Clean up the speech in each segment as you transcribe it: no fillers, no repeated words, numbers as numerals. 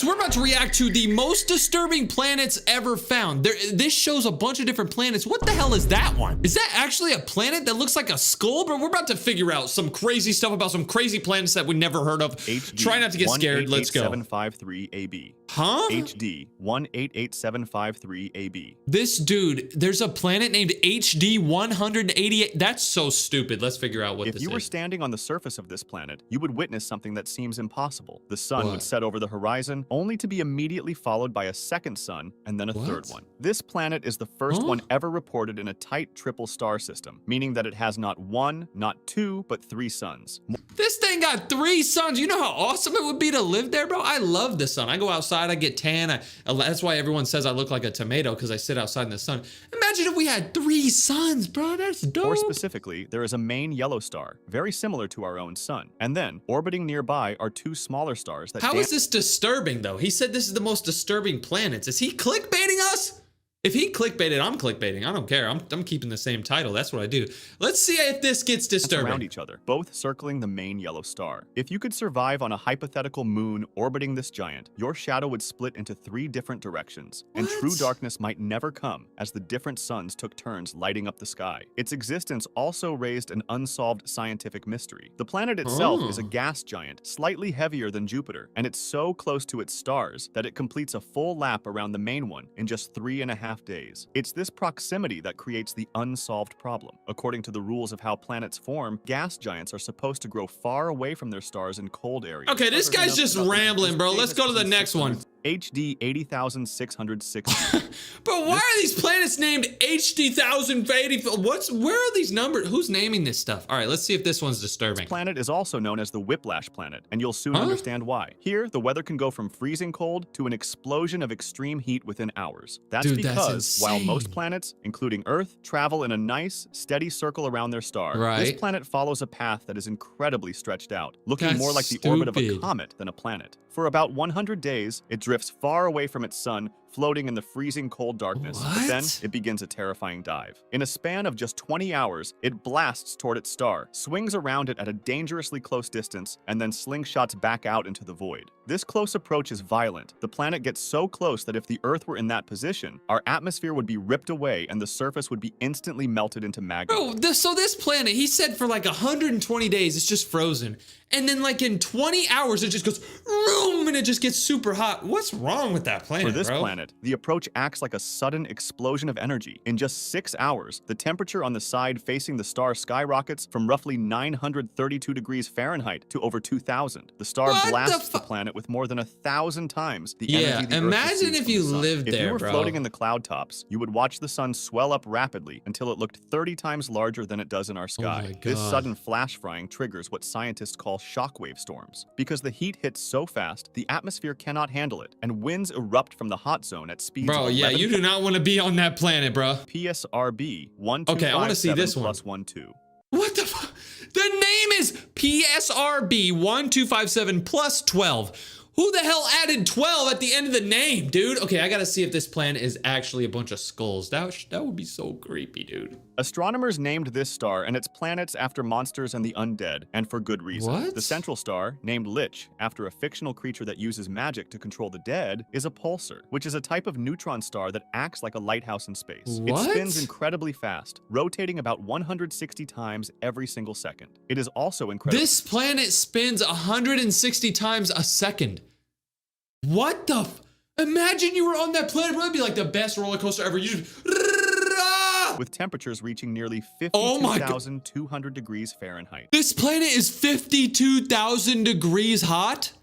So we're about to react to the most disturbing planets ever found. This shows a bunch of different planets. What the hell is that one? Is that actually a planet that looks like a skull? But we're about to figure out some crazy stuff about some crazy planets that we never heard of. HD Try not to get scared. Let's go. 188,753 AB. Huh? HD 188,753 AB. This dude, there's a planet named HD 188. That's so stupid. Let's figure out what this is. If you were standing on the surface of this planet, you would witness something that seems impossible. The sun would set over the horizon, only to be immediately followed by a second sun and then a third one. This planet is the first one ever reported in a tight triple star system, meaning that it has not one, not two, but three suns. This thing got three suns. You know how awesome it would be to live there, bro? I love the sun. I go outside, I get tan. That's why everyone says I look like a tomato, because I sit outside in the sun. Imagine if we had three suns, bro. That's dope. More specifically, there is a main yellow star, very similar to our own sun. And then, orbiting nearby are two smaller stars that— How is this disturbing, though? He said this is the most disturbing planets. Is he clickbaiting us? If he clickbaited, I'm clickbaiting. I don't care. I'm keeping the same title. That's what I do. Let's see if this gets disturbing. Around each other, both circling the main yellow star. If you could survive on a hypothetical moon orbiting this giant, your shadow would split into three different directions, and true darkness might never come as the different suns took turns lighting up the sky. Its existence also raised an unsolved scientific mystery. The planet itself is a gas giant, slightly heavier than Jupiter, and it's so close to its stars that it completes a full lap around the main one in just 3.5 days. It's this proximity that creates the unsolved problem. According to the rules of how planets form, gas giants are supposed to grow far away from their stars in cold areas. Okay, this guy's just rambling, bro. Let's go to the next one. HD 80,660. But why are these planets named HD 1080? Where are these numbers? Who's naming this stuff? All right, let's see if this one's disturbing. This planet is also known as the Whiplash planet, and you'll soon understand why. Here, the weather can go from freezing cold to an explosion of extreme heat within hours. That's because while most planets, including Earth, travel in a nice, steady circle around their star, this planet follows a path that is incredibly stretched out, looking more like the orbit of a comet than a planet. For about 100 days, it drifts far away from its sun, floating in the freezing cold darkness. But then, it begins a terrifying dive. In a span of just 20 hours, it blasts toward its star, swings around it at a dangerously close distance, and then slingshots back out into the void. This close approach is violent. The planet gets so close that if the Earth were in that position, our atmosphere would be ripped away and the surface would be instantly melted into magma. Bro, so this planet, he said for like 120 days, it's just frozen. And then like in 20 hours, it just goes, room, and it just gets super hot. What's wrong with that planet, For this planet, the approach acts like a sudden explosion of energy. In just 6 hours, the temperature on the side facing the star skyrockets from roughly 932 degrees Fahrenheit to over 2,000. The star blasts the planet with more than 1,000 times the energy the Earth imagine if you lived there, If you were bro. floating in the cloud tops, you would watch the sun swell up rapidly until it looked 30 times larger than it does in our sky. This sudden flash frying triggers what scientists call shockwave storms. Because the heat hits so fast, the atmosphere cannot handle it, and winds erupt from the hot zone at speeds Bro, of yeah, you do not want to be on that planet, bro. PSRB 1257 Okay, I want to see this one. plus 12. What the fuck? The name is PSRB 1257 plus 12. Who the hell added 12 at the end of the name, dude? Okay, I gotta see if this planet is actually a bunch of skulls. That would be so creepy, dude. Astronomers named this star and its planets after monsters and the undead, and for good reason. The central star, named Lich, after a fictional creature that uses magic to control the dead, is a pulsar, which is a type of neutron star that acts like a lighthouse in space. It spins incredibly fast, rotating about 160 times every single second. It is also incredible. This planet spins 160 times a second. What the Imagine you were on that planet, bro. It'd be like the best roller coaster ever. You just... With temperatures reaching nearly 52,200 degrees Fahrenheit. This planet is 52,000 degrees hot?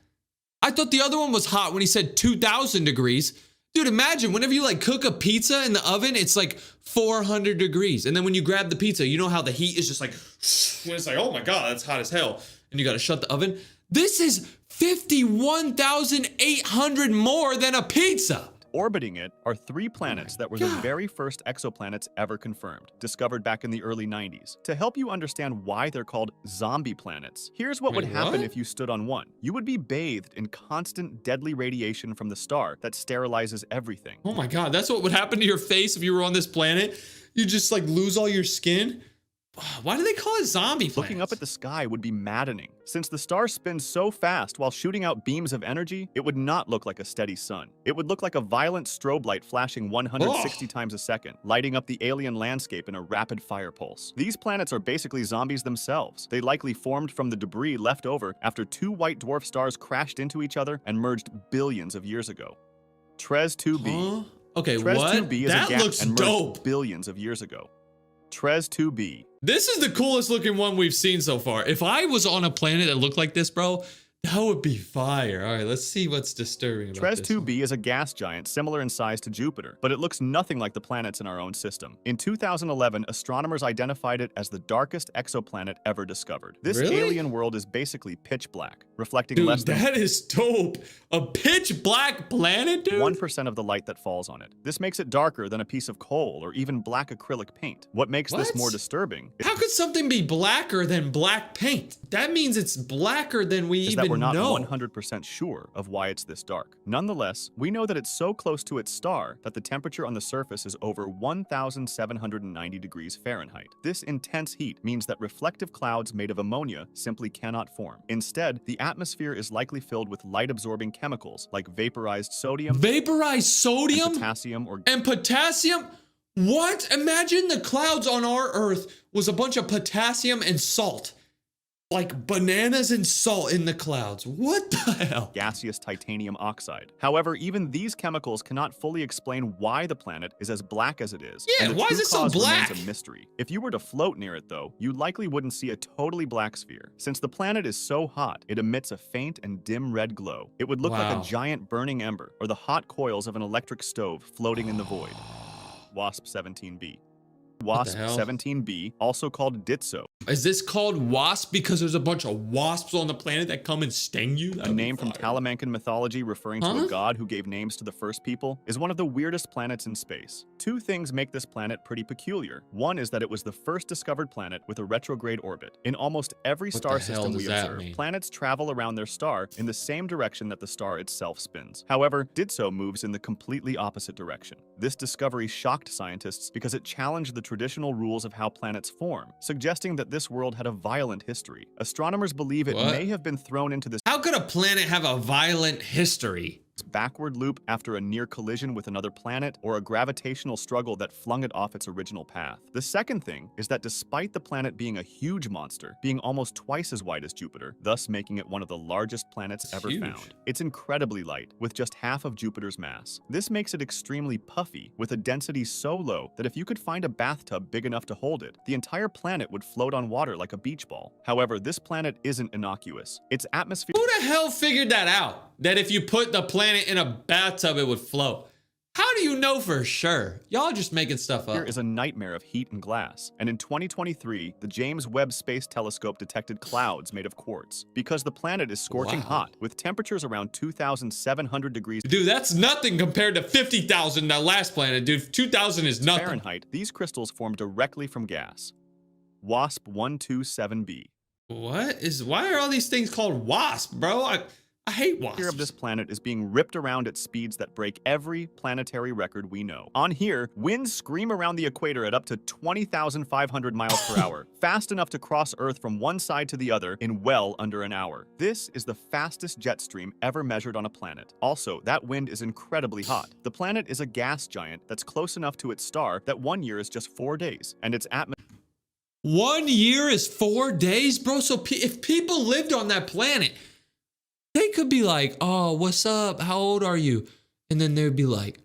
I thought the other one was hot when he said 2,000 degrees. Dude, imagine whenever you like cook a pizza in the oven, it's like 400 degrees. And then when you grab the pizza, you know how the heat is just like, it's like, oh my God, that's hot as hell. And you gotta shut the oven. This is 51,800 more than a pizza. Orbiting it are three planets that were the very first exoplanets ever confirmed, discovered back in the early 90s. To help you understand why they're called zombie planets, here's what would happen if you stood on one. You would be bathed in constant deadly radiation from the star that sterilizes everything. Oh my God, that's what would happen to your face if you were on this planet? You just like lose all your skin? Why do they call it zombie planets? Looking up at the sky would be maddening. Since the star spins so fast while shooting out beams of energy, it would not look like a steady sun. It would look like a violent strobe light flashing 160 times a second, lighting up the alien landscape in a rapid fire pulse. These planets are basically zombies themselves. They likely formed from the debris left over after two white dwarf stars crashed into each other and merged billions of years ago. Tres 2b. Huh? Okay, Tres what? 2b is That a gas looks and merged dope. billions of years ago. Tres 2b. This is the coolest looking one we've seen so far. If I was on a planet that looked like this, bro, that would be fire. All right, let's see what's disturbing about Tres this 2b is a gas giant similar in size to Jupiter, but it looks nothing like the planets in our own system. In 2011, astronomers identified it as the darkest exoplanet ever discovered. This Really? alien world is basically pitch black, reflecting Dude, less than that is dope. A pitch black planet, dude? 1% of the light that falls on it. This makes it darker than a piece of coal or even black acrylic paint. What makes this What? more disturbing How could something be blacker than black paint? That means it's blacker than we is even that we're not know. 100% sure of why it's this dark. Nonetheless, we know that it's so close to its star that the temperature on the surface is over 1,790 degrees Fahrenheit. This intense heat means that reflective clouds made of ammonia simply cannot form. Instead, the atmosphere is likely filled with light-absorbing chemicals like vaporized sodium, Vaporized sodium and potassium, or and potassium? What? Imagine the clouds on our Earth was a bunch of potassium and salt. Like bananas and salt in the clouds. What the hell? gaseous titanium oxide. However, even these chemicals cannot fully explain why the planet is as black as it is. Yeah, and the why is true it so cause remains black? a mystery. If you were to float near it, though, you likely wouldn't see a totally black sphere. Since the planet is so hot, it emits a faint and dim red glow. It would look like Wow. a giant burning ember or the hot coils of an electric stove floating in the void. WASP 17b. WASP hell? 17b, also called Ditso, Is this called wasp because there's a bunch of wasps on the planet that come and sting you? a That'd be name from fire. Talamancan mythology referring to Huh? a god who gave names to the first people, is one of the weirdest planets in space. Two things make this planet pretty peculiar. One is that it was the first discovered planet with a retrograde orbit. In almost every What star the hell system does we that observe, mean? planets travel around their star in the same direction that the star itself spins. However, Ditso moves in the completely opposite direction. This discovery shocked scientists because it challenged the traditional rules of how planets form, suggesting that this world had a violent history. Astronomers believe it What? may have been thrown into this How could a planet have a violent history? backward loop after a near collision with another planet or a gravitational struggle that flung it off its original path. The second thing is that despite the planet being a huge monster, being almost twice as wide as Jupiter, thus making it one of the largest planets It's ever huge. found, it's incredibly light, with just half of Jupiter's mass. This makes it extremely puffy, with a density so low that if you could find a bathtub big enough to hold it, the entire planet would float on water like a beach ball. However, this planet isn't innocuous. Its atmosphere Who the hell figured that out? That if you put the planet in a bathtub, it would float. How do you know for sure? Y'all just making stuff up. is a nightmare of heat and glass. And in 2023, the James Webb Space Telescope detected clouds made of quartz. Because the planet is scorching Wow. hot, with temperatures around 2,700 degrees Dude, that's nothing compared to 50,000, that last planet, dude. 2,000 is nothing. Fahrenheit, these crystals form directly from gas. WASP 127b. Why are all these things called wasp, bro? I hate wasps. Here of this planet is being ripped around at speeds that break every planetary record we know. On here, winds scream around the equator at up to 20,500 miles per hour, fast enough to cross Earth from one side to the other in well under an hour. This is the fastest jet stream ever measured on a planet. Also, that wind is incredibly hot. The planet is a gas giant that's close enough to its star that 1 year is just 4 days, and its atmosphere 1 year is 4 days, bro. So if people lived on that planet, they could be like, oh, what's up? How old are you? And then they'd be like,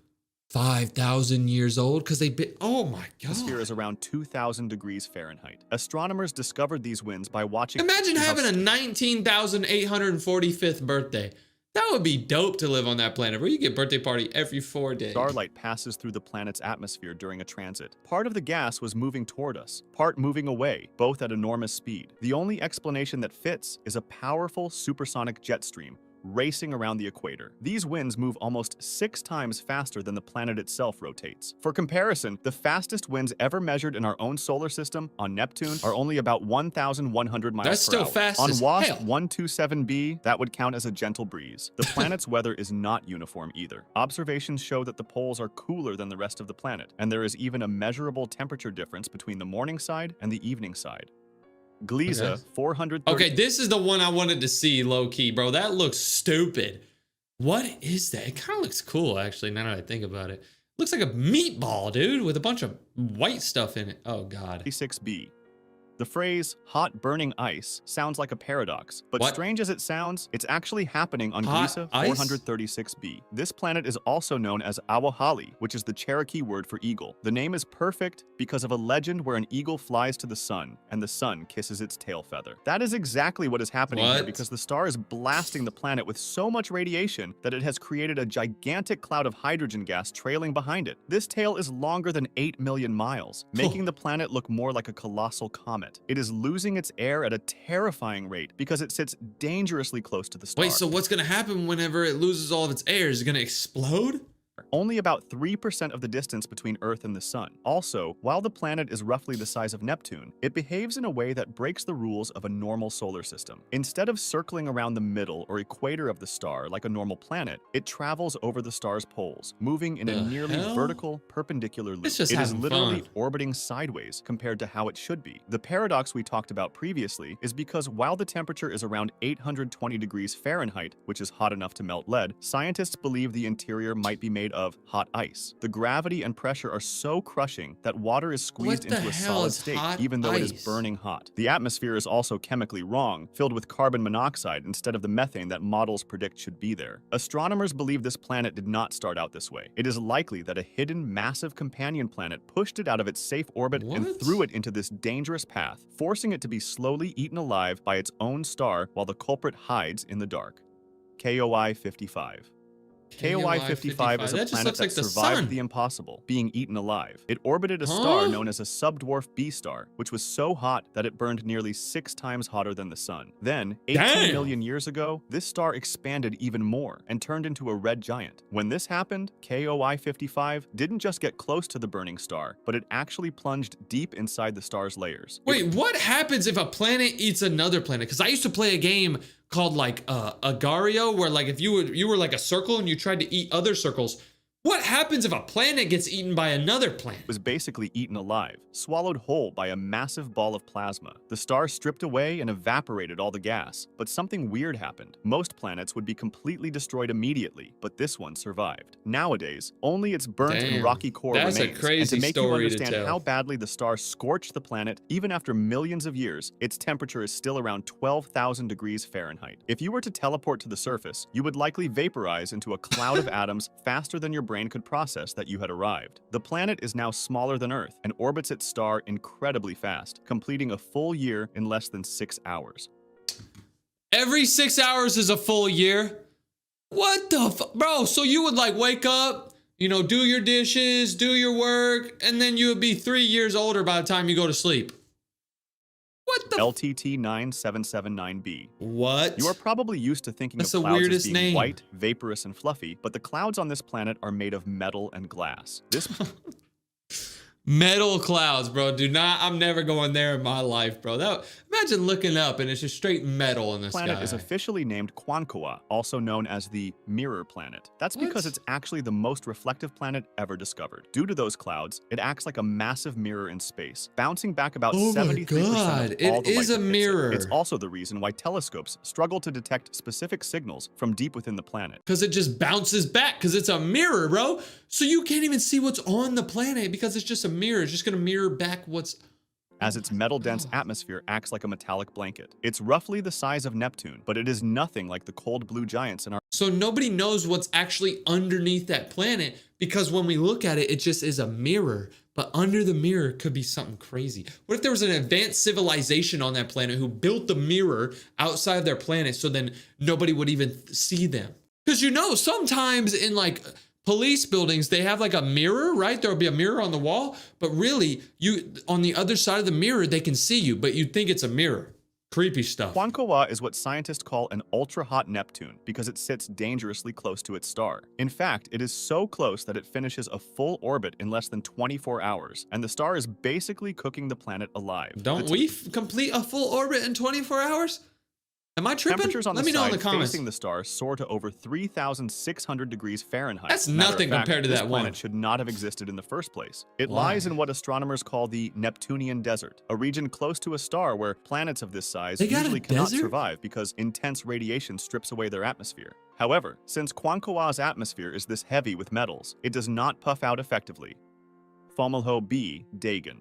5,000 years old because they've been, oh my atmosphere God. is around 2,000 degrees Fahrenheit. Astronomers discovered these winds by watching. Imagine how having a 19,845th birthday. That would be dope to live on that planet where you get birthday party every 4 days. starlight passes through the planet's atmosphere during a transit. Part of the gas was moving toward us, part moving away, both at enormous speed. The only explanation that fits is a powerful supersonic jet stream racing around the equator. These winds move almost 6 times faster than the planet itself rotates. For comparison, the fastest winds ever measured in our own solar system on Neptune are only about 1,100 miles That's per still hour. fast On as WASP hell. 127b, that would count as a gentle breeze. The planet's weather is not uniform either. Observations show that the poles are cooler than the rest of the planet, and there is even a measurable temperature difference between the morning side and the evening side. Gliese, 430. Okay, this is the one I wanted to see, low key, bro. That looks stupid. What is that? It kind of looks cool, actually, now that I think about it. Looks like a meatball, dude, with a bunch of white stuff in it. Oh, God. 36b. The phrase hot burning ice sounds like a paradox, but What? strange as it sounds, it's actually happening on Hot Gliese ice? 436b. This planet is also known as Awahali, which is the Cherokee word for eagle. The name is perfect because of a legend where an eagle flies to the sun and the sun kisses its tail feather. That is exactly what is happening here What? because the star is blasting the planet with so much radiation that it has created a gigantic cloud of hydrogen gas trailing behind it. This tail is longer than 8 million miles, making the planet look more like a colossal comet. It is losing its air at a terrifying rate because it sits dangerously close to the star. Wait, so what's going to happen whenever it loses all of its air? Is it going to explode? Only about 3% of the distance between Earth and the Sun. Also, while the planet is roughly the size of Neptune, it behaves in a way that breaks the rules of a normal solar system. Instead of circling around the middle or equator of the star like a normal planet, it travels over the star's poles, moving in a nearly vertical, perpendicular loop. It's just It is having literally fun. orbiting sideways compared to how it should be. The paradox we talked about previously is because while the temperature is around 820 degrees Fahrenheit, which is hot enough to melt lead, scientists believe the interior might be made of hot ice. The gravity and pressure are so crushing that water is squeezed What the into a hell solid is state, hot even though it is ice? burning hot. The atmosphere is also chemically wrong, filled with carbon monoxide instead of the methane that models predict should be there. Astronomers believe this planet did not start out this way. It is likely that a hidden massive companion planet pushed it out of its safe orbit and What? threw it into this dangerous path, forcing it to be slowly eaten alive by its own star while the culprit hides in the dark. KOI 55. KOI 55 is a That just planet looks that like the survived sun. the impossible, being eaten alive. It orbited a star known as a subdwarf B star, which was so hot that it burned nearly 6 times hotter than the sun. Then, 18 million years ago, this star expanded even more and turned into a red giant. When this happened, KOI 55 didn't just get close to the burning star, but it actually plunged deep inside the star's layers. Wait, what happens if a planet eats another planet? Because I used to play a game called like Agario, where like if you were like a circle and you tried to eat other circles. What happens if a planet gets eaten by another planet? Was basically eaten alive, swallowed whole by a massive ball of plasma. The star stripped away and evaporated all the gas, but something weird happened. Most planets would be completely destroyed immediately, but this one survived. Nowadays, only its burnt and rocky core That's remains. a crazy and to make you story to understand tell. how badly the star scorched the planet, even after millions of years, its temperature is still around 12,000 degrees Fahrenheit. If you were to teleport to the surface, you would likely vaporize into a cloud of atoms faster than your brain could process that you had arrived. The planet is now smaller than Earth and orbits its star incredibly fast, completing a full year in less than 6 hours. Every 6 hours is a full year? What the bro, so you would like wake up, you know, do your dishes, do your work, and then you would be 3 years older by the time you go to sleep. What the LTT 9779b. What? You are probably used to thinking That's of the clouds as weirdest being name. white, vaporous, and fluffy, but the clouds on this planet are made of metal and glass. This Metal clouds, bro. I'm never going there in my life, bro. Imagine looking up and it's just straight metal in the planet sky. is officially named Quankoa, also known as the Mirror Planet. That's because What? it's actually the most reflective planet ever discovered. Due to those clouds, it acts like a massive mirror in space, bouncing back about Oh my 73% God, of all it the light is a that hits it. mirror. It's also the reason why telescopes struggle to detect specific signals from deep within the planet. Because it just bounces back because it's a mirror, bro. So you can't even see what's on the planet because it's just a mirror. It's just going to mirror back what's... As its metal-dense atmosphere acts like a metallic blanket. It's roughly the size of Neptune, but it is nothing like the cold blue giants in our... So nobody knows what's actually underneath that planet because when we look at it, it just is a mirror. But under the mirror could be something crazy. What if there was an advanced civilization on that planet who built the mirror outside of their planet so then nobody would even see them? Because you know, sometimes in like police buildings, they have like a mirror, right? There'll be a mirror on the wall, but really you on the other side of the mirror, they can see you, but you'd think it's a mirror Creepy stuff. Kwankoa is what scientists call an ultra-hot Neptune because it sits dangerously close to its star. In fact, it is so close that it finishes a full orbit in less than 24 hours, and the star is basically cooking the planet alive. Don't we complete a full orbit in 24 hours? Am I tripping? Temperatures on Let the me know in side the comments. facing the star soar to over 3,600 degrees Fahrenheit. That's Matter of nothing fact, compared to this that planet one. should not have existed in the first place. It Why? lies in what astronomers call the Neptunian Desert, a region close to a star where planets of this size They got a usually cannot desert? survive because intense radiation strips away their atmosphere. However, since Kwankoa's atmosphere is this heavy with metals, it does not puff out effectively. Fomalhaut B. Dagon.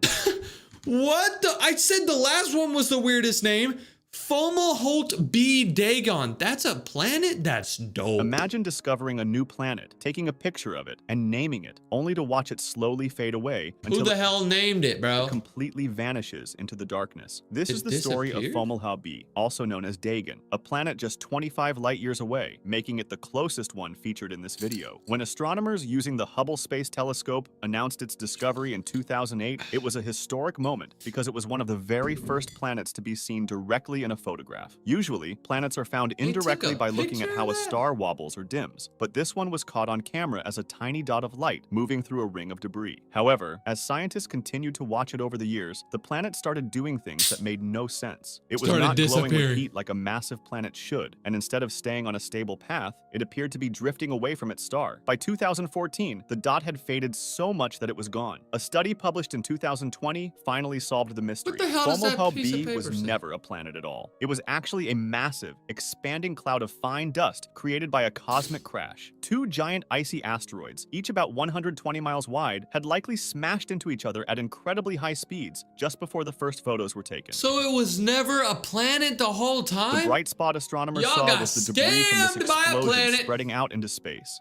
What the? I said the last one was the weirdest name. Fomalhaut B. Dagon. That's a planet? That's dope. Imagine discovering a new planet, taking a picture of it, and naming it, only to watch it slowly fade away Who until the it hell named it, bro? completely vanishes into the darkness. This It is the story of disappeared? Fomalhaut B, also known as Dagon, a planet just 25 light-years away, making it the closest one featured in this video. When astronomers using the Hubble Space Telescope announced its discovery in 2008, it was a historic moment because it was one of the very first planets to be seen directly in a photograph. Usually, planets are found They took indirectly a by looking picture at of how a that? star wobbles or dims, but this one was caught on camera as a tiny dot of light moving through a ring of debris. However, as scientists continued to watch it over the years, the planet started doing things that made no sense. It was Started not glowing with disappearing. heat like a massive planet should, and instead of staying on a stable path, it appeared to be drifting away from its star. By 2014, the dot had faded so much that it was gone. A study published in 2020 finally solved the mystery. What the hell does that Fomalhaut piece of B paper was say? never a planet at all. It was actually a massive, expanding cloud of fine dust created by a cosmic crash. Two giant icy asteroids, each about 120 miles wide, had likely smashed into each other at incredibly high speeds just before the first photos were taken. So it was never a planet the whole The time? bright spot astronomers Y'all saw got was the debris from this scammed by a explosion planet. spreading out into space.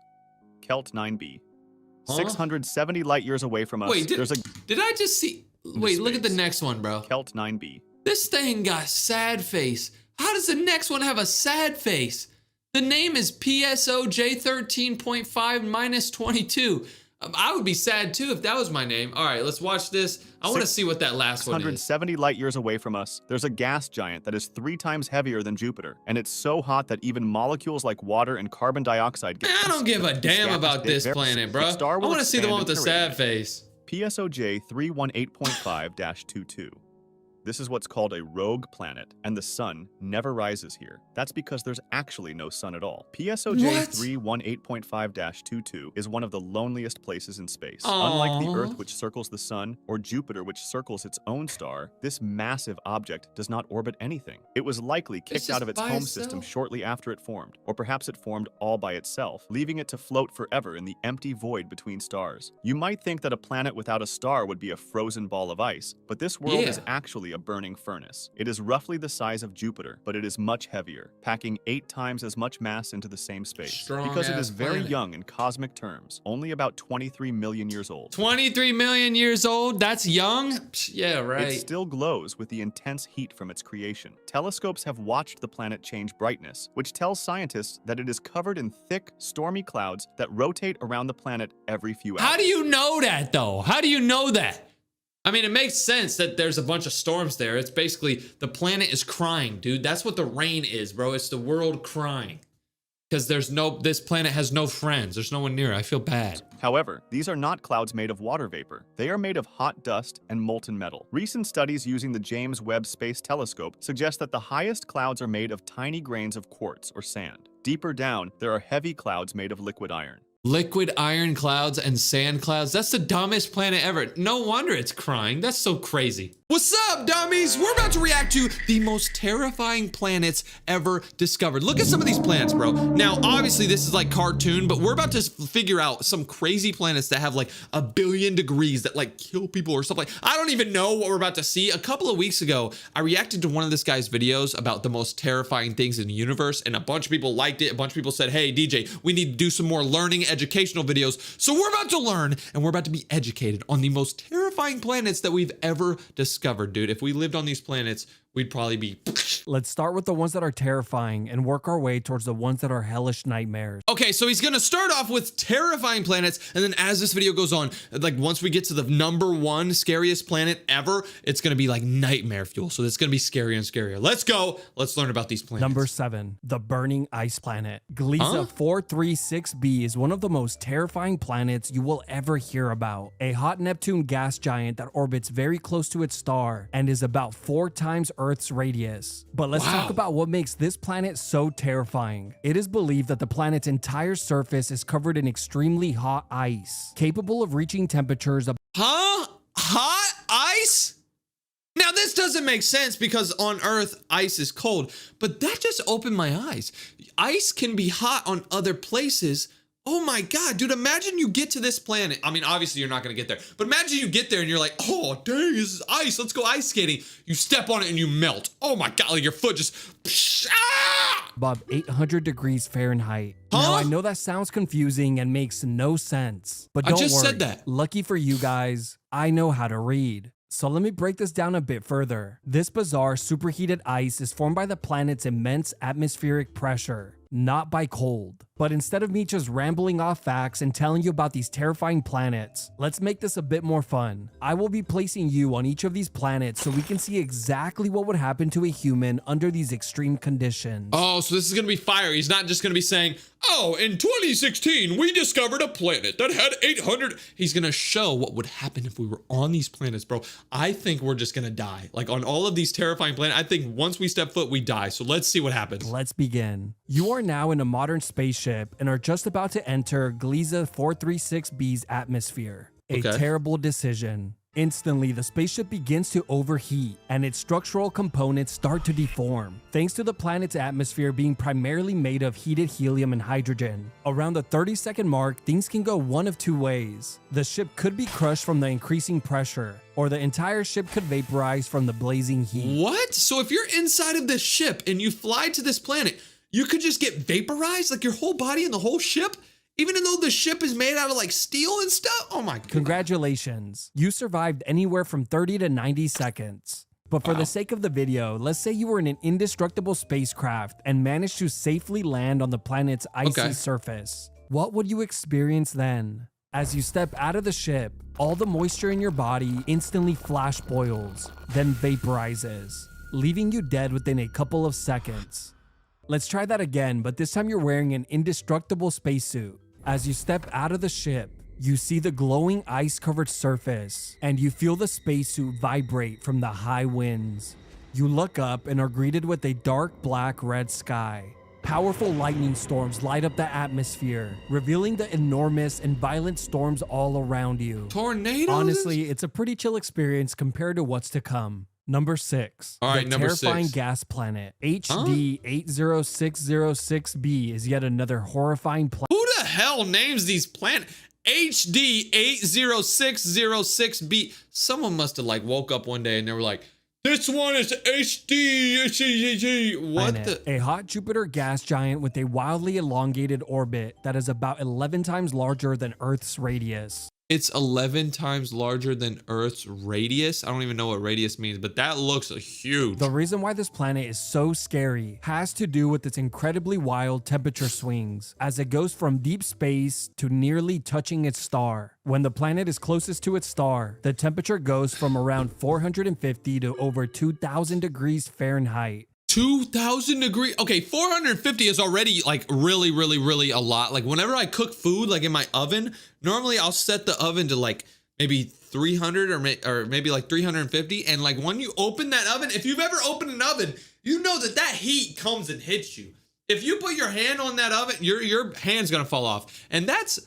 Kelt 9b. Huh? 670 light-years away from us, Wait, there's a did I just see? Wait, look at the space. next one, bro. Kelt 9b. This thing got sad face. How does the next one have a sad face? The name is PSOJ13.5-22. I would be sad too if that was my name. All right, let's watch this. I want to see what that last one is. 670 light-years away from us, there's a gas giant that is 3 times heavier than Jupiter, and it's so hot that even molecules like water and carbon dioxide get... Man, I don't give a damn gas about this very- planet, bro. The star I will want to see the one with the expand sad into face. PSOJ 318.5-22. This is what's called a rogue planet, and the sun never rises here. That's because there's actually no sun at all. PSOJ What? 318.5-22 is one of the loneliest places in space. Unlike the Aw. Earth, which circles the sun, or Jupiter, which circles its own star, this massive object does not orbit anything. It was likely kicked just out of its by home itself? system shortly after it formed, or perhaps it formed all by itself, leaving it to float forever in the empty void between stars. You might think that a planet without a star would be a frozen ball of ice, but this world is Yeah. actually a burning furnace. It is roughly the size of Jupiter, but it is much heavier, packing 8 times as much mass into the same space. Because it Strong-ass is very planet. young in cosmic terms, only about 23 million years old. 23 million years old? That's young? Psh, yeah, right. It still glows with the intense heat from its creation. Telescopes have watched the planet change brightness, which tells scientists that it is covered in thick, stormy clouds that rotate around the planet every few hours. How do you know that, though? How do you know that? I mean, it makes sense that there's a bunch of storms there. It's basically the planet is crying, dude. That's what the rain is, bro. It's the world crying. Because this planet has no friends. There's no one near it. I feel bad. However, these are not clouds made of water vapor. They are made of hot dust and molten metal. Recent studies using the James Webb Space Telescope suggest that the highest clouds are made of tiny grains of quartz or sand. Deeper down, there are heavy clouds made of liquid iron. Liquid iron clouds and sand clouds. That's the dumbest planet ever. No wonder it's crying. That's so crazy. What's up, dummies? We're about to react to the most terrifying planets ever discovered. Look at some of these planets, bro. Now, obviously, this is like cartoon, but we're about to figure out some crazy planets that have like 1 billion degrees that like kill people or stuff like. I don't even know what we're about to see. A couple of weeks ago, I reacted to one of this guy's videos about the most terrifying things in the universe, and a bunch of people liked it. A bunch of people said, hey, DJ, we need to do some more learning educational videos. So we're about to learn, and we're about to be educated on the most terrifying planets that we've ever discovered, dude. If we lived on these planets, we'd probably be Let's start with the ones that are terrifying and work our way towards the ones that are hellish nightmares. Okay, so he's gonna start off with terrifying planets, and then as this video goes on, like once we get to the #1 scariest planet ever, it's gonna be like nightmare fuel. So it's gonna be scarier and scarier. Let's go. Let's learn about these planets. Number 7, the burning ice planet. Gliese 436b is one of the most terrifying planets you will ever hear about. A hot Neptune gas giant that orbits very close to its star and is about 4 times Earth's radius. But let's talk about what makes this planet so terrifying. It is believed that the planet's entire surface is covered in extremely hot ice, capable of reaching temperatures of Hot ice? Now this doesn't make sense because on Earth, ice is cold, but that just opened my eyes. Ice can be hot on other places. Oh my God, dude, imagine you get to this planet. I mean, obviously you're not gonna get there, but imagine you get there and you're like, oh dang, this is ice, let's go ice skating. You step on it and you melt. Oh my God, like your foot just, above 800 degrees Fahrenheit. Now, I know that sounds confusing and makes no sense, but don't worry. I just said that. Lucky for you guys, I know how to read. So let me break this down a bit further. This bizarre superheated ice is formed by the planet's immense atmospheric pressure, not by cold. But instead of me just rambling off facts and telling you about these terrifying planets, let's make this a bit more fun. I will be placing you on each of these planets so we can see exactly what would happen to a human under these extreme conditions. Oh, so this is gonna be fire. He's not just gonna be saying, oh, in 2016, we discovered a planet that had 800. He's gonna show what would happen if we were on these planets, bro. I think we're just gonna die. Like on all of these terrifying planets, I think once we step foot, we die. So let's see what happens. Let's begin. You are now in a modern spaceship and are just about to enter Gliese 436b's atmosphere. A terrible decision. Instantly, the spaceship begins to overheat and its structural components start to deform, thanks to the planet's atmosphere being primarily made of heated helium and hydrogen. Around the 30-second mark, things can go one of two ways. The ship could be crushed from the increasing pressure, or the entire ship could vaporize from the blazing heat. What? So if you're inside of this ship and you fly to this planet, you could just get vaporized, like your whole body and the whole ship? Even though the ship is made out of like steel and stuff? Oh my God. Congratulations. You survived anywhere from 30 to 90 seconds. But for the sake of the video, let's say you were in an indestructible spacecraft and managed to safely land on the planet's icy surface. What would you experience then? As you step out of the ship, all the moisture in your body instantly flash boils, then vaporizes, leaving you dead within a couple of seconds. Let's try that again, but this time you're wearing an indestructible spacesuit. As you step out of the ship, you see the glowing ice-covered surface, and you feel the spacesuit vibrate from the high winds. You look up and are greeted with a dark black-red sky. Powerful lightning storms light up the atmosphere, revealing the enormous and violent storms all around you. Tornadoes? Honestly, it's a pretty chill experience compared to what's to come. Number 6. All right, the number terrifying 6. gas planet. HD 80606b is yet another horrifying planet. Who the hell names these planets? HD 80606b. Someone must have like woke up one day and they were like, this one is HD. What the? A hot Jupiter gas giant with a wildly elongated orbit that is about 11 times larger than Earth's radius. It's 11 times larger than Earth's radius. I don't even know what radius means, but that looks huge. The reason why this planet is so scary has to do with its incredibly wild temperature swings, as it goes from deep space to nearly touching its star. When the planet is closest to its star, the temperature goes from around 450 to over 2,000 degrees Fahrenheit. 2,000 degrees. Okay, 450 is already like really a lot. Like whenever I cook food, like in my oven, normally I'll set the oven to like maybe 300 or maybe like 350. And like when you open that oven, if you've ever opened an oven, you know that that heat comes and hits you. If you put your hand on that oven, your hand's gonna fall off. And that's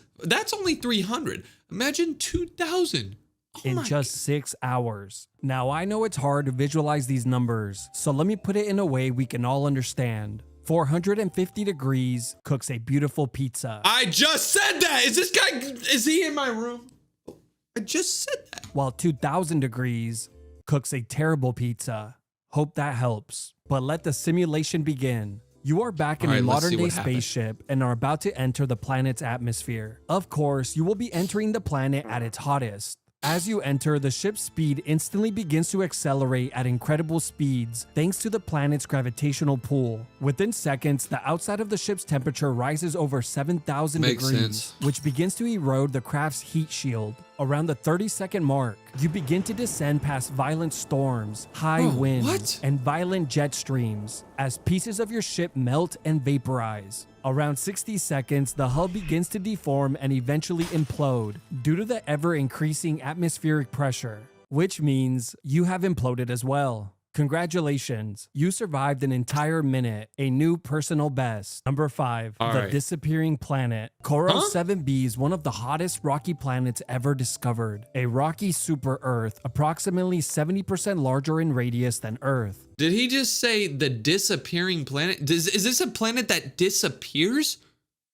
only 300. Imagine 2,000. In just 6 hours. Now, I know it's hard to visualize these numbers, so let me put it in a way we can all understand. 450 degrees cooks a beautiful pizza. I just said that! Is he in my room? I just said that. While 2,000 degrees cooks a terrible pizza. Hope that helps. But let the simulation begin. You are back in a modern-day spaceship and are about to enter the planet's atmosphere. Of course, you will be entering the planet at its hottest. As you enter, the ship's speed instantly begins to accelerate at incredible speeds thanks to the planet's gravitational pull. Within seconds, the outside of the ship's temperature rises over 7,000 Makes degrees, sense. which begins to erode the craft's heat shield. Around the 30-second mark, you begin to descend past violent storms, high winds, what? and violent jet streams as pieces of your ship melt and vaporize. Around 60 seconds, the hull begins to deform and eventually implode due to the ever-increasing atmospheric pressure, which means you have imploded as well. Congratulations, you survived an entire minute, a new personal best. Number 5, All the right. disappearing planet. Coral 7b is one of the hottest rocky planets ever discovered. A rocky super Earth, approximately 70% larger in radius than Earth. Did he just say the disappearing planet? Is this a planet that disappears?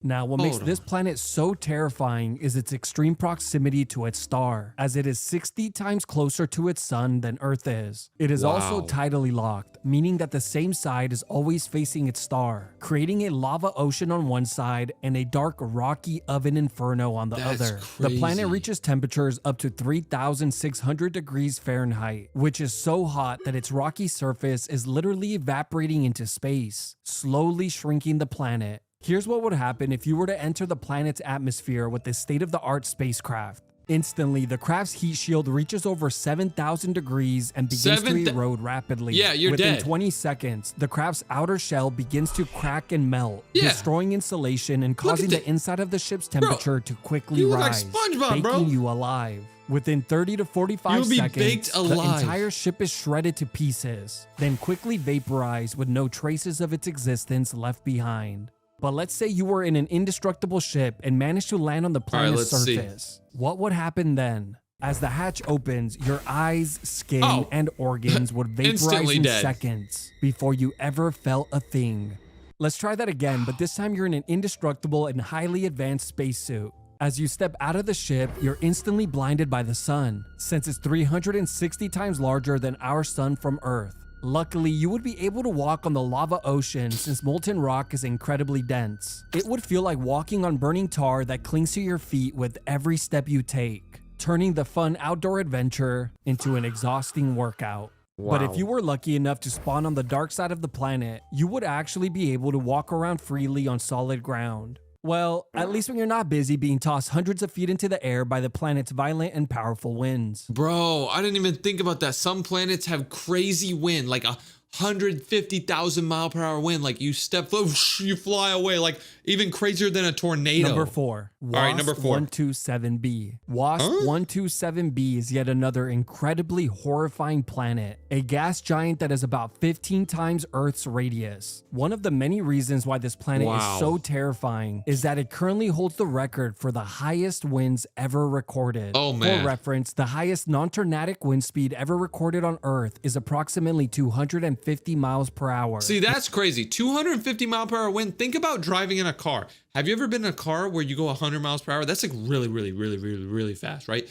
Now, what makes Hold this on. planet so terrifying is its extreme proximity to its star, as it is 60 times closer to its sun than Earth is. It is also Wow. tidally locked, meaning that the same side is always facing its star, creating a lava ocean on one side and a dark rocky oven inferno on the That's other. The planet crazy. reaches temperatures up to 3,600 degrees Fahrenheit, which is so hot that its rocky surface is literally evaporating into space, slowly shrinking the planet. Here's what would happen if you were to enter the planet's atmosphere with this state-of-the-art spacecraft. Instantly, the craft's heat shield reaches over 7,000 degrees and begins to erode rapidly. Yeah, you're Within dead. 20 seconds, the craft's outer shell begins to crack and melt, Yeah. destroying insulation and causing the inside of the ship's temperature to quickly you look like rise, SpongeBob, baking bro. you alive. Within 30 to 45 You'll be seconds, baked the alive. entire ship is shredded to pieces, then quickly vaporized with no traces of its existence left behind. But let's say you were in an indestructible ship and managed to land on the planet's let's see. surface. What would happen then? As the hatch opens, your eyes, skin, Oh. and organs would vaporize Instantly in dead. seconds before you ever felt a thing. Let's try that again, but this time you're in an indestructible and highly advanced spacesuit. As you step out of the ship, you're instantly blinded by the sun, since it's 360 times larger than our sun from Earth. Luckily, you would be able to walk on the lava ocean since molten rock is incredibly dense. It would feel like walking on burning tar that clings to your feet with every step you take, turning the fun outdoor adventure into an exhausting workout. But if you were lucky enough to spawn on the dark side of the planet, you would actually be able to walk around freely on solid ground. Well, at least when you're not busy being tossed hundreds of feet into the air by the planet's violent and powerful winds. Bro, I didn't even think about that. Some planets have crazy wind, like 150,000 mile per hour wind. Like you step, whoosh, you fly away, like even crazier than a tornado. Number 4. WASP All right, number 4. 127b. WASP 127b is yet another incredibly horrifying planet, a gas giant that is about 15 times Earth's radius. One of the many reasons why this planet Wow. is so terrifying is that it currently holds the record for the highest winds ever recorded. Oh, man. For reference, the highest non-tornadic wind speed ever recorded on Earth is approximately 250 miles per hour. See, that's crazy. 250 mile per hour wind. Think about driving in a car. Have you ever been in a car where you go 100 miles per hour? That's like really fast, right?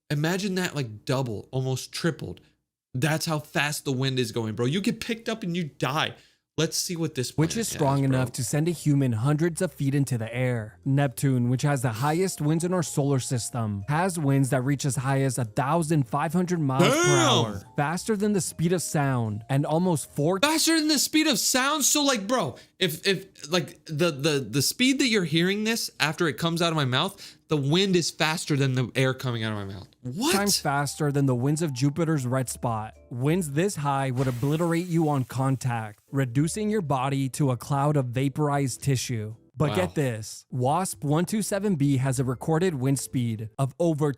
Imagine that like double, almost tripled. That's how fast the wind is going, bro. You get picked up and you die. Let's see what this which planet is strong has, bro. enough to send a human hundreds of feet into the air. Neptune, which has the highest winds in our solar system, has winds that reach as high as 1,500 miles per Damn! hour, faster than the speed of sound, and almost 4 Faster than the speed of sound. So like, bro, if like the speed that you're hearing this after it comes out of my mouth, the wind is faster than the air coming out of my mouth. What? times faster than the winds of Jupiter's red spot. Winds this high would obliterate you on contact, reducing your body to a cloud of vaporized tissue. But Wow. get this, WASP 127b has a recorded wind speed of over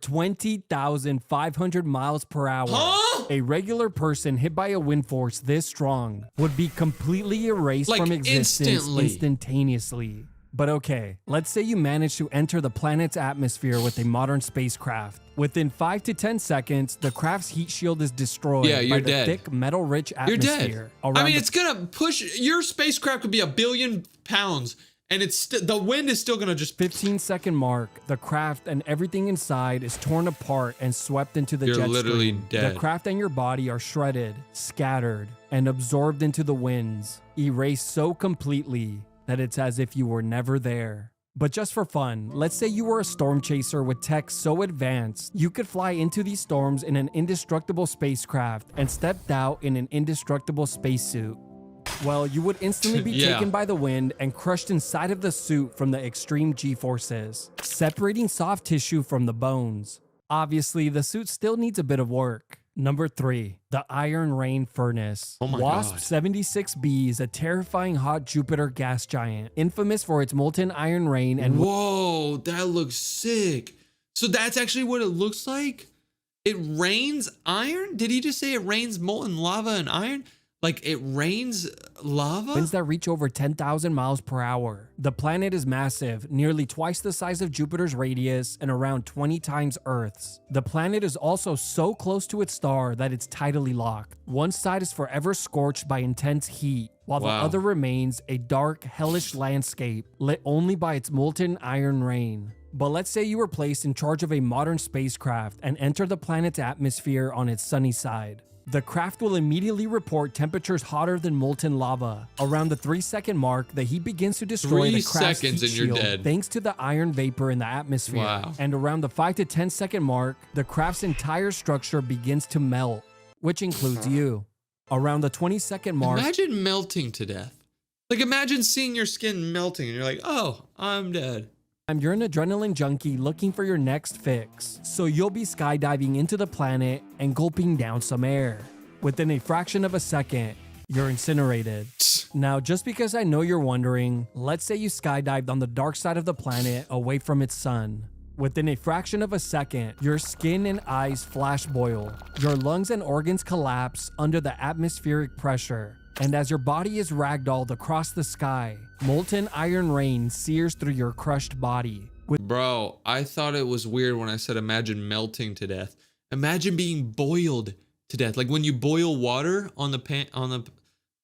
20,500 miles per hour. Huh? A regular person hit by a wind force this strong would be completely erased Like from existence instantly. instantaneously. But okay, let's say you manage to enter the planet's atmosphere with a modern spacecraft. Within 5 to 10 seconds, the craft's heat shield is destroyed Yeah, you're by the dead. thick metal-rich You're atmosphere. dead. I around mean, the it's gonna push your spacecraft could be 1 billion pounds, and it's the wind is still gonna just. 15-second mark, the craft and everything inside is torn apart and swept into the You're jet literally stream. dead. The craft and your body are shredded, scattered, and absorbed into the winds, erased so completely that it's as if you were never there. But just for fun, let's say you were a storm chaser with tech so advanced, you could fly into these storms in an indestructible spacecraft and stepped out in an indestructible spacesuit. Well, you would instantly be taken by the wind and crushed inside of the suit from the extreme G-forces, separating soft tissue from the bones. Obviously, the suit still needs a bit of work. Number 3, the Iron Rain Furnace. Oh my WASP God. 76b is a terrifying hot Jupiter gas giant, infamous for its molten iron rain and Whoa, that looks sick. So that's actually what it looks like? It rains iron? Did he just say it rains molten lava and iron? Like it rains lava? winds that reach over 10,000 miles per hour. The planet is massive, nearly twice the size of Jupiter's radius and around 20 times Earth's. The planet is also so close to its star that it's tidally locked. One side is forever scorched by intense heat, while the other remains a dark, hellish landscape lit only by its molten iron rain. But let's say you were placed in charge of a modern spacecraft and enter the planet's atmosphere on its sunny side. The craft will immediately report temperatures hotter than molten lava. Around the 3-second mark, the heat begins to destroy the craft's heat and you're shield dead. thanks to the iron vapor in the atmosphere. Wow. And around the 5 to 10 second mark, the craft's entire structure begins to melt, which includes you. Around the 20-second mark, Imagine melting to death. Like imagine seeing your skin melting and you're like, oh, I'm dead. you're an adrenaline junkie looking for your next fix. So you'll be skydiving into the planet and gulping down some air. Within a fraction of a second, you're incinerated. Now, just because I know you're wondering, let's say you skydived on the dark side of the planet away from its sun. Within a fraction of a second, your skin and eyes flash boil. Your lungs and organs collapse under the atmospheric pressure. And as your body is ragdolled across the sky, molten iron rain sears through your crushed body. Bro, I thought it was weird when I said imagine melting to death. Imagine being boiled to death. Like when you boil water on the pan,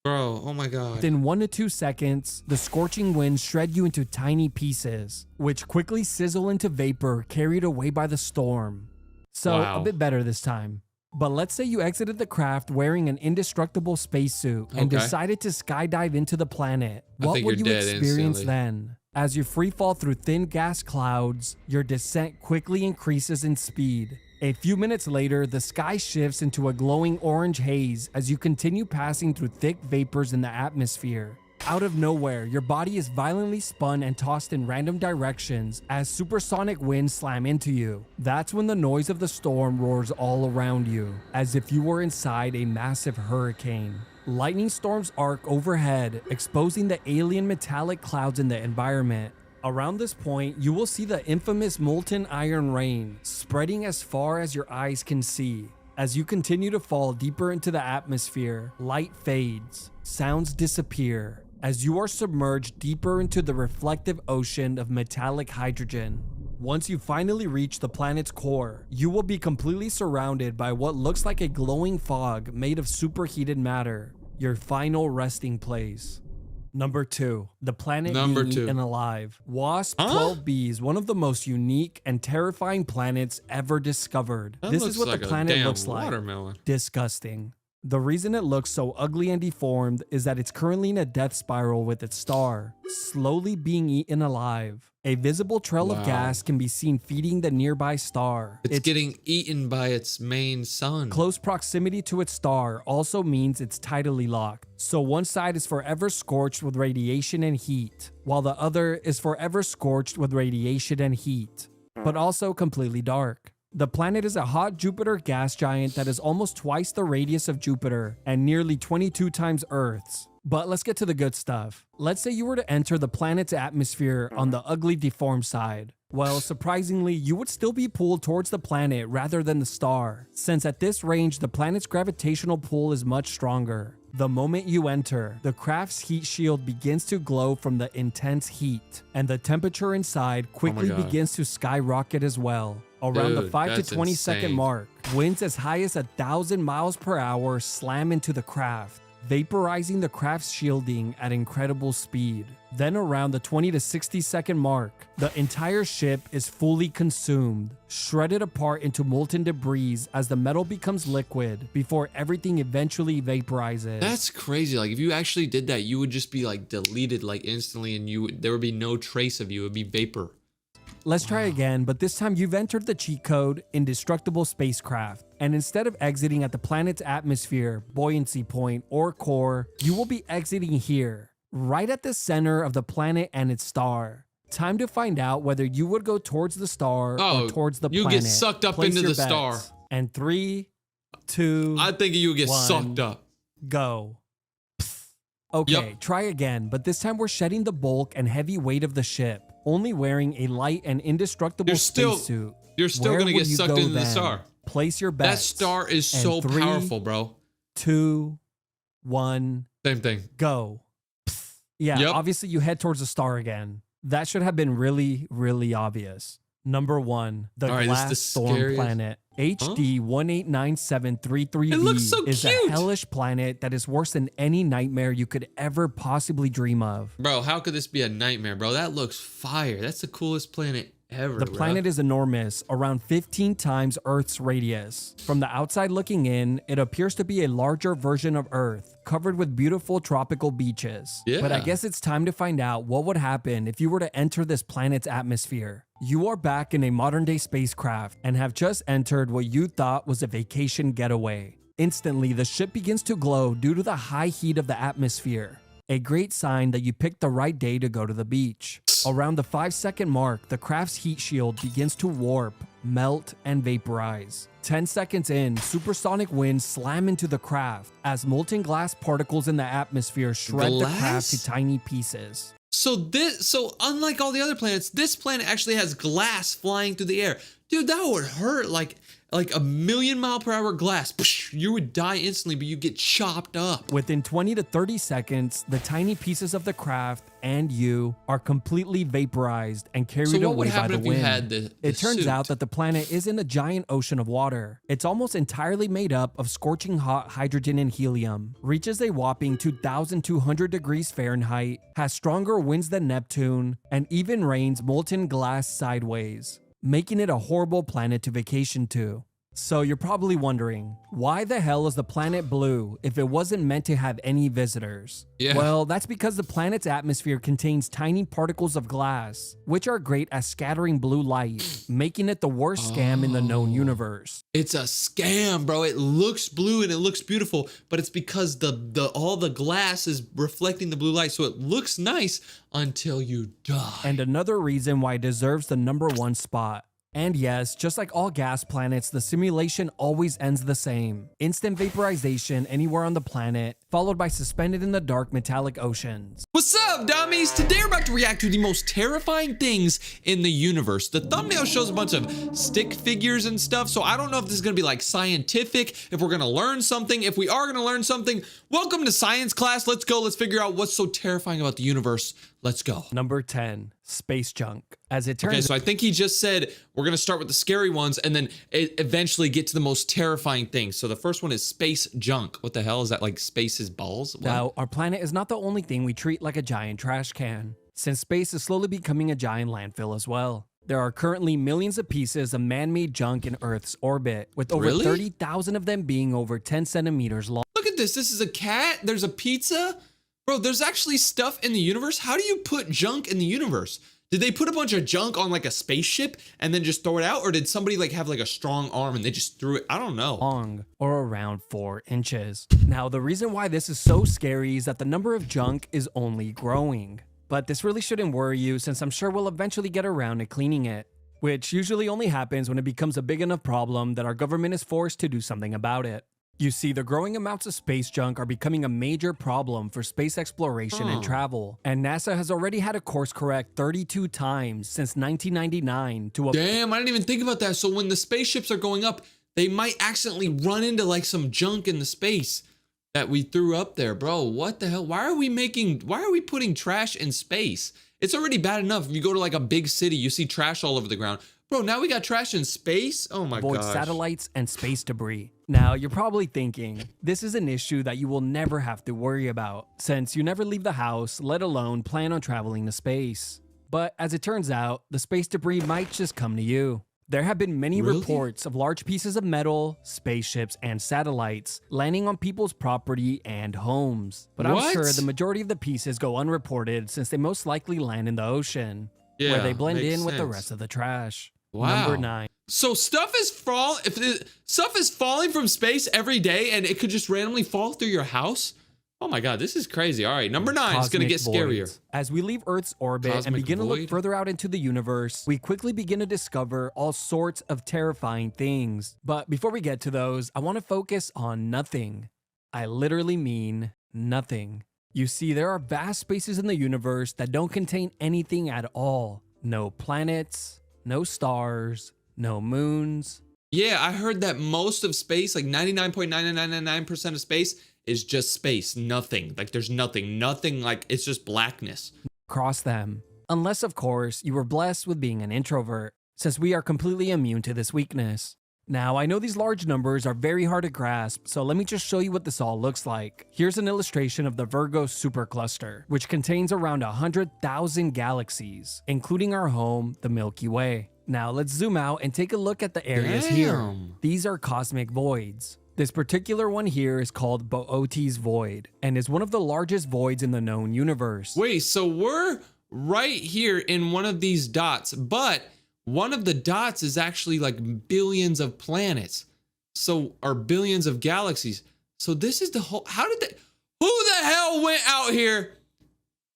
bro, oh my God. Within 1 to 2 seconds, the scorching winds shred you into tiny pieces, which quickly sizzle into vapor carried away by the storm. So, a bit better this time. But let's say you exited the craft wearing an indestructible spacesuit and decided to skydive into the planet. What would you experience then? As you free fall through thin gas clouds, your descent quickly increases in speed. A few minutes later, the sky shifts into a glowing orange haze as you continue passing through thick vapors in the atmosphere. Out of nowhere, your body is violently spun and tossed in random directions as supersonic winds slam into you. That's when the noise of the storm roars all around you, as if you were inside a massive hurricane. Lightning storms arc overhead, exposing the alien metallic clouds in the environment. Around this point, you will see the infamous molten iron rain spreading as far as your eyes can see. As you continue to fall deeper into the atmosphere, light fades, sounds disappear, as you are submerged deeper into the reflective ocean of metallic hydrogen. Once you finally reach the planet's core, you will be completely surrounded by what looks like a glowing fog made of superheated matter, your final resting place. Number 2, the planet being eaten alive. WASP-12b is one of the most unique and terrifying planets ever discovered. This is what the planet looks like. Watermelon. Disgusting. The reason it looks so ugly and deformed is that it's currently in a death spiral with its star, slowly being eaten alive. A visible trail of gas can be seen feeding the nearby star. It's getting eaten by its main sun. Close proximity to its star also means it's tidally locked. So one side is forever scorched with radiation and heat, while the other is forever scorched with radiation and heat, but also completely dark. The planet is a hot Jupiter gas giant that is almost twice the radius of Jupiter and nearly 22 times Earth's. But let's get to the good stuff. Let's say you were to enter the planet's atmosphere on the ugly, deformed side. Well, surprisingly, you would still be pulled towards the planet rather than the star, since at this range, the planet's gravitational pull is much stronger. The moment you enter, the craft's heat shield begins to glow from the intense heat, and the temperature inside quickly begins to skyrocket as well. Around the 5 to 20 second mark, winds as high as 1,000 miles per hour slam into the craft, vaporizing the craft's shielding at incredible speed. Then around the 20 to 60 second mark, the entire ship is fully consumed, shredded apart into molten debris as the metal becomes liquid before everything eventually vaporizes. That's crazy. Like if you actually did that, you would just be like deleted like instantly and there would be no trace of you. It would be vapor. Let's try again, but this time you've entered the cheat code Indestructible Spacecraft. And instead of exiting at the planet's atmosphere, buoyancy point, or core, you will be exiting here, right at the center of the planet and its star. Time to find out whether you would go towards the star or towards the you planet. get sucked up Place into your the star. bets. And 3, 2, I think you would get 1, sucked up. go. Okay, Yep. try again, but this time we're shedding the bulk and heavy weight of the ship, only wearing a light and indestructible spacesuit. You're still Where gonna would get you sucked go into the then? star. Place your bets. That star is And so 3, powerful, bro. 2, 1, Same thing. go. Yeah, Yep. obviously you head towards the star again. That should have been really, really obvious. Number 1, the All right, this is the Glass Storm scariest- Planet. HD 189733b It looks so is cute. a hellish planet that is worse than any nightmare you could ever possibly dream of. Bro, how could this be a nightmare, bro? That looks fire. That's the coolest planet ever. The planet is enormous, around 15 times Earth's radius. From the outside looking in, it appears to be a larger version of Earth, covered with beautiful tropical beaches. Yeah. But I guess it's time to find out what would happen if you were to enter this planet's atmosphere. You are back in a modern day spacecraft and have just entered what you thought was a vacation getaway. Instantly, the ship begins to glow due to the high heat of the atmosphere. A great sign that you picked the right day to go to the beach. Around the 5-second mark, the craft's heat shield begins to warp, melt, and vaporize. 10 seconds in, supersonic winds slam into the craft as molten glass particles in the atmosphere shred the craft Glass? to tiny pieces. So unlike all the other planets, this planet actually has glass flying through the air. Dude, that would hurt like a million-mile-per-hour glass. You would die instantly, but you get chopped up. Within 20 to 30 seconds, the tiny pieces of the craft and you are completely vaporized and carried So what would away by happen the if you wind. had the It turns suit? out that the planet is in a giant ocean of water. It's almost entirely made up of scorching hot hydrogen and helium, reaches a whopping 2,200 degrees Fahrenheit, has stronger winds than Neptune, and even rains molten glass sideways, making it a horrible planet to vacation to. So you're probably wondering, why the hell is the planet blue if it wasn't meant to have any visitors? Yeah. Well, that's because the planet's atmosphere contains tiny particles of glass, which are great at scattering blue light, making it the worst scam in the known universe. It's a scam, bro. It looks blue and it looks beautiful, but it's because all the glass is reflecting the blue light, so it looks nice until you die. And another reason why it deserves the #1 spot. And yes, just like all gas planets, the simulation always ends the same. Instant vaporization anywhere on the planet, followed by suspended in the dark metallic oceans. What's up, dummies? Today we're about to react to the most terrifying things in the universe. The thumbnail shows a bunch of stick figures and stuff, so I don't know if this is gonna be like scientific, if we're gonna learn something. If we are gonna learn something, welcome to science class. Let's go. Let's figure out what's so terrifying about the universe. Let's go. Number 10, space junk. As it turns Okay, so I think he just said we're gonna start with the scary ones and then eventually get to the most terrifying things. So the first one is space junk. What the hell is that? Like space's balls? What? Now, our planet is not the only thing we treat like a giant trash can, since space is slowly becoming a giant landfill as well. There are currently millions of pieces of man-made junk in Earth's orbit, with over Really? 30,000 of them being over 10 centimeters long. Look at this. This is a cat. There's a pizza. Bro, there's actually stuff in the universe. How do you put junk in the universe? Did they put a bunch of junk on like a spaceship and then just throw it out? Or did somebody like have like a strong arm and they just threw it? I don't know. Long, or around 4 inches. Now, the reason why this is so scary is that the number of junk is only growing. But this really shouldn't worry you, since I'm sure we'll eventually get around to cleaning it, which usually only happens when it becomes a big enough problem that our government is forced to do something about it. You see, the growing amounts of space junk are becoming a major problem for space exploration and travel, and NASA has already had to course correct 32 times since 1999 to Damn, I didn't even think about that. So when the spaceships are going up, they might accidentally run into like some junk in the space that we threw up there. Bro, what the hell? Why are we putting trash in space? It's already bad enough if you go to like a big city, you see trash all over the ground. Bro, now we got trash in space? Oh my Avoid gosh. satellites and space debris. Now, you're probably thinking, this is an issue that you will never have to worry about, since you never leave the house, let alone plan on traveling to space. But as it turns out, the space debris might just come to you. There have been many reports of large pieces of metal, spaceships, and satellites landing on people's property and homes. But I'm sure the majority of the pieces go unreported since they most likely land in the ocean, where they blend in with the rest of the trash. Wow. Number 9. So stuff is falling from space every day and it could just randomly fall through your house? Oh my god, this is crazy. All right, number 9 is going to get scarier. As we leave Earth's orbit and begin to look further out into the universe, we quickly begin to discover all sorts of terrifying things. But before we get to those, I want to focus on nothing. I literally mean nothing. You see, there are vast spaces in the universe that don't contain anything at all. No planets, no stars, no moons. Yeah, I heard that most of space, like 99.9999% of space, is just space. Nothing. Like there's nothing. Nothing, like it's just blackness. Cross them. Unless, of course, you were blessed with being an introvert, since we are completely immune to this weakness. Now, I know these large numbers are very hard to grasp, so let me just show you what this all looks like. Here's an illustration of the Virgo supercluster, which contains around 100,000 galaxies, including our home, the Milky Way. Now, let's zoom out and take a look at the areas here. These are cosmic voids. This particular one here is called Boötes Void, and is one of the largest voids in the known universe. Wait, so we're right here in one of these dots, but one of the dots is actually like billions of planets. So, or billions of galaxies. So this is the whole, who the hell went out here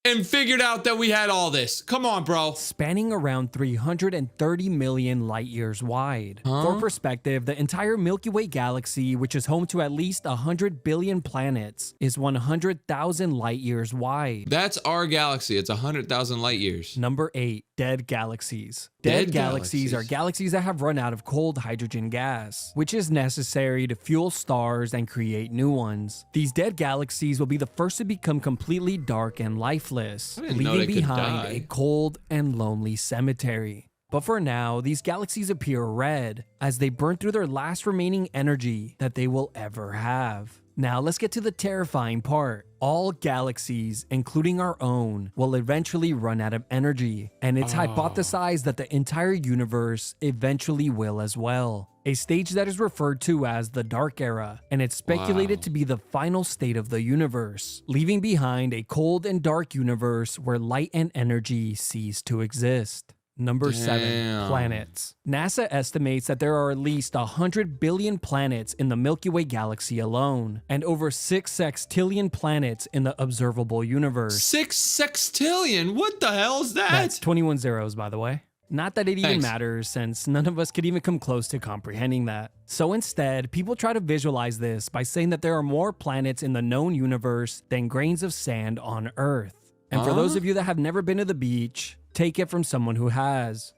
and figured out that we had all this? Come on, bro. Spanning around 330 million light years wide. For perspective, the entire Milky Way galaxy, which is home to at least 100 billion planets, is 100,000 light years wide. That's our galaxy. It's 100,000 light years. Number 8, dead galaxies. Dead galaxies are galaxies that have run out of cold hydrogen gas, which is necessary to fuel stars and create new ones. These dead galaxies will be the first to become completely dark and lifeless, leaving behind a cold and lonely cemetery. But for now, these galaxies appear red as they burn through their last remaining energy that they will ever have. Now let's get to the terrifying part. All galaxies, including our own, will eventually run out of energy, and it's hypothesized that the entire universe eventually will as well. A stage that is referred to as the Dark Era, and it's speculated to be the final state of the universe, leaving behind a cold and dark universe where light and energy cease to exist. Number 7, planets. NASA estimates that there are at least 100 billion planets in the Milky Way galaxy alone, and over 6 sextillion planets in the observable universe. 6 sextillion? What the hell is that? That's 21 zeros, by the way. Not that it even matters, since none of us could even come close to comprehending that. So instead, people try to visualize this by saying that there are more planets in the known universe than grains of sand on Earth. And for those of you that have never been to the beach, take it from someone who has.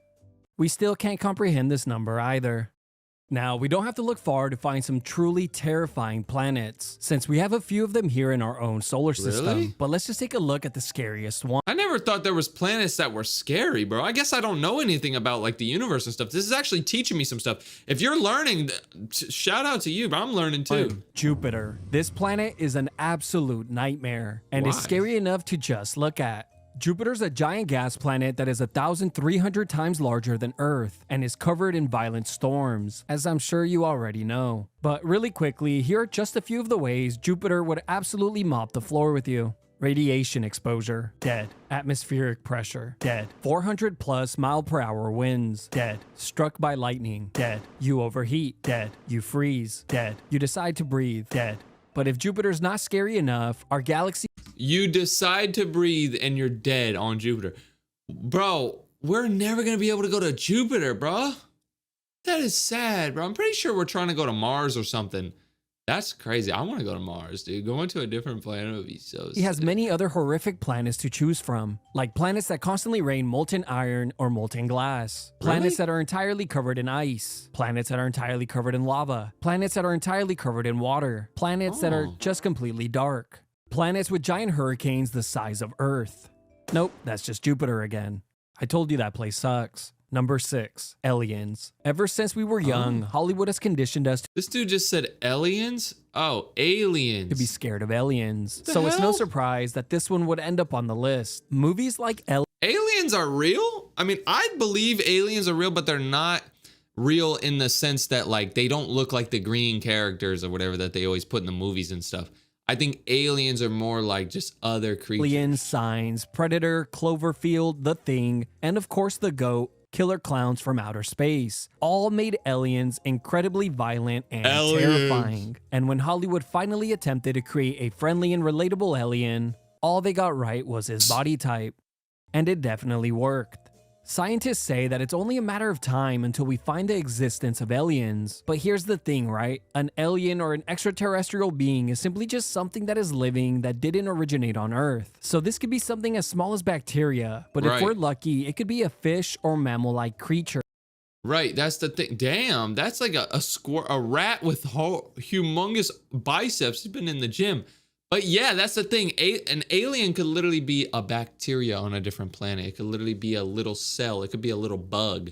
We still can't comprehend this number either. Now, we don't have to look far to find some truly terrifying planets, since we have a few of them here in our own solar system. But let's just take a look at the scariest one. I never thought there was planets that were scary, bro. I guess I don't know anything about like the universe and stuff. This is actually teaching me some stuff. If you're learning, shout out to you, but I'm learning too. Jupiter. This planet is an absolute nightmare, and is scary enough to just look at. Jupiter's a giant gas planet that is 1,300 times larger than Earth and is covered in violent storms, as I'm sure you already know. But really quickly, here are just a few of the ways Jupiter would absolutely mop the floor with you. Radiation exposure, dead. Atmospheric pressure, dead. 400 plus mile per hour winds, dead. Struck by lightning, dead. You overheat, dead. You freeze, dead. You decide to breathe, dead. But if Jupiter's not scary enough, our galaxy... You decide to breathe and you're dead on Jupiter. Bro, we're never going to be able to go to Jupiter, bro. That is sad, bro. I'm pretty sure we're trying to go to Mars or something. That's crazy. I want to go to Mars, dude. Going to a different planet would be so sick. He has many other horrific planets to choose from, like planets that constantly rain molten iron or molten glass, planets that are entirely covered in ice, planets that are entirely covered in lava, planets that are entirely covered in water, planets that are just completely dark, planets with giant hurricanes the size of Earth. Nope, that's just Jupiter again. I told you that place sucks. Number 6, aliens. Ever since we were young, Hollywood has conditioned us This dude just said aliens? Oh, aliens. to be scared of aliens. So it's no surprise that this one would end up on the list. Movies like Aliens are real? I mean, I believe aliens are real, but they're not real in the sense that like they don't look like the green characters or whatever that they always put in the movies and stuff. I think aliens are more like just other creatures. Alien, Signs, Predator, Cloverfield, The Thing, and of course the GOAT, Killer Clowns from Outer Space, all made aliens incredibly violent and terrifying. And when Hollywood finally attempted to create a friendly and relatable alien, all they got right was his body type. And it definitely worked. Scientists say that it's only a matter of time until we find the existence of aliens. But here's the thing, right? An alien or an extraterrestrial being is simply just something that is living that didn't originate on Earth. So this could be something as small as bacteria, but if we're lucky, it could be a fish or mammal-like creature. Right, that's the thing. Damn, that's like a rat with humongous biceps. He's been in the gym. But yeah, that's the thing. An alien could literally be a bacteria on a different planet. It could literally be a little cell. It could be a little bug.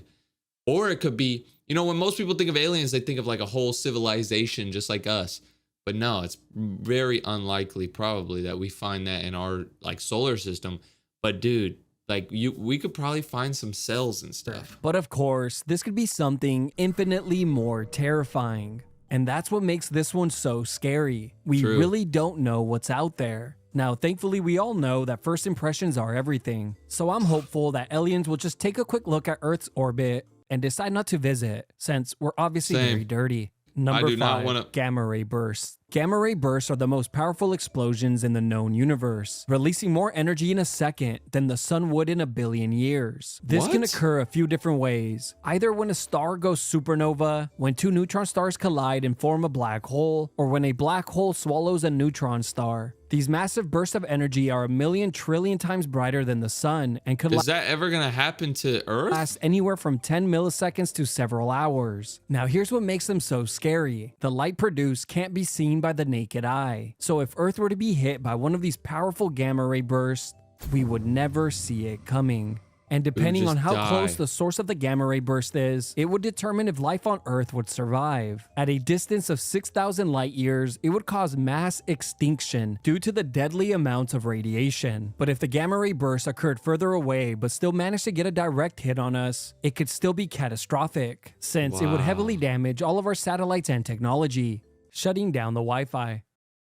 Or it could be, you know, when most people think of aliens, they think of like a whole civilization just like us. But no, it's very unlikely probably that we find that in our like solar system. But dude, like we could probably find some cells and stuff. But of course, this could be something infinitely more terrifying. And that's what makes this one so scary. We really don't know what's out there. Now, thankfully, we all know that first impressions are everything. So I'm hopeful that aliens will just take a quick look at Earth's orbit and decide not to visit, since we're obviously very dirty. Number 5, gamma ray bursts. Gamma ray bursts are the most powerful explosions in the known universe, releasing more energy in a second than the sun would in a billion years. This can occur a few different ways. Either when a star goes supernova, when two neutron stars collide and form a black hole, or when a black hole swallows a neutron star. These massive bursts of energy are 1,000,000 trillion times brighter than the sun and could Is that ever gonna happen to Earth? Last anywhere from 10 milliseconds to several hours. Now here's what makes them so scary. The light produced can't be seen by the naked eye. So if Earth were to be hit by one of these powerful gamma ray bursts, we would never see it coming. And depending on how close the source of the gamma ray burst is, it would determine if life on Earth would survive. At a distance of 6,000 light years, it would cause mass extinction due to the deadly amounts of radiation. But if the gamma ray burst occurred further away but still managed to get a direct hit on us, it could still be catastrophic, since it would heavily damage all of our satellites and technology, shutting down the Wi-Fi.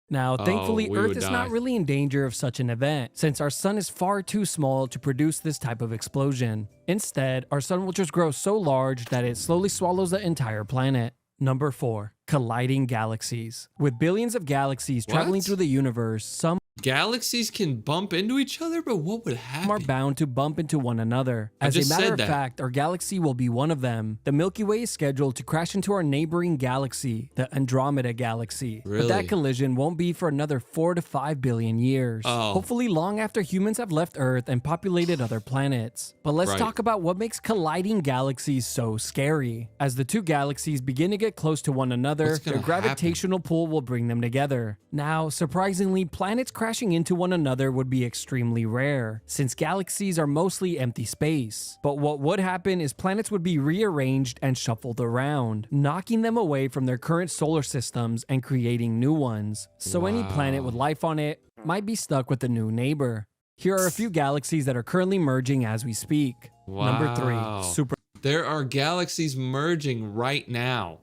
Now, thankfully, Earth is not really in danger of such an event, since our sun is far too small to produce this type of explosion. Instead, our sun will just grow so large that it slowly swallows the entire planet. Number 4, colliding galaxies. With billions of galaxies traveling through the universe, some galaxies can bump into each other, but what would happen? Are bound to bump into one another. As a matter of fact, our galaxy will be one of them. The Milky Way is scheduled to crash into our neighboring galaxy, the Andromeda Galaxy. But that collision won't be for another 4 to 5 billion years. Hopefully long after humans have left Earth and populated other planets. But let's talk about what makes colliding galaxies so scary. As the two galaxies begin to get close to one another, their gravitational pull will bring them together. Now, surprisingly, planets crashing into one another would be extremely rare, since galaxies are mostly empty space. But what would happen is planets would be rearranged and shuffled around, knocking them away from their current solar systems and creating new ones. So any planet with life on it might be stuck with a new neighbor. Here are a few galaxies that are currently merging as we speak. Number 3, There are galaxies merging right now.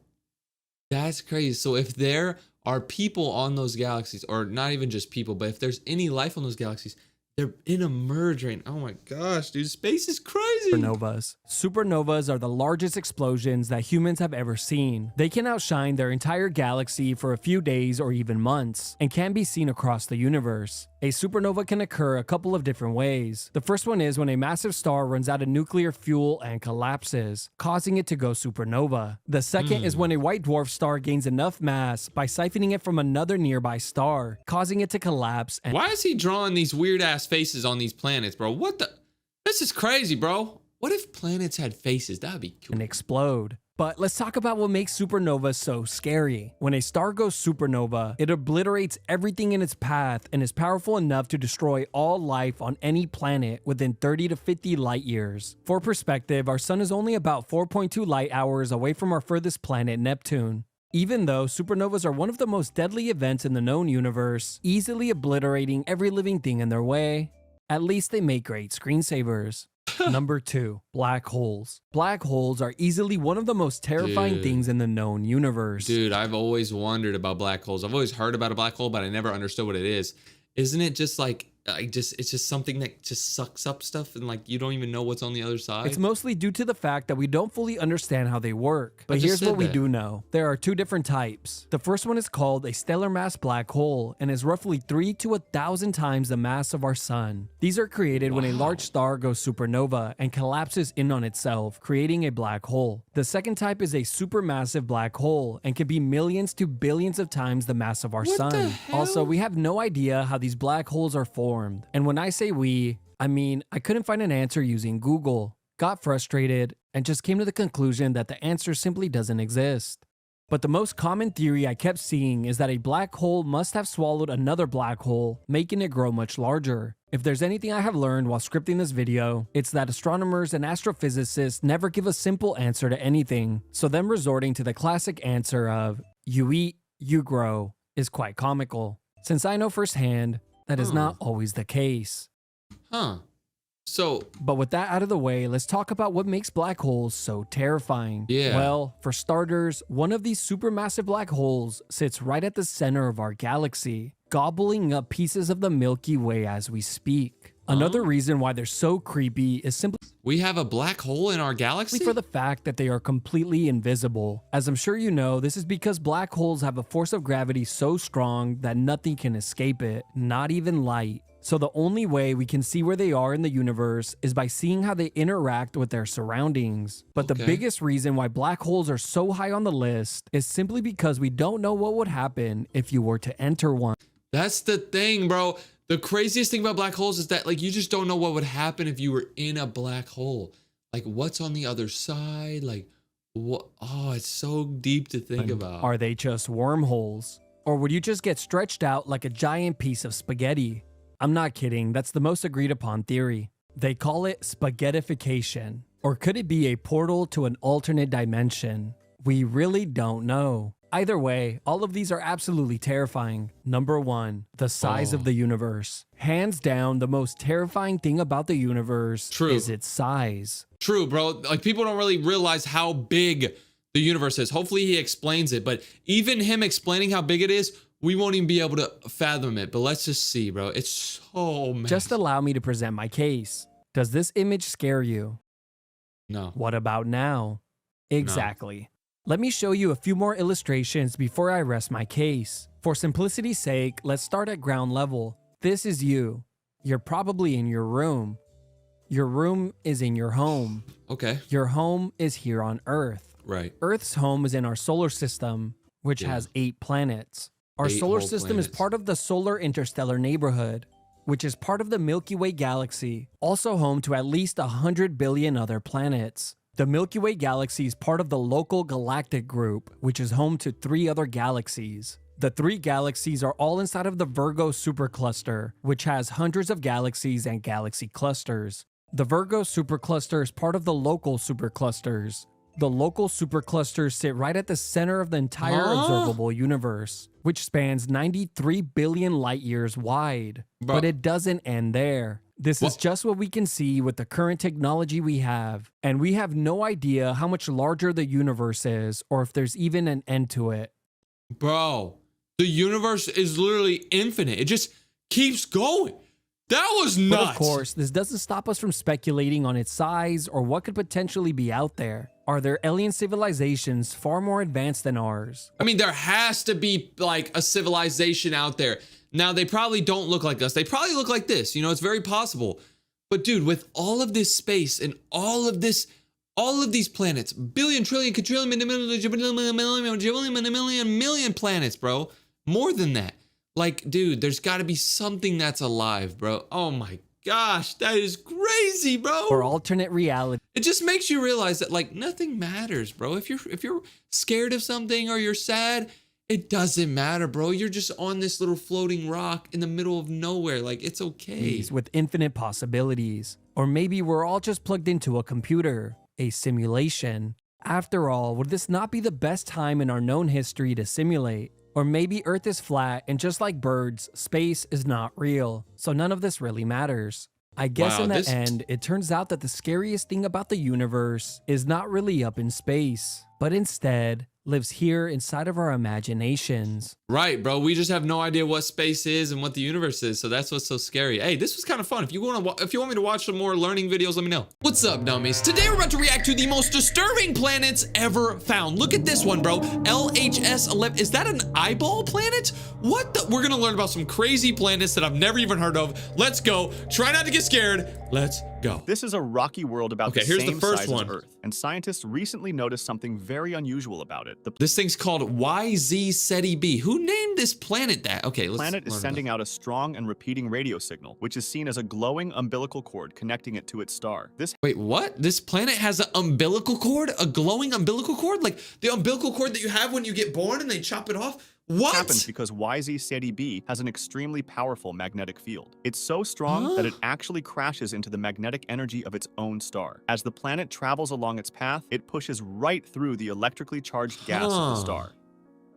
That's crazy. So if there are people on those galaxies, or not even just people, but if there's any life on those galaxies, they're in a merge right now. Oh my gosh, dude, space is crazy. Supernovas. Supernovas are the largest explosions that humans have ever seen. They can outshine their entire galaxy for a few days or even months, and can be seen across the universe. A supernova can occur a couple of different ways. The first one is when a massive star runs out of nuclear fuel and collapses, causing it to go supernova. The second is when a white dwarf star gains enough mass by siphoning it from another nearby star, causing it to collapse. And why is he drawing these weird ass faces on these planets, bro? What the? This is crazy, bro. What if planets had faces? That'd be cool. And explode. But let's talk about what makes supernovas so scary. When a star goes supernova, it obliterates everything in its path and is powerful enough to destroy all life on any planet within 30 to 50 light years. For perspective, our sun is only about 4.2 light hours away from our furthest planet, Neptune. Even though supernovas are one of the most deadly events in the known universe, easily obliterating every living thing in their way, at least they make great screensavers. Number 2, black holes. Black holes are easily one of the most terrifying things in the known universe. Dude, I've always wondered about black holes. I've always heard about a black hole, but I never understood what it is. Isn't it just like, it's just something that just sucks up stuff and like you don't even know what's on the other side? It's mostly due to the fact that we don't fully understand how they work. But here's what we do know. There are 2 different types. The first one is called a stellar mass black hole and is roughly 3 to 1,000 times the mass of our sun. These are created when a large star goes supernova and collapses in on itself, creating a black hole. The second type is a supermassive black hole and can be millions to billions of times the mass of our sun. Also, we have no idea how these black holes are formed. And when I say we, I mean I couldn't find an answer using Google, got frustrated, and just came to the conclusion that the answer simply doesn't exist. But the most common theory I kept seeing is that a black hole must have swallowed another black hole, making it grow much larger. If there's anything I have learned while scripting this video, it's that astronomers and astrophysicists never give a simple answer to anything, so them resorting to the classic answer of, you eat, you grow, is quite comical. Since I know firsthand, that is not always the case. But with that out of the way, let's talk about what makes black holes so terrifying. Well, for starters, one of these supermassive black holes sits right at the center of our galaxy, gobbling up pieces of the Milky Way as we speak. Another reason why they're so creepy is simply we have a black hole in our galaxy? For the fact that they are completely invisible. As I'm sure you know, this is because black holes have a force of gravity so strong that nothing can escape it, not even light. So the only way we can see where they are in the universe is by seeing how they interact with their surroundings. But the biggest reason why black holes are so high on the list is simply because we don't know what would happen if you were to enter one. That's the thing, bro. The craziest thing about black holes is that like you just don't know what would happen if you were in a black hole. Like what's on the other side? Like what? Oh, it's so deep to think about. Are they just wormholes? Or would you just get stretched out like a giant piece of spaghetti? I'm not kidding, that's the most agreed upon theory. They call it spaghettification. Or could it be a portal to an alternate dimension? We really don't know. Either way, all of these are absolutely terrifying. Number 1, the size of the universe. Hands down, the most terrifying thing about the universe is its size. True, bro. Like people don't really realize how big the universe is. Hopefully he explains it, but even him explaining how big it is, we won't even be able to fathom it. But let's just see, bro. It's so massive. Just allow me to present my case. Does this image scare you? No. What about now? Exactly. No. Let me show you a few more illustrations before I rest my case. For simplicity's sake, let's start at ground level. This is you. You're probably in your room. Your room is in your home. Okay. Your home is here on Earth. Right. Earth's home is in our solar system, which has 8 planets. Our solar system is part of the solar interstellar neighborhood, which is part of the Milky Way galaxy, also home to at least 100 billion other planets. The Milky Way galaxy is part of the local galactic group, which is home to 3 other galaxies. The 3 galaxies are all inside of the Virgo supercluster, which has hundreds of galaxies and galaxy clusters. The Virgo supercluster is part of the local superclusters. The local superclusters sit right at the center of the entire observable universe, which spans 93 billion light years wide. But it doesn't end there. This is just what we can see with the current technology we have, and we have no idea how much larger the universe is or if there's even an end to it. Bro, the universe is literally infinite. It just keeps going. That was nuts. But of course, this doesn't stop us from speculating on its size or what could potentially be out there. Are there alien civilizations far more advanced than ours? I mean, there has to be like a civilization out there. Now, they probably don't look like us. They probably look like this. You know, it's very possible. But dude, with all of this space and all of these planets, billion, trillion, quadrillion, million planets, bro. More than that. Like, dude, there's got to be something that's alive, bro. Oh my gosh, that is crazy, bro. Or alternate reality. It just makes you realize that like nothing matters, bro. If you're scared of something or you're sad, it doesn't matter, bro. You're just on this little floating rock in the middle of nowhere. Like, it's okay. With infinite possibilities. Or maybe we're all just plugged into a computer, a simulation. After all, would this not be the best time in our known history to simulate? Or maybe Earth is flat and just like birds, space is not real, so none of this really matters. I guess in the end, it turns out that the scariest thing about the universe is not really up in space, but instead lives here inside of our imaginations. Right, bro. We just have no idea what space is and what the universe is, so that's what's so scary. Hey, this was kind of fun. If you want me to watch some more learning videos, let me know. What's up, dummies? Today we're about to react to the most disturbing planets ever found. Look at this one, bro. LHS 11. Is that an eyeball planet? What the? We're gonna learn about some crazy planets that I've never even heard of. Let's go. Try not to get scared. Let's go. This is a rocky world about the here's same the first size one. as Earth, and scientists recently noticed something very unusual about it. This thing's called YZ Ceti b. Who named this planet that? Okay, let's planet is sending out a strong and repeating radio signal, which is seen as a glowing umbilical cord connecting it to its star. Wait, what? This planet has an umbilical cord? A glowing umbilical cord? Like the umbilical cord that you have when you get born and they chop it off? What? Happens because YZ Ceti b has an extremely powerful magnetic field. It's so strong that it actually crashes into the magnetic energy of its own star. As the planet travels along its path, it pushes right through the electrically charged gas of the star.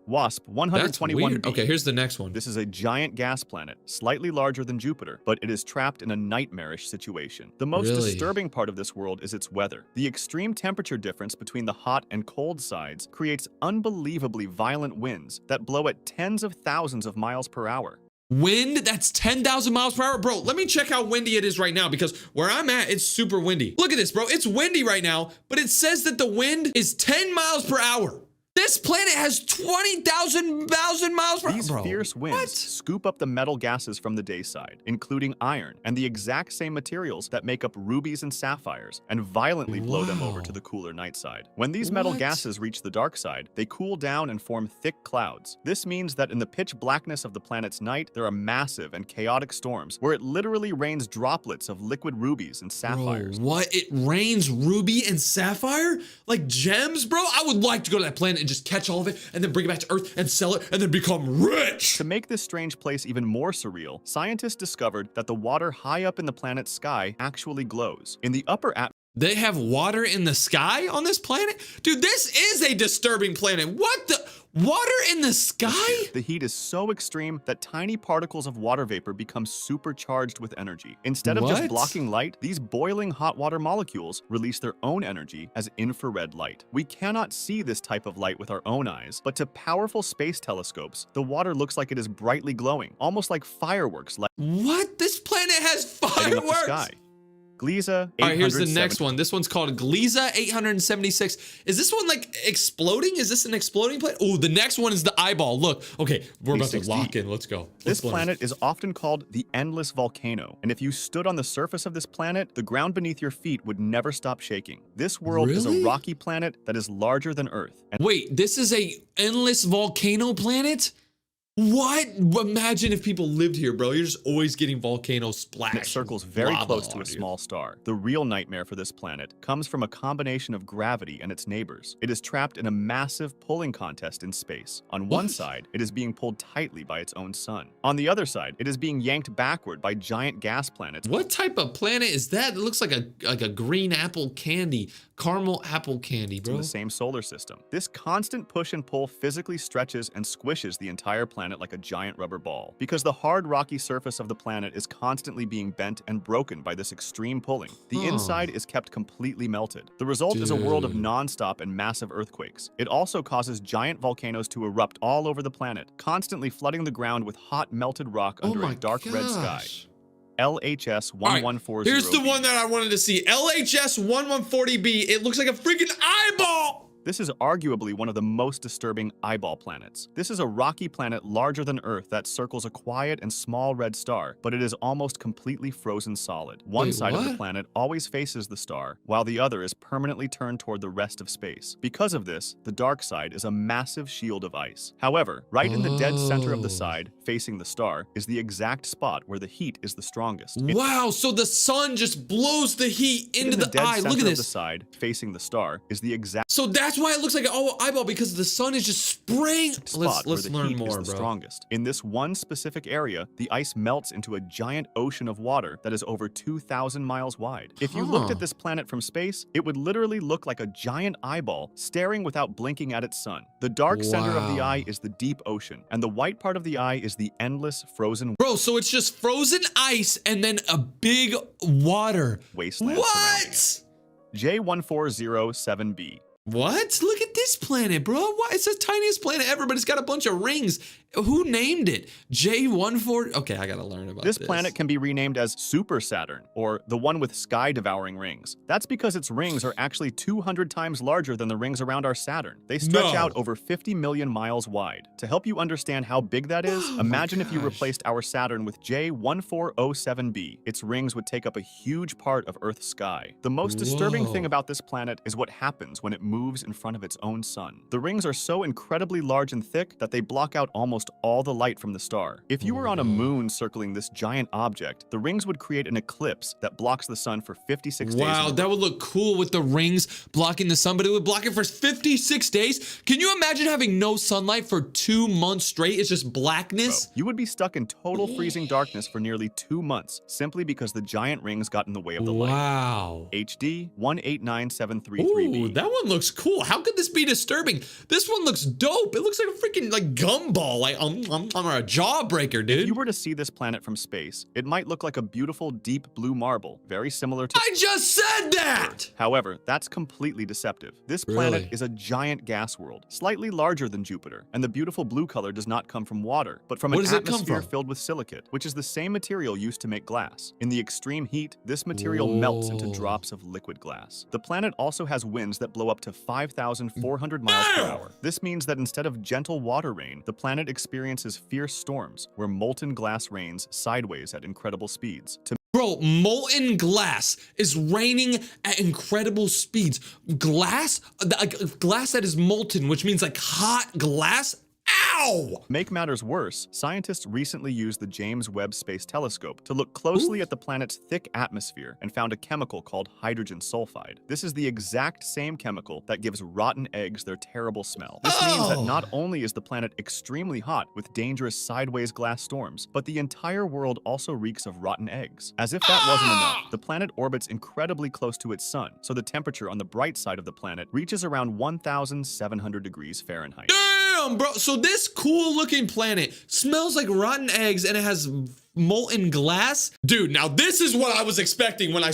WASP 121b. Okay, here's the next one. This is a giant gas planet, slightly larger than Jupiter, but it is trapped in a nightmarish situation. The most disturbing part of this world is its weather. The extreme temperature difference between the hot and cold sides creates unbelievably violent winds that blow at tens of thousands of miles per hour. Wind that's 10,000 miles per hour? Bro, let me check how windy it is right now because where I'm at, it's super windy. Look at this, bro. It's windy right now, but it says that the wind is 10 miles per hour. This planet has 20,000 miles per hour. These fierce winds scoop up the metal gases from the day side, including iron and the exact same materials that make up rubies and sapphires, and violently blow them over to the cooler night side. When these metal gases reach the dark side, they cool down and form thick clouds. This means that in the pitch blackness of the planet's night, there are massive and chaotic storms where it literally rains droplets of liquid rubies and sapphires. Bro, what? It rains ruby and sapphire? Like gems, bro? I would like to go to that planet and just catch all of it and then bring it back to Earth and sell it and then become rich. To make this strange place even more surreal, scientists discovered that the water high up in the planet's sky actually glows. In the upper atmosphere, they have water in the sky on this planet? Dude, this is a disturbing planet. What the? Water in the sky? The heat is so extreme that tiny particles of water vapor become supercharged with energy. Instead of just blocking light, these boiling hot water molecules release their own energy as infrared light. We cannot see this type of light with our own eyes, but to powerful space telescopes, the water looks like it is brightly glowing, almost like fireworks. What? This planet has Lighting up the fireworks? sky. Gliese 870. All right, here's the next one. This one's called Gliese 876. Is this one like exploding? Is this an exploding planet? Oh, the next one is the eyeball. Look, okay, we're about to lock in. Let's go. This planet is often called the Endless Volcano, and if you stood on the surface of this planet, the ground beneath your feet would never stop shaking. This world is a rocky planet that is larger than Earth. Wait, this is a endless volcano planet? What? Imagine if people lived here, bro. You're just always getting volcano splash. It circles very close to a small star. The real nightmare for this planet comes from a combination of gravity and its neighbors. It is trapped in a massive pulling contest in space. On one side, it is being pulled tightly by its own sun. On the other side, it is being yanked backward by giant gas planets. What type of planet is that? It looks like a green apple candy, caramel apple candy, bro. In the same solar system. This constant push and pull physically stretches and squishes the entire planet like a giant rubber ball. Because the hard rocky surface of the planet is constantly being bent and broken by this extreme pulling, the inside is kept completely melted. The result is a world of non-stop and massive earthquakes. It also causes giant volcanoes to erupt all over the planet, constantly flooding the ground with hot melted rock under a dark red sky. LHS 1140. Here's the one that I wanted to see. LHS 1140b. It looks like a freaking eyeball. This is arguably one of the most disturbing eyeball planets. This is a rocky planet larger than Earth that circles a quiet and small red star, but it is almost completely frozen solid. One side of the planet always faces the star, while the other is permanently turned toward the rest of space. Because of this, the dark side is a massive shield of ice. However, right in the dead center of the side, facing the star, is the exact spot where the heat is the strongest. Wow, so the sun just blows the heat into the eye. Look at this. The side facing the star is the exact. So that's why it looks like an eyeball, because the sun is just spraying. Let's learn more, bro. Strongest. In this one specific area, the ice melts into a giant ocean of water that is over 2,000 miles wide. If you looked at this planet from space, it would literally look like a giant eyeball staring without blinking at its sun. The dark center of the eye is the deep ocean, and the white part of the eye is the endless frozen. Bro, so it's just frozen ice and then a big water wasteland. What? J1407b. What? Look at this planet, bro. What? It's the tiniest planet ever, but it's got a bunch of rings. Who named it? J14? Okay, I gotta learn about this. This planet can be renamed as Super Saturn, or the one with sky-devouring rings. That's because its rings are actually 200 times larger than the rings around our Saturn. They stretch out over 50 million miles wide. To help you understand how big that is, imagine if you replaced our Saturn with J1407b. Its rings would take up a huge part of Earth's sky. The most disturbing thing about this planet is what happens when it moves in front of its own sun. The rings are so incredibly large and thick that they block out almost all the light from the star. If you were on a moon circling this giant object, the rings would create an eclipse that blocks the sun for 56 days. Wow, that would look cool with the rings blocking the sun, but it would block it for 56 days? Can you imagine having no sunlight for 2 months straight? It's just blackness? Bro, you would be stuck in total freezing darkness for nearly 2 months, simply because the giant rings got in the way of the light. Wow. HD 189733b. Ooh, that one looks cool. How could this be disturbing? This one looks dope. It looks like a freaking gumball. Like I'm a jawbreaker, dude. If you were to see this planet from space, it might look like a beautiful deep blue marble, very similar to— I just said that! However, that's completely deceptive. This planet is a giant gas world, slightly larger than Jupiter, and the beautiful blue color does not come from water, but from an atmosphere filled with silicate, which is the same material used to make glass. In the extreme heat, this material melts into drops of liquid glass. The planet also has winds that blow up to 5,400 miles per hour. This means that instead of gentle water rain, the planet experiences fierce storms where molten glass rains sideways at incredible speeds. Bro, molten glass is raining at incredible speeds. Glass? Glass that is molten, which means like hot glass? Ow! Make matters worse, scientists recently used the James Webb Space Telescope to look closely at the planet's thick atmosphere and found a chemical called hydrogen sulfide. This is the exact same chemical that gives rotten eggs their terrible smell. This means that not only is the planet extremely hot with dangerous sideways glass storms, but the entire world also reeks of rotten eggs. As if that wasn't enough, the planet orbits incredibly close to its sun, so the temperature on the bright side of the planet reaches around 1,700 degrees Fahrenheit. Damn, bro. So this cool looking planet smells like rotten eggs and it has molten glass? Dude, now this is what I was expecting when I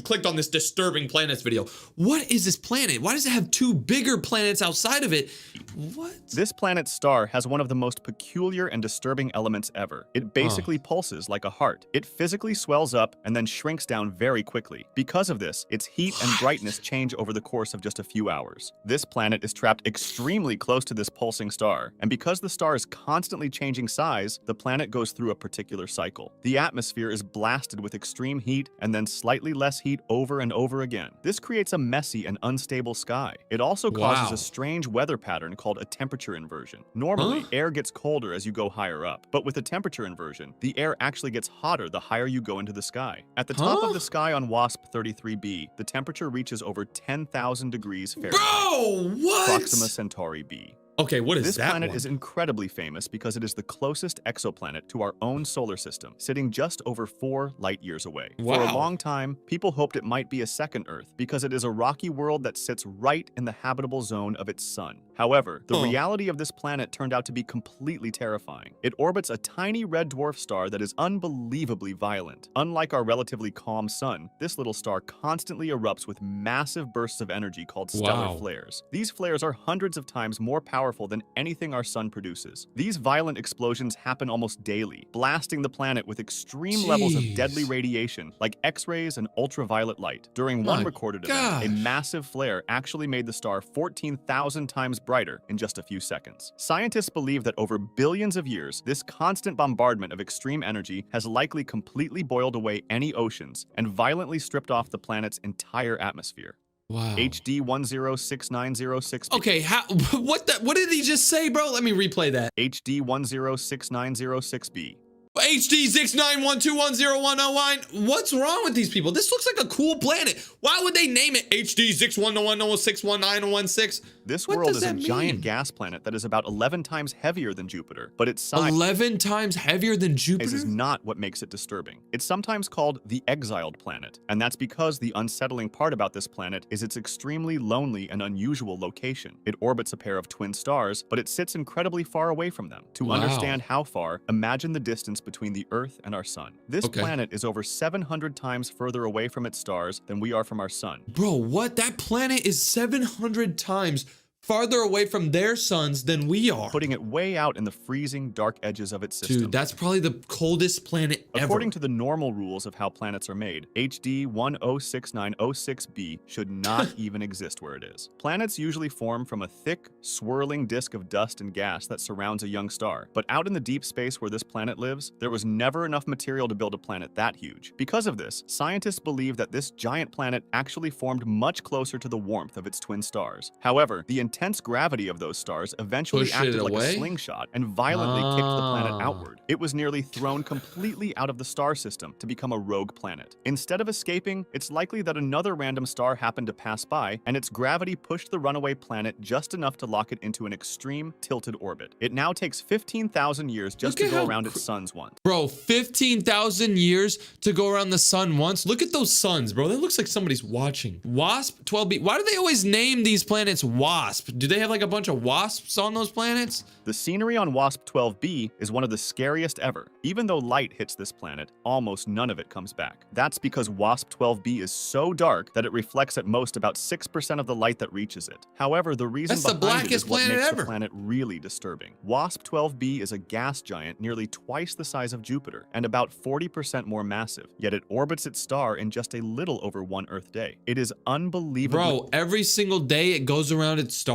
clicked on this disturbing planets video. What is this planet? Why does it have 2 bigger planets outside of it? What? This planet's star has one of the most peculiar and disturbing elements ever. It basically pulses like a heart. It physically swells up and then shrinks down very quickly. Because of this, its heat and brightness change over the course of just a few hours. This planet is trapped extremely close to this pulsing star, and because the star is constantly changing size, the planet goes through a particular cycle. The atmosphere is blasted with extreme heat and then slightly less heat over and over again. This creates a messy and unstable sky. It also causes a strange weather pattern called a temperature inversion. Normally, air gets colder as you go higher up, but with a temperature inversion, the air actually gets hotter the higher you go into the sky. At the top of the sky on WASP-33b, the temperature reaches over 10,000 degrees Fahrenheit. Bro, what? Proxima Centauri b. Okay, what is this that planet one? is incredibly famous because it is the closest exoplanet to our own solar system, sitting just over 4 light years away. Wow. For a long time, people hoped it might be a second Earth because it is a rocky world that sits right in the habitable zone of its sun. However, the reality of this planet turned out to be completely terrifying. It orbits a tiny red dwarf star that is unbelievably violent. Unlike our relatively calm sun, this little star constantly erupts with massive bursts of energy called stellar flares. These flares are hundreds of times more powerful powerful than anything our sun produces. These violent explosions happen almost daily, blasting the planet with extreme levels of deadly radiation like X-rays and ultraviolet light. During one recorded event, a massive flare actually made the star 14,000 times brighter in just a few seconds. Scientists believe that over billions of years, this constant bombardment of extreme energy has likely completely boiled away any oceans and violently stripped off the planet's entire atmosphere. Wow. HD 106906B. Okay, what did he just say, bro? Let me replay that. HD 106906B. HD 691210109. What's wrong with these people? This looks like a cool planet. Why would they name it HD 611061916? This world is a giant gas planet that is about 11 times heavier than Jupiter, but its size 11 times heavier than Jupiter is not what makes it disturbing. It's sometimes called the exiled planet, and that's because the unsettling part about this planet is its extremely lonely and unusual location. It orbits a pair of twin stars, but it sits incredibly far away from them. To understand how far, imagine the distance between the Earth and our sun. This planet is over 700 times further away from its stars than we are from our sun. Bro, what? That planet is 700 times farther away from their suns than we are. Putting it way out in the freezing, dark edges of its system. Dude, that's probably the coldest planet ever. According to the normal rules of how planets are made, HD 106906b should not even exist where it is. Planets usually form from a thick, swirling disk of dust and gas that surrounds a young star. But out in the deep space where this planet lives, there was never enough material to build a planet that huge. Because of this, scientists believe that this giant planet actually formed much closer to the warmth of its twin stars. However, the intense gravity of those stars eventually acted like a slingshot and violently kicked the planet outward. It was nearly thrown completely out of the star system to become a rogue planet. Instead of escaping, it's likely that another random star happened to pass by, and its gravity pushed the runaway planet just enough to lock it into an extreme tilted orbit. It now takes 15,000 years just to go around its suns once. Bro, 15,000 years to go around the sun once? Look at those suns, bro. That looks like somebody's watching. WASP 12b. Why do they always name these planets WASP? Do they have like a bunch of wasps on those planets? The scenery on WASP 12b is one of the scariest ever. Even though light hits this planet, almost none of it comes back. That's because WASP 12b is so dark that it reflects at most about 6% of the light that reaches it. However, the reason behind it is what makes the planet really disturbing. WASP 12b is a gas giant nearly twice the size of Jupiter and about 40% more massive, yet it orbits its star in just a little over one Earth day. It is unbelievable. Bro, every single day it goes around its star?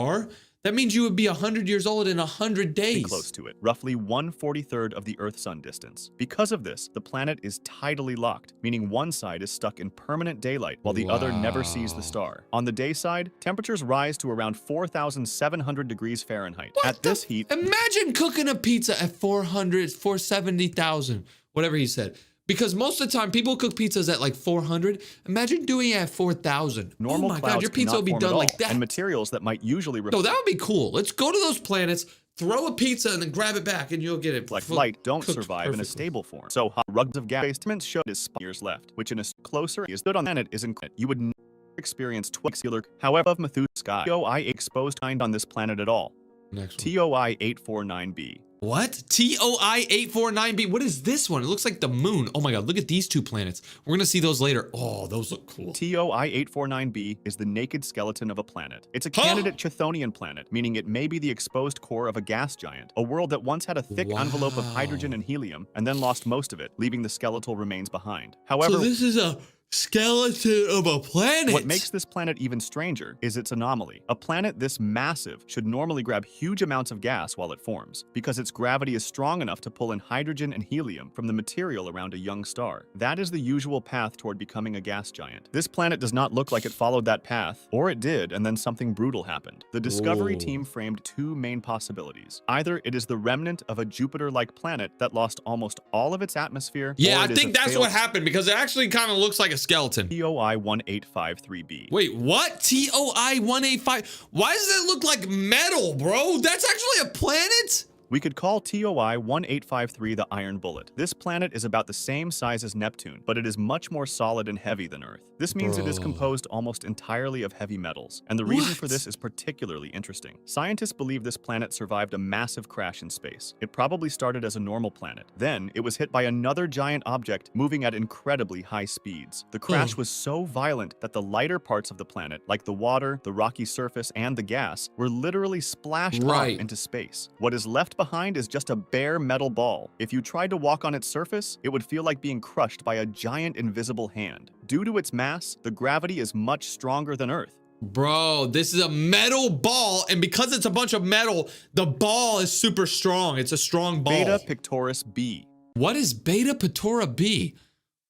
That means you would be 100 years old in 100 days. Close to it, roughly 1/43 of the Earth-Sun distance. Because of this, the planet is tidally locked, meaning one side is stuck in permanent daylight while the other never sees the star. On the day side, temperatures rise to around 4,700 degrees Fahrenheit. At this heat, imagine cooking a pizza at 470,000, whatever he said. Because most of the time, people cook pizzas at like 400. Imagine doing it at 4,000. Oh my God, your pizza would be done like that. And materials that might usually So that would be cool. Let's go to those planets, throw a pizza, and then grab it back, and you'll get it. Like light don't survive in a stable form. So rugs of gas instruments showed his years left, which in a closer is stood on the planet is incredible. You would never experience Twixealer, however, of Methuselah sky. TOI exposed kind on this planet at all. Next one. TOI 849b. What? TOI 849b. What is this one? It looks like the moon. Oh my God, look at these two planets. We're going to see those later. Oh, those look cool. TOI 849b is the naked skeleton of a planet. It's a candidate Chthonian planet, meaning it may be the exposed core of a gas giant, a world that once had a thick envelope of hydrogen and helium and then lost most of it, leaving the skeletal remains behind. However, so this is a skeleton of a planet. What makes this planet even stranger is its anomaly. A planet this massive should normally grab huge amounts of gas while it forms, because its gravity is strong enough to pull in hydrogen and helium from the material around a young star. That is the usual path toward becoming a gas giant. This planet does not look like it followed that path, or it did, and then something brutal happened. The Discovery team framed two main possibilities. Either it is the remnant of a Jupiter-like planet that lost almost all of its atmosphere. Yeah, I think that's what happened, because it actually kind of looks like a skeleton. TOI 1853b. Wait, what? TOI 185? Why does that look like metal, bro? That's actually a planet? We could call TOI 1853 the Iron Bullet. This planet is about the same size as Neptune, but it is much more solid and heavy than Earth. This means it is composed almost entirely of heavy metals, and the reason for this is particularly interesting. Scientists believe this planet survived a massive crash in space. It probably started as a normal planet. Then, it was hit by another giant object moving at incredibly high speeds. The crash was so violent that the lighter parts of the planet, like the water, the rocky surface, and the gas, were literally splashed off into space. What is left behind is just a bare metal ball. If you tried to walk on its surface, it would feel like being crushed by a giant invisible hand. Due to its mass, the gravity is much stronger than Earth. Bro, this is a metal ball, and because it's a bunch of metal, the ball is super strong. It's a strong ball. Beta Pictoris b. What is Beta Pictoris b?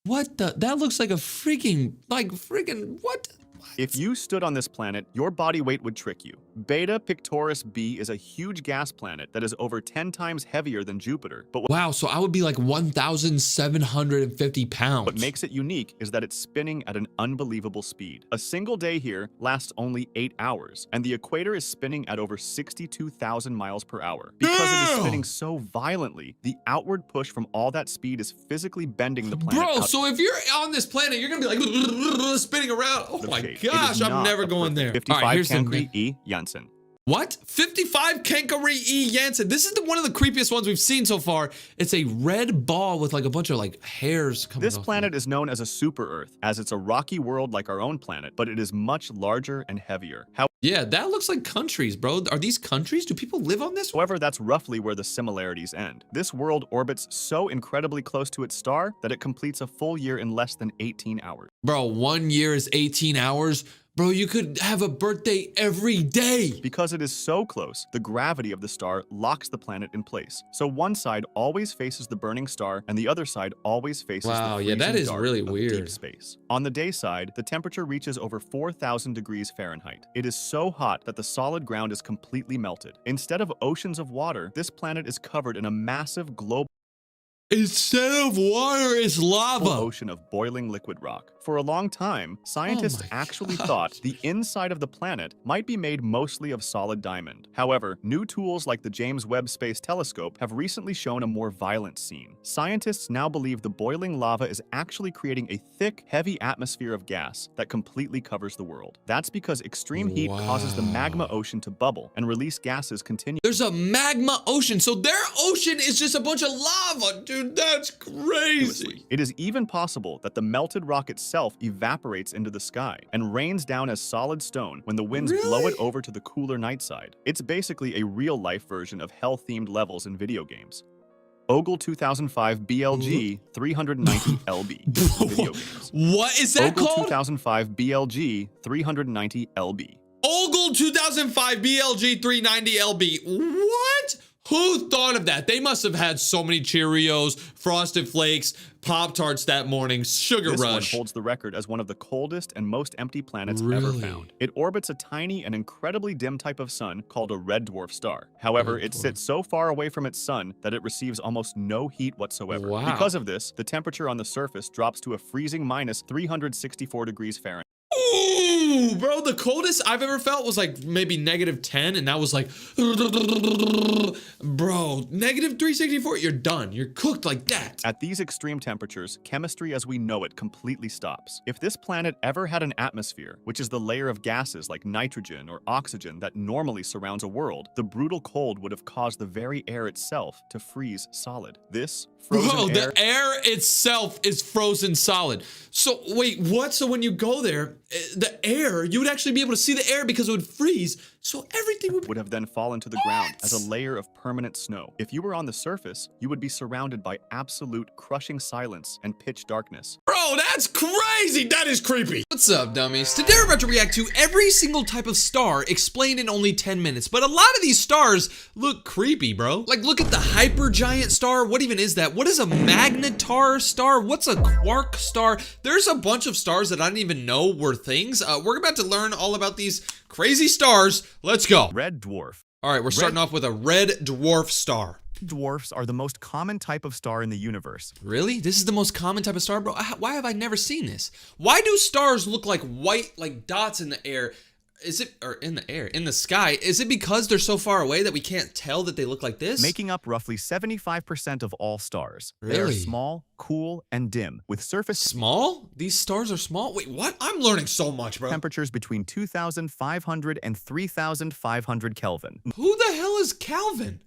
What the? That looks like a what? If you stood on this planet, your body weight would trick you. Beta Pictoris b is a huge gas planet that is over 10 times heavier than Jupiter. But wow, so I would be like 1,750 pounds. What makes it unique is that it's spinning at an unbelievable speed. A single day here lasts only 8 hours, and the equator is spinning at over 62,000 miles per hour. Because it is spinning so violently, the outward push from all that speed is physically bending the planet Bro, out. so if you're on this planet, you're gonna be like spinning around. Oh my gosh, I'm never going there. 55 All right, here's Cancri E. Janssen. What? 55 Cancri E. Janssen. This is one of the creepiest ones we've seen so far. It's a red ball with like a bunch of like hairs coming This off planet it. is known as a super-Earth, as it's a rocky world like our own planet, but it is much larger and heavier. Yeah, that looks like countries, bro. Are these countries? Do people live on this? However, that's roughly where the similarities end. This world orbits so incredibly close to its star that it completes a full year in less than 18 hours. Bro, 1 year is 18 hours. Bro, you could have a birthday every day. Because it is so close, the gravity of the star locks the planet in place. So one side always faces the burning star, and the other side always faces the freezing that is dark really of weird. deep space. On the day side, the temperature reaches over 4,000 degrees Fahrenheit. It is so hot that the solid ground is completely melted. Instead of oceans of water, this planet is covered in a massive global Instead of water, it's lava. ocean of boiling liquid rock. For a long time, scientists actually thought the inside of the planet might be made mostly of solid diamond. However, new tools like the James Webb Space Telescope have recently shown a more violent scene. Scientists now believe the boiling lava is actually creating a thick, heavy atmosphere of gas that completely covers the world. That's because extreme heat causes the magma ocean to bubble and release gases continuously. There's a magma ocean, so their ocean is just a bunch of lava, dude. That's crazy. It is even possible that the melted rock itself evaporates into the sky and rains down as solid stone when the winds blow it over to the cooler night side. It's basically a real-life version of hell-themed levels in video games. Ogle 2005 BLG 390 LB. Video games. What is that Ogle called? 2005 BLG 390 LB. Ogle 2005 BLG 390 LB. What? Who thought of that? They must have had so many Cheerios, Frosted Flakes, Pop-Tarts that morning. Sugar This one Rush. holds the record as one of the coldest and most empty planets ever found. It orbits a tiny and incredibly dim type of sun called a red dwarf star. However, it sits so far away from its sun that it receives almost no heat whatsoever. Wow. Because of this, the temperature on the surface drops to a freezing minus 364 degrees Fahrenheit. Ooh, bro, the coldest I've ever felt was like maybe -10, and that was like, bro, -364, you're done. You're cooked like that. At these extreme temperatures, chemistry as we know it completely stops. If this planet ever had an atmosphere, which is the layer of gases like nitrogen or oxygen that normally surrounds a world, the brutal cold would have caused the very air itself to freeze solid. This frozen Bro, air... the air itself is frozen solid. So wait, what? So when you go there, the air, you would actually be able to see the air because it would freeze. So everything would have then fallen to the ground as a layer of permanent snow. If you were on the surface, you would be surrounded by absolute crushing silence and pitch darkness. Bro, that's crazy. That is creepy. What's up, dummies? Today we're about to react to every single type of star explained in only 10 minutes. But a lot of these stars look creepy, bro. Like, look at the hypergiant star. What even is that? What is a magnetar star? What's a quark star? There's a bunch of stars that I didn't even know were things. We're about to learn all about these crazy stars. Let's go. Red dwarf. All right, we're starting off with a red dwarf star. Dwarfs are the most common type of star in the universe. Really? This is the most common type of star, bro? Why have I never seen this? Why do stars look like white, like dots in the air? Is it, or in the air, in the sky? Is it because they're so far away that we can't tell that they look like this? Making up roughly 75% of all stars. They are Really? small, cool, and dim, with surface Small? These stars are small? Wait, what? I'm learning so much, bro. temperatures between 2,500 and 3,500 Kelvin. Who the hell is Calvin?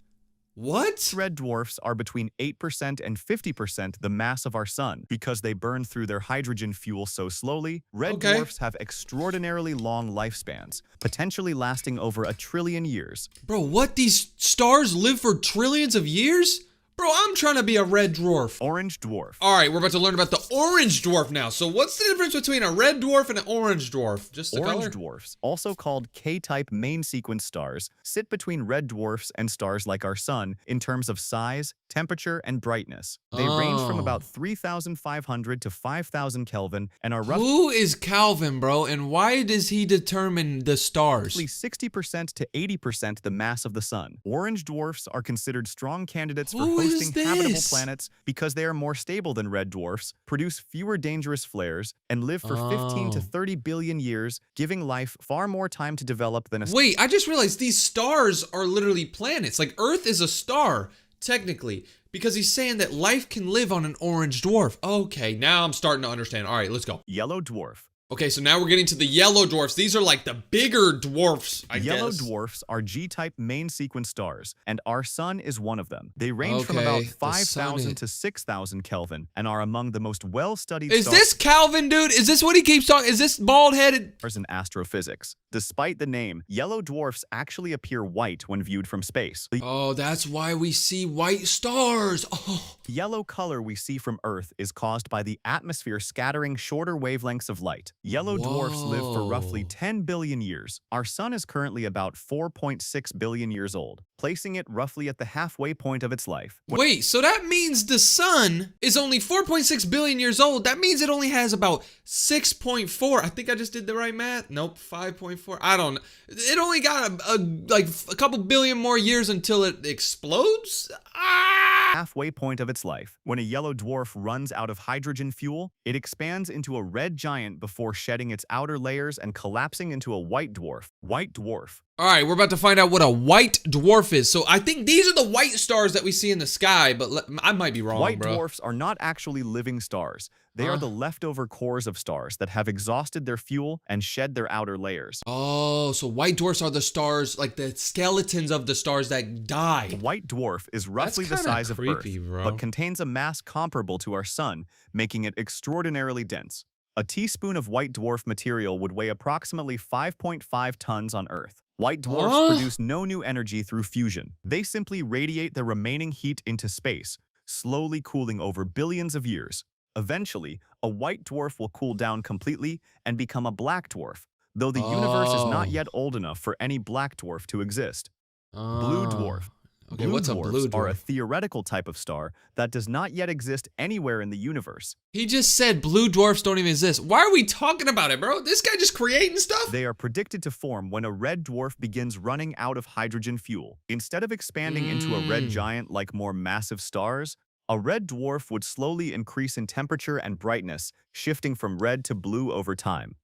What? Red dwarfs are between 8% and 50% the mass of our sun. Because they burn through their hydrogen fuel so slowly, red dwarfs have extraordinarily long lifespans, potentially lasting over 1 trillion years. Bro, what? These stars live for trillions of years? Bro, I'm trying to be a red dwarf. Orange dwarf. All right, we're about to learn about the orange dwarf now. So what's the difference between a red dwarf and an orange dwarf? Just the Orange color? dwarfs, also called K-type main sequence stars, sit between red dwarfs and stars like our sun in terms of size, temperature, and brightness. They range from about 3,500 to 5,000 Kelvin and are roughly Who is Calvin, bro? And why does he determine the stars? 60% to 80% the mass of the sun. Orange dwarfs are considered strong candidates for Who is hosting habitable this? planets because they are more stable than red dwarfs, produce fewer dangerous flares, and live for 15 to 30 billion years, giving life far more time to develop than a Wait, I just realized these stars are literally planets. Like Earth is a star, technically, because he's saying that life can live on an orange dwarf. Okay, now I'm starting to understand. All right, let's go. yellow dwarf. Okay, so now we're getting to the yellow dwarfs. These are like the bigger dwarfs, I Yellow guess. dwarfs are G-type main sequence stars, and our sun is one of them. They range from Okay, about the sun 5,000 is- to 6,000 Kelvin and are among the most well-studied Is this Calvin, dude? Is this what he keeps talking? Is this bald-headed? stars in astrophysics. Despite the name, yellow dwarfs actually appear white when viewed from space. The Oh, that's why we see white stars. Oh, yellow color we see from Earth is caused by the atmosphere scattering shorter wavelengths of light. Yellow dwarfs live for roughly Whoa. 10 billion years. Our sun is currently about 4.6 billion years old, placing it roughly at the halfway point of its life. wait, so that means the sun is only 4.6 billion years old. That means it only has about 6.4. I think I just did the right math. Nope, 5.4. I don't know. It only got a couple billion more years until it explodes? Ah! Halfway point of its life. When a yellow dwarf runs out of hydrogen fuel, it expands into a red giant before shedding its outer layers and collapsing into a white dwarf. White dwarf. All right, we're about to find out what a white dwarf is. So I think these are the white stars that we see in the sky, but I might be wrong, White bro. dwarfs are not actually living stars. They are the leftover cores of stars that have exhausted their fuel and shed their outer layers. Oh, so white dwarfs are the stars, like the skeletons of the stars that A die. white dwarf is roughly the kinda size of creepy, Earth, bro. but contains a mass comparable to our sun, making it extraordinarily dense. A teaspoon of white dwarf material would weigh approximately 5.5 tons on Earth. White dwarfs Huh? produce no new energy through fusion. They simply radiate the remaining heat into space, slowly cooling over billions of years. Eventually, a white dwarf will cool down completely and become a black dwarf, though the universe is not Oh. yet old enough for any black dwarf to exist. Blue Oh. dwarf. Okay, Blue what's a dwarfs blue are a dwarf? theoretical type of star that does not yet exist anywhere in the universe. He just said blue dwarfs don't even exist. Why are we talking about it, bro? This guy just creating stuff? They are predicted to form when a red dwarf begins running out of hydrogen fuel. Instead of expanding into a red Mm. giant like more massive stars, a red dwarf would slowly increase in temperature and brightness, shifting from red to blue over time.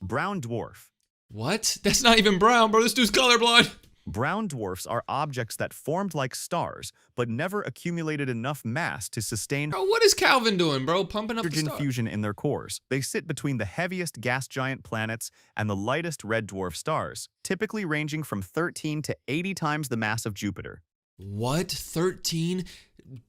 Brown dwarf. What? That's not even brown, bro. This dude's colorblind. Brown dwarfs are objects that formed like stars, but never accumulated enough mass to sustain Bro, what is Calvin doing, bro? Pumping up the hydrogen star. fusion in their cores. They sit between the heaviest gas giant planets and the lightest red dwarf stars, typically ranging from 13 to 80 times the mass of Jupiter. What? 13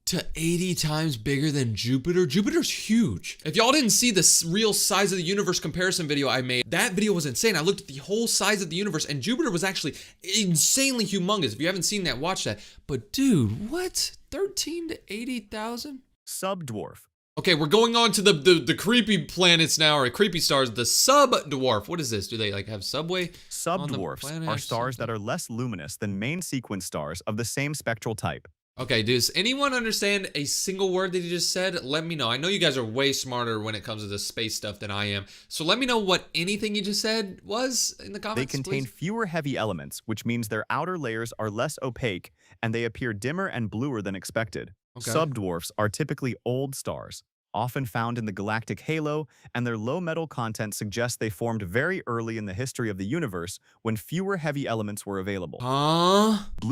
to 80 times bigger than Jupiter? Jupiter's huge. If y'all didn't see the real size of the universe comparison video I made, that video was insane. I looked at the whole size of the universe and Jupiter was actually insanely humongous. If you haven't seen that, watch that. But dude, what? 13 to 80,000? Subdwarf. Okay, we're going on to the creepy planets now, or creepy stars. The sub-dwarf. What is this? Do they like have subway? On the Subdwarfs planet are or stars that are less luminous than main sequence stars of the same spectral type. Okay, does anyone understand a single word that you just said? Let me know. I know you guys are way smarter when it comes to this space stuff than I am. So let me know what anything you just said was in the They comments, contain please. fewer heavy elements, which means their outer layers are less opaque and they appear dimmer and bluer than expected. Okay. Subdwarfs are typically old stars. often found in the galactic halo, and their low metal content suggests they formed very early in the history of the universe when fewer heavy elements were available. Blue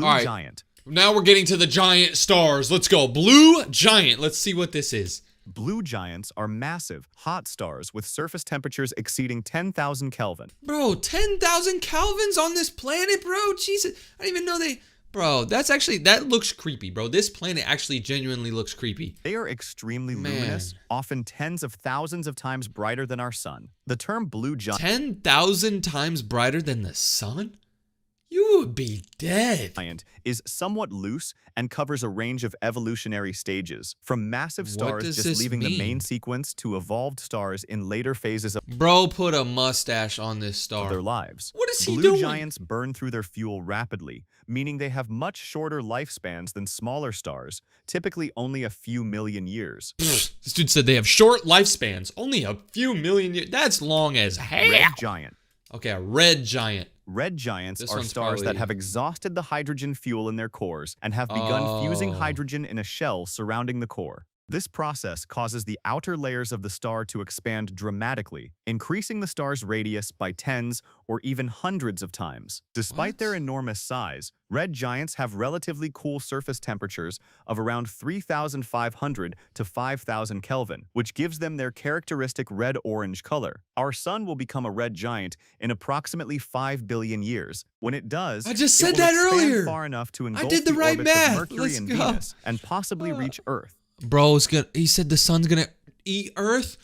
All right. Giant. Now we're getting to the giant stars. Let's go. Blue Giant. Let's see what this is. Blue giants are massive, hot stars with surface temperatures exceeding 10,000 Kelvin. Bro, 10,000 Kelvins on this planet, bro? Jesus. I didn't even know they... Bro, that looks creepy, bro. This planet actually genuinely looks creepy. They are extremely luminous, often tens of thousands of times brighter than our sun. The term blue giant 10,000 times brighter than the sun? You would be dead. is somewhat loose and covers a range of evolutionary stages, from massive stars just leaving the main sequence to evolved stars in later phases of Bro, put a mustache on this star. their lives. What is he Blue doing? giants burn through their fuel rapidly, meaning they have much shorter lifespans than smaller stars, typically only a few million years. This dude said they have short lifespans, only a few million years. That's long as hell. Red giant. Okay, a red giant. Red giants This are one's stars that probably- have exhausted the hydrogen fuel in their cores and have begun fusing hydrogen in a shell surrounding the core. This process causes the outer layers of the star to expand dramatically, increasing the star's radius by tens or even hundreds of times. Despite their enormous size, red giants have relatively cool surface temperatures of around 3,500 to 5,000 Kelvin, which gives them their characteristic red-orange color. Our sun will become a red giant in approximately 5 billion years. When it does, I just it said will that expand earlier. far enough to engulf did the right orbits of math. Mercury Let's and go. Venus and possibly reach Earth. Bro, he said the sun's gonna eat Earth?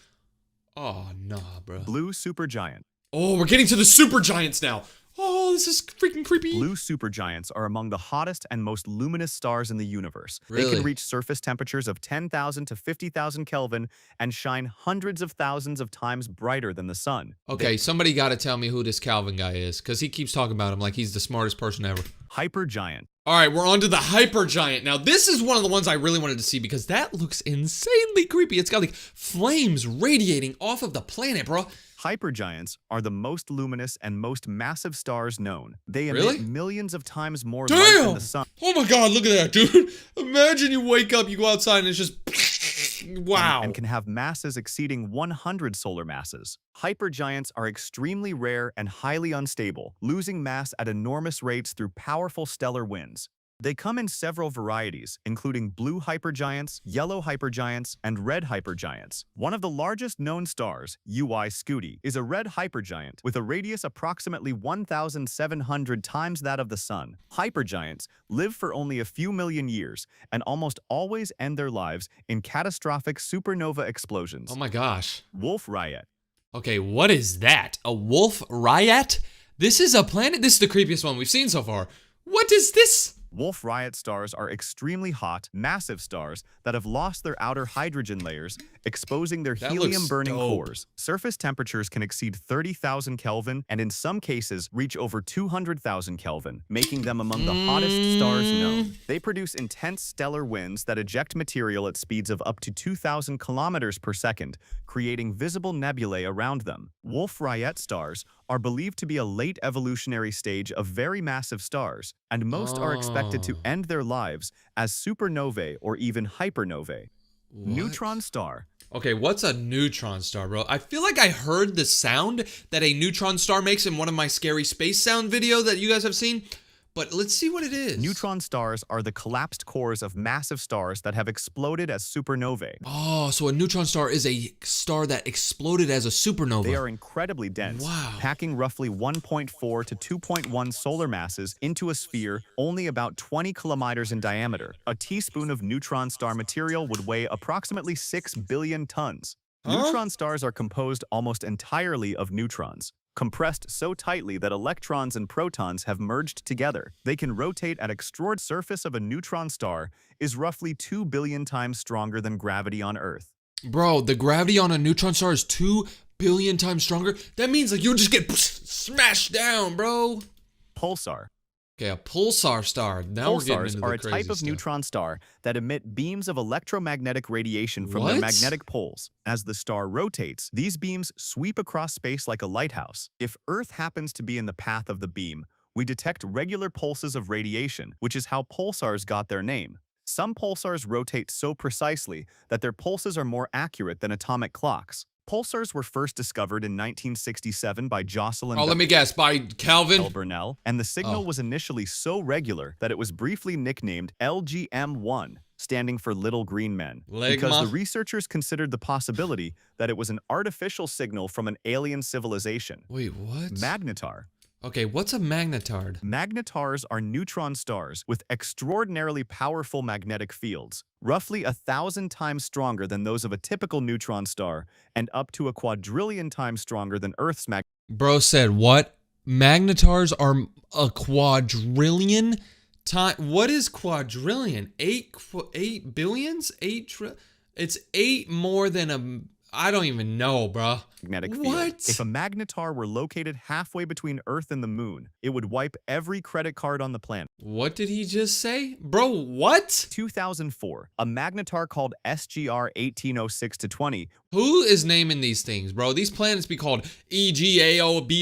Oh, nah, bro. Blue supergiant. Oh, we're getting to the super giants now. Oh, this is freaking creepy. Blue supergiants are among the hottest and most luminous stars in the universe. They Really? can reach surface temperatures of 10,000 to 50,000 Kelvin and shine hundreds of thousands of times brighter than the sun. Okay, somebody gotta tell me who this Calvin guy is, because he keeps talking about him like he's the smartest person ever. Hypergiant. All right, we're on to the hypergiant. Now, this is one of the ones I really wanted to see because that looks insanely creepy. It's got like flames radiating off of the planet, bro. Hypergiants are the most luminous and most massive stars known. They emit Really? millions of times more light than Damn! the sun. Oh my god, look at that, dude. Imagine you wake up, you go outside, and it's just... Wow. And can have masses exceeding 100 solar masses. Hypergiants are extremely rare and highly unstable, losing mass at enormous rates through powerful stellar winds. They come in several varieties, including blue hypergiants, yellow hypergiants, and red hypergiants. One of the largest known stars, UY Scuti, is a red hypergiant with a radius approximately 1,700 times that of the Sun. Hypergiants live for only a few million years and almost always end their lives in catastrophic supernova explosions. Oh my gosh. Wolf Rayet. Okay, what is that? A Wolf Rayet? This is a planet? This is the creepiest one we've seen so far. What is this? Wolf Rayet stars are extremely hot, massive stars that have lost their outer hydrogen layers, exposing their That looks helium-burning dope. cores. Surface temperatures can exceed 30,000 Kelvin and in some cases reach over 200,000 Kelvin, making them among the hottest stars known. They produce intense stellar winds that eject material at speeds of up to 2,000 kilometers per second, creating visible nebulae around them. Wolf Rayet stars are believed to be a late evolutionary stage of very massive stars, and most are expected to end their lives as supernovae or even hypernovae. What? Neutron star. Okay, what's a neutron star, bro? I feel like I heard the sound that a neutron star makes in one of my scary space sound video that you guys have seen, but let's see what it is. Neutron stars are the collapsed cores of massive stars that have exploded as supernovae. Oh, so a neutron star is a star that exploded as a supernova. They are incredibly dense, Wow. packing roughly 1.4 to 2.1 solar masses into a sphere only about 20 kilometers in diameter. A teaspoon of neutron star material would weigh approximately 6 billion tons. Neutron stars are composed almost entirely of neutrons, compressed so tightly that electrons and protons have merged together. They can rotate at extraordinary surface of a neutron star is roughly 2 billion times stronger than gravity on Earth. Bro, the gravity on a neutron star is 2 billion times stronger. That means like you'll just get smashed down, bro. Pulsar. Okay, a pulsar star. Now we're getting Pulsars into are the a crazy type of stuff. neutron star that emit beams of electromagnetic radiation from their What? magnetic poles. As the star rotates, these beams sweep across space like a lighthouse. If Earth happens to be in the path of the beam, we detect regular pulses of radiation, which is how pulsars got their name. Some pulsars rotate so precisely that their pulses are more accurate than atomic clocks. Pulsars were first discovered in 1967 by Jocelyn let me guess, by Kelvin Bernal, and the signal was initially so regular that it was briefly nicknamed LGM-1, standing for Little Green Men, because the researchers considered the possibility that it was an artificial signal from an alien civilization. Wait, what? Magnetar. Okay, what's a magnetard? Magnetars are neutron stars with extraordinarily powerful magnetic fields, roughly 1,000 times stronger than those of a typical neutron star, and up to a quadrillion times stronger than Earth's Bro said what? Magnetars are a quadrillion time. What is quadrillion? 8 billions? It's 8 more than a. I don't even know, bro. Magnetic field. What? If a magnetar were located halfway between Earth and the Moon, it would wipe every credit card on the planet. What did he just say? Bro, what? 2004, a magnetar called SGR 1806-20. Who is naming these things, bro? These planets be called EGAOBORSO.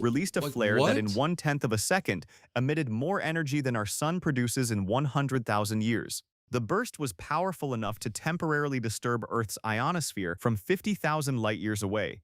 Released a flare that in 1/10 of a second emitted more energy than our sun produces in 100,000 years. The burst was powerful enough to temporarily disturb Earth's ionosphere from 50,000 light-years away.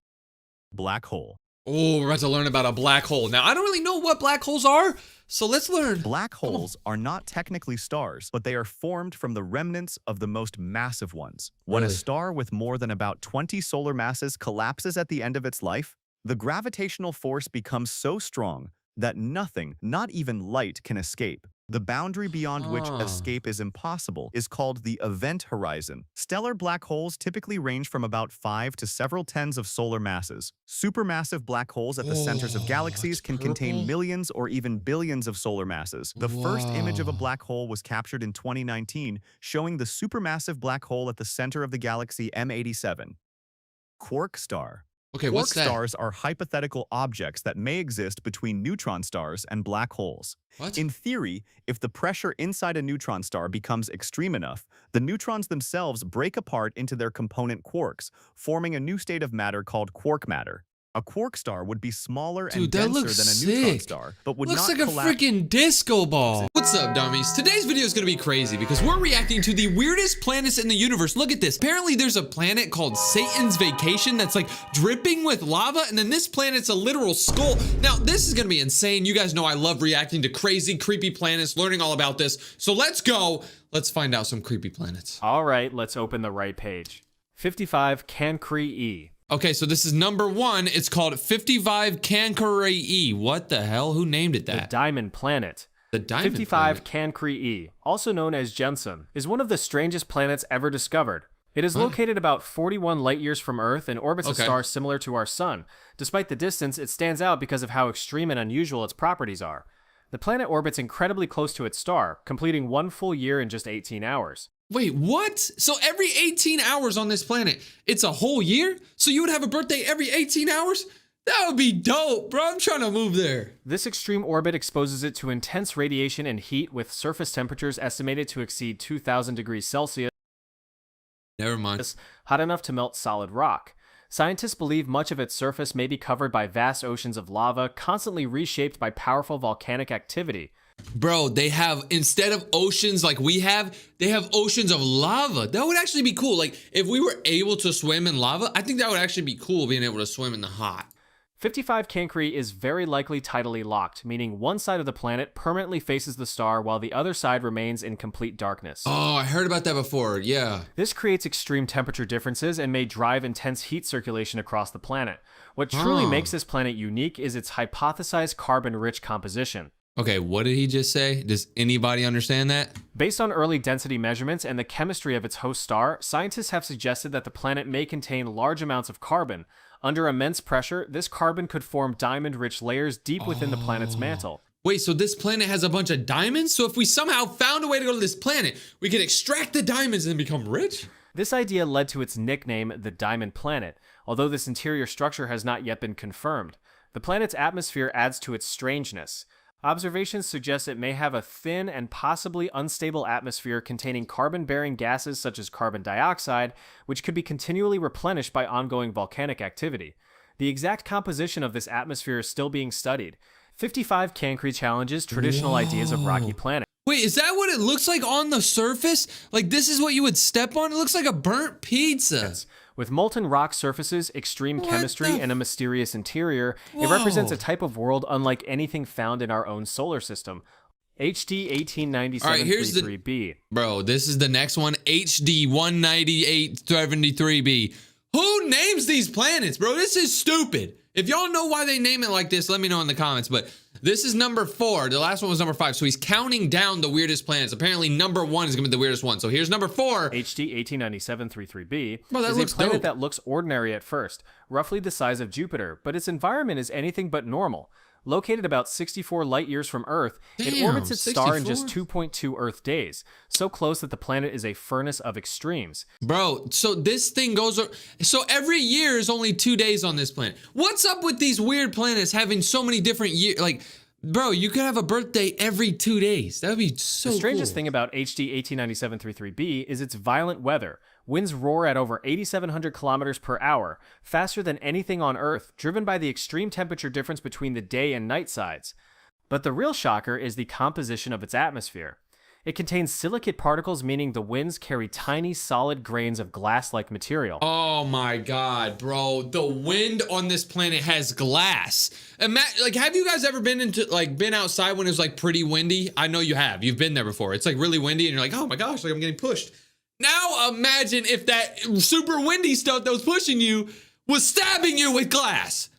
Black hole. Oh, we're about to learn about a black hole. Now, I don't really know what black holes are, so let's learn. Black holes are not technically stars, but they are formed from the remnants of the most massive ones. When a star with more than about 20 solar masses collapses at the end of its life, the gravitational force becomes so strong that nothing, not even light, can escape. The boundary beyond which escape is impossible is called the event horizon. Stellar black holes typically range from about 5 to several tens of solar masses. Supermassive black holes at the centers of galaxies can contain millions or even billions of solar masses. The first image of a black hole was captured in 2019, showing the supermassive black hole at the center of the galaxy M87. Quark star. Okay, Quark what's that? stars are hypothetical objects that may exist between neutron stars and black holes. What? In theory, if the pressure inside a neutron star becomes extreme enough, the neutrons themselves break apart into their component quarks, forming a new state of matter called quark matter. A quark star would be smaller and denser than a neutron star, but would looks not like a freaking disco ball. What's up, dummies? Today's video is gonna be crazy because we're reacting to the weirdest planets in the universe. Look at this. Apparently, there's a planet called Satan's Vacation that's like dripping with lava, and then this planet's a literal skull. Now, this is gonna be insane. You guys know I love reacting to crazy, creepy planets, learning all about this. So let's go. Let's find out some creepy planets. All right, let's open the right page. 55 Cancri E. Okay, so this is number 1. It's called 55 Cancri E. What the hell? Who named it that? The Diamond Planet. The Diamond 55 Planet. Cancri E, also known as Jensen, is one of the strangest planets ever discovered. It is located about 41 light-years from Earth and orbits a star similar to our Sun. Despite the distance, it stands out because of how extreme and unusual its properties are. The planet orbits incredibly close to its star, completing 1 full year in just 18 hours. Wait, what? So every 18 hours on this planet, it's a whole year? So you would have a birthday every 18 hours? That would be dope, bro. I'm trying to move there. This extreme orbit exposes it to intense radiation and heat with surface temperatures estimated to exceed 2,000 degrees Celsius. Never mind. Hot enough to melt solid rock. Scientists believe much of its surface may be covered by vast oceans of lava, constantly reshaped by powerful volcanic activity. Bro, they have, instead of oceans like we have, they have oceans of lava. That would actually be cool. Like, if we were able to swim in lava, I think that would actually be cool, being able to swim in the hot. 55 Cancri is very likely tidally locked, meaning one side of the planet permanently faces the star while the other side remains in complete darkness. Oh, I heard about that before, yeah. This creates extreme temperature differences and may drive intense heat circulation across the planet. What truly makes this planet unique is its hypothesized carbon-rich composition. Okay, what did he just say? Does anybody understand that? Based on early density measurements and the chemistry of its host star, scientists have suggested that the planet may contain large amounts of carbon. Under immense pressure, this carbon could form diamond-rich layers deep within the planet's mantle. Wait, so this planet has a bunch of diamonds? So if we somehow found a way to go to this planet, we could extract the diamonds and become rich? This idea led to its nickname, the Diamond Planet, although this interior structure has not yet been confirmed. The planet's atmosphere adds to its strangeness. Observations suggest it may have a thin and possibly unstable atmosphere containing carbon-bearing gases such as carbon dioxide, which could be continually replenished by ongoing volcanic activity. The exact composition of this atmosphere is still being studied. 55 Cancri challenges traditional ideas of rocky planet. Wait, is that what it looks like on the surface? Like this is what you would step on? It looks like a burnt pizza. With molten rock surfaces, extreme chemistry, and a mysterious interior, it represents a type of world unlike anything found in our own solar system. HD 1897-33b. Bro, this is the next one. HD 19873b. Who names these planets, bro? This is stupid. If y'all know why they name it like this, let me know in the comments. But this is number 4. The last one was number 5. So he's counting down the weirdest planets. Apparently, number 1 is going to be the weirdest one. So here's number 4. HD 1897-33b is a planet that looks ordinary at first, roughly the size of Jupiter, but its environment is anything but normal. Located about 64 light years from Earth, it orbits its star in just 2.2 Earth days, so close that the planet is a furnace of extremes. Bro, so this thing goes... So every year is only 2 days on this planet. What's up with these weird planets having so many different years? Like, bro, you could have a birthday every 2 days. That would be so The strangest cool. thing about HD 1897-33b is its violent weather. Winds roar at over 8,700 kilometers per hour, faster than anything on Earth, driven by the extreme temperature difference between the day and night sides. But the real shocker is the composition of its atmosphere. It contains silicate particles, meaning the winds carry tiny, solid grains of glass-like material. Oh my god, bro. The wind on this planet has glass. Like, have you guys ever been outside when it was like pretty windy? I know you have. You've been there before. It's like really windy and you're like, oh my gosh, like I'm getting pushed. Now imagine if that super windy stuff that was pushing you was stabbing you with glass.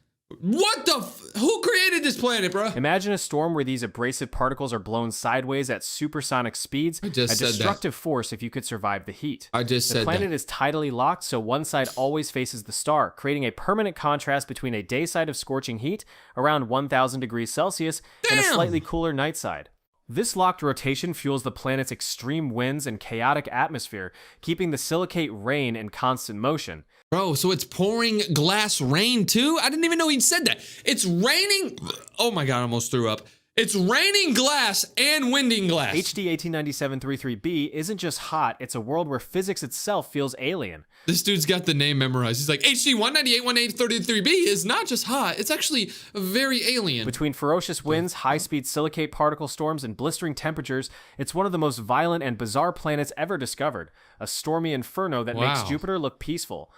What the who created this planet, bro? Imagine a storm where these abrasive particles are blown sideways at supersonic speeds. A destructive force if you could survive the heat. The planet is tidally locked, so one side always faces the star, creating a permanent contrast between a day side of scorching heat, around 1,000 degrees Celsius, and a slightly cooler night side. This locked rotation fuels the planet's extreme winds and chaotic atmosphere, keeping the silicate rain in constant motion. Bro, so it's pouring glass rain too? I didn't even know he said that. It's raining. Oh my god, I almost threw up. It's raining glass and winding glass. HD 1897-33b isn't just hot, it's a world where physics itself feels alien. This dude's got the name memorized. He's like, HD 198-198-33b is not just hot, it's actually very alien. Between ferocious winds, high-speed silicate particle storms, and blistering temperatures, it's one of the most violent and bizarre planets ever discovered. A stormy inferno that makes Jupiter look peaceful.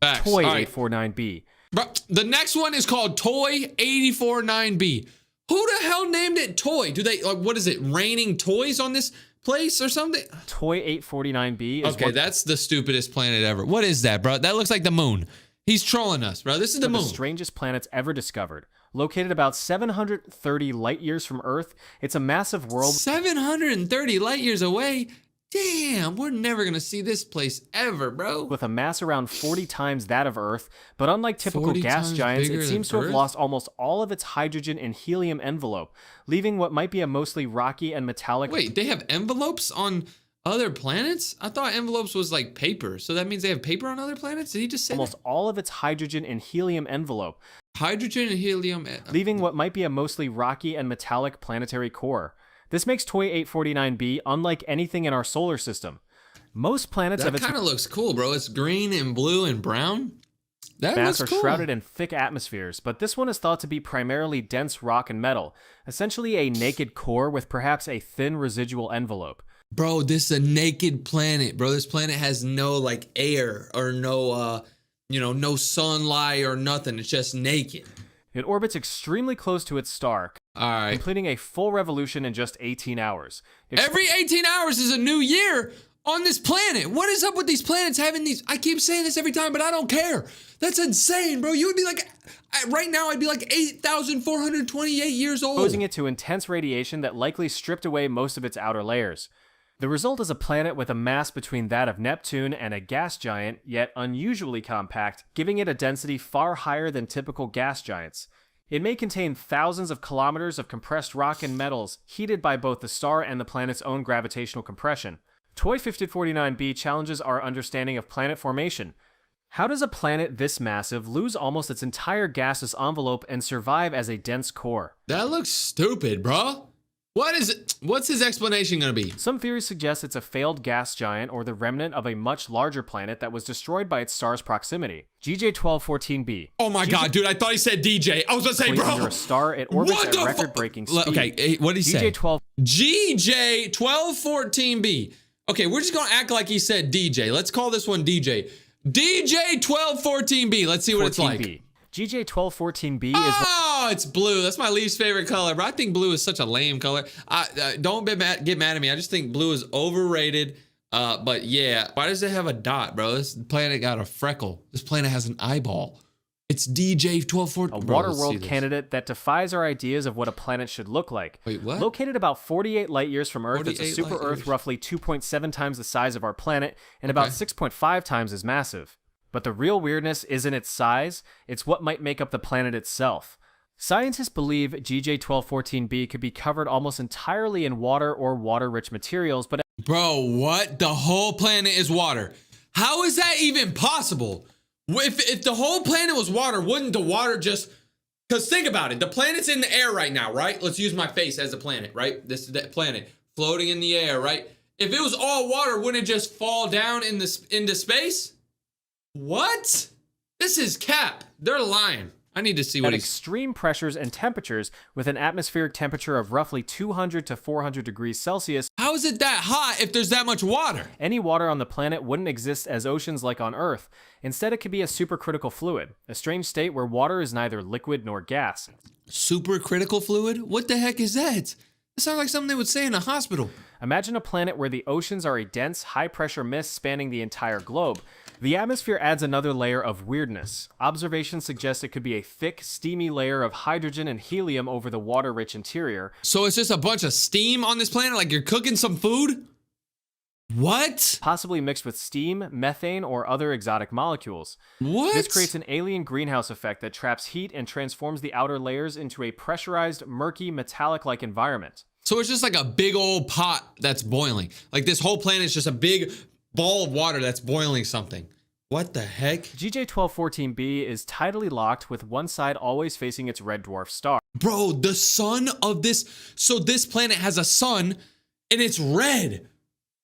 Facts. Toy 849b. Bro, the next one is called Toy 849b. Who the hell named it Toy? Do they, like, what is it, raining toys on this place or something? Toy 849b is okay, that's the stupidest planet ever. What is that, bro? That looks like the moon. He's trolling us, bro. This is the moon. The strangest planets ever discovered. Located about 730 light years from Earth, it's a massive world. 730 light years away? Damn, we're never gonna see this place ever, bro. With a mass around 40 times that of Earth, but unlike typical gas giants, it seems to have lost almost all of its hydrogen and helium envelope, leaving what might be a mostly rocky and metallic... Wait, they have envelopes on other planets? I thought envelopes was like paper, so that means they have paper on other planets? Did he just say almost all of its hydrogen and helium envelope. Hydrogen and helium... leaving what might be a mostly rocky and metallic planetary core. This makes Toy 849b unlike anything in our solar system. Most planets that kind of looks cool, bro. It's green and blue and brown. That looks cool. Are shrouded in thick atmospheres, but this one is thought to be primarily dense rock and metal, essentially a naked core with perhaps a thin residual envelope. Bro, this is a naked planet, bro. This planet has no like air or no no sunlight or nothing. It's just naked. It orbits extremely close to its star, completing a full revolution in just 18 hours. Every 18 hours is a new year on this planet. What is up with these planets having these? I keep saying this every time, but I don't care. That's insane, bro. You would be like, right now, I'd be like 8,428 years old. Exposing it to intense radiation that likely stripped away most of its outer layers. The result is a planet with a mass between that of Neptune and a gas giant, yet unusually compact, giving it a density far higher than typical gas giants. It may contain thousands of kilometers of compressed rock and metals, heated by both the star and the planet's own gravitational compression. Toy 5049b challenges our understanding of planet formation. How does a planet this massive lose almost its entire gaseous envelope and survive as a dense core? That looks stupid, bro. What is it? What's his explanation gonna be? Some theories suggest it's a failed gas giant or the remnant of a much larger planet that was destroyed by its star's proximity. GJ1214b. Oh my god, dude, I thought he said DJ. I was gonna say, bro. Under a star, it orbits at record-breaking speed. Okay, what did he say? GJ12 GJ1214B. Okay, we're just gonna act like he said DJ. Let's call this one DJ. DJ1214B. Let's see what it's like. GJ1214B is Oh, it's blue. That's my least favorite color, but I think blue is such a lame color. Don't get mad at me. I just think blue is overrated. But yeah, why does it have a dot, bro? This planet got a freckle. This planet has an eyeball. It's DJ1214. a Waterworld candidate that defies our ideas of what a planet should look like. Wait, what? Located about 48 light years from Earth, it's a 48 super light Earth years. roughly 2.7 times the size of our planet and about 6.5 times as massive. But the real weirdness isn't its size, it's what might make up the planet itself. Scientists believe GJ1214b could be covered almost entirely in water or water-rich materials, but Bro, what? The whole planet is water. How is that even possible? If the whole planet was water, wouldn't the water just... Because think about it. The planet's in the air right now, right? Let's use my face as a planet, right? This is that planet floating in the air, right? If it was all water, wouldn't it just fall down into space? What? This is cap. They're lying. I need to see what at he's... extreme pressures and temperatures with an atmospheric temperature of roughly 200 to 400 degrees Celsius, How is it that hot if there's that much water? any water on the planet wouldn't exist as oceans like on Earth. Instead, it could be a supercritical fluid, a strange state where water is neither liquid nor gas. Supercritical fluid? What the heck is that? That sounds like something they would say in a hospital. Imagine a planet where the oceans are a dense, high-pressure mist spanning the entire globe. The atmosphere adds another layer of weirdness. Observations suggest it could be a thick, steamy layer of hydrogen and helium over the water-rich interior. So it's just a bunch of steam on this planet, like you're cooking some food? What? Possibly mixed with steam, methane, or other exotic molecules. What? This creates an alien greenhouse effect that traps heat and transforms the outer layers into a pressurized, murky, metallic-like environment. So it's just like a big old pot that's boiling. Like this whole planet is just a big ball of water that's boiling something. What the heck? GJ1214b is tidally locked with one side always facing its red dwarf star. Bro, the sun of this... So this planet has a sun and it's red.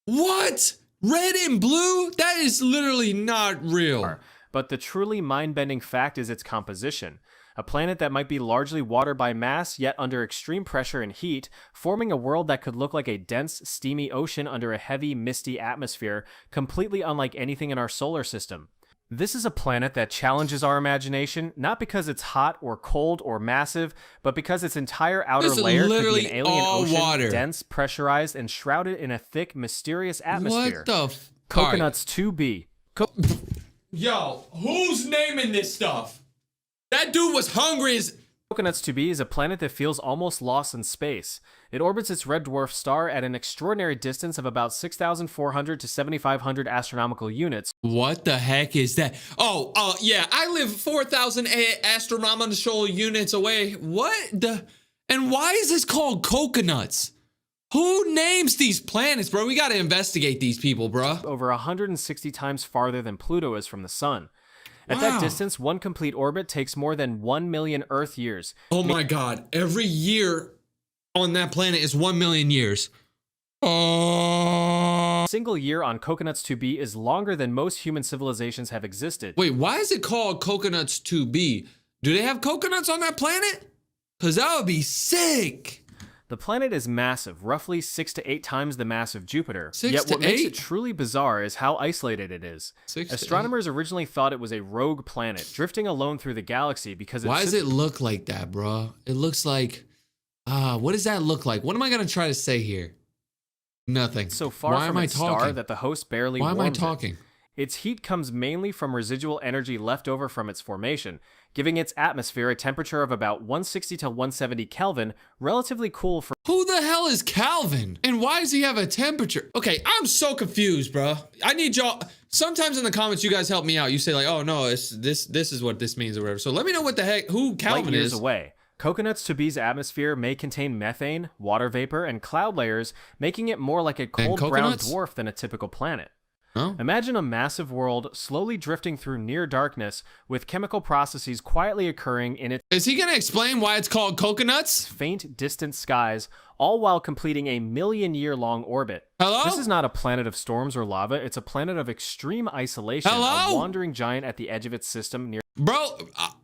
What? Red and blue? That is literally not real. But the truly mind-bending fact is its composition. A planet that might be largely water by mass, yet under extreme pressure and heat, forming a world that could look like a dense, steamy ocean under a heavy, misty atmosphere, completely unlike anything in our solar system. This is a planet that challenges our imagination, not because it's hot or cold or massive, but because its entire outer This is layer could be literally an alien all ocean, water. dense, pressurized, and shrouded in a thick, mysterious atmosphere. What the... Coconuts 2b. Yo, who's naming this stuff? That dude was hungry as... Coconuts 2b is a planet that feels almost lost in space. It orbits its red dwarf star at an extraordinary distance of about 6,400 to 7,500 astronomical units. What the heck is that? Oh, yeah, I live 4,000 astronomical units away. What the... And why is this called coconuts? Who names these planets, bro? We gotta investigate these people, bro. Over 160 times farther than Pluto is from the sun. At that distance, one complete orbit takes more than 1 million Earth years. Oh my God, every year on that planet is 1 million years. A single year on Coconuts 2b is longer than most human civilizations have existed. Wait, why is it called Coconuts 2b? Do they have coconuts on that planet? Because that would be sick. The planet is massive, roughly 6 to 8 times the mass of Jupiter. 6 Yet to what makes 8? it truly bizarre is how isolated it is. 6 to 8? Astronomers originally thought it was a rogue planet, drifting alone through the galaxy because Why does it look like that, bro? It looks like... what does that look like? What am I going to try to say here? Nothing. so far Why from am I its star talking? that the host barely Why am I warms it. talking? Its heat comes mainly from residual energy left over from its formation, giving its atmosphere a temperature of about 160 to 170 Kelvin, relatively cool for... Who the hell is Calvin? And why does he have a temperature? Okay, I'm so confused, bro. I need y'all... Sometimes in the comments, you guys help me out. You say like, oh no, this is what this means or whatever. So let me know what the heck, who Calvin light years is. away. Coconuts 2b's atmosphere may contain methane, water vapor, and cloud layers, making it more like a cold brown coconuts? dwarf than a typical planet. Oh. Imagine a massive world slowly drifting through near darkness with chemical processes quietly occurring in its Is he gonna explain why it's called coconuts? faint, distant skies, all while completing a million-year-long orbit. Hello? This is not a planet of storms or lava, it's a planet of extreme isolation, Hello? a wandering giant at the edge of its system nearly Bro,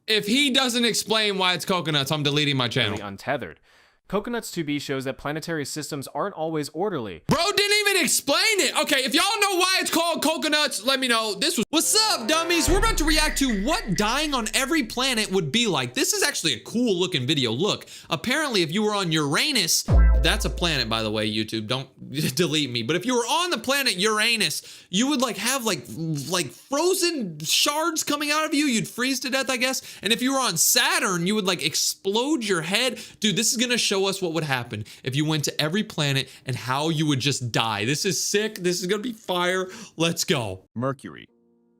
if he doesn't explain why it's coconuts, I'm deleting my channel. untethered. Coconuts 2B shows that planetary systems aren't always orderly. Bro didn't even explain it. Okay, if y'all know why it's called coconuts, let me know. What's up, dummies? We're about to react to what dying on every planet would be like. This is actually a cool looking video. Look, apparently if you were on Uranus, that's a planet, by the way, YouTube, don't delete me. But if you were on the planet Uranus, you would like have like frozen shards coming out of you. You'd freeze to death, I guess. And if you were on Saturn, you would like explode your head. Dude, this is gonna show us what would happen if you went to every planet and how you would just die. This is sick. This is gonna be fire. Let's go. Mercury.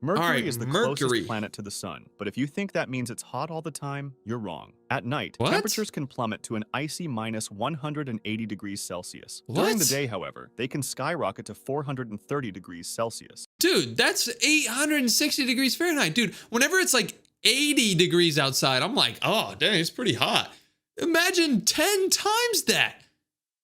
Mercury is the closest planet to the sun, but if you think that means it's hot all the time, you're wrong. At night, temperatures can plummet to an icy minus 180 degrees Celsius. During the day, however, they can skyrocket to 430 degrees Celsius. Dude, that's 860 degrees Fahrenheit. Dude, whenever it's like 80 degrees outside, I'm like, oh, dang, it's pretty hot. Imagine 10 times that.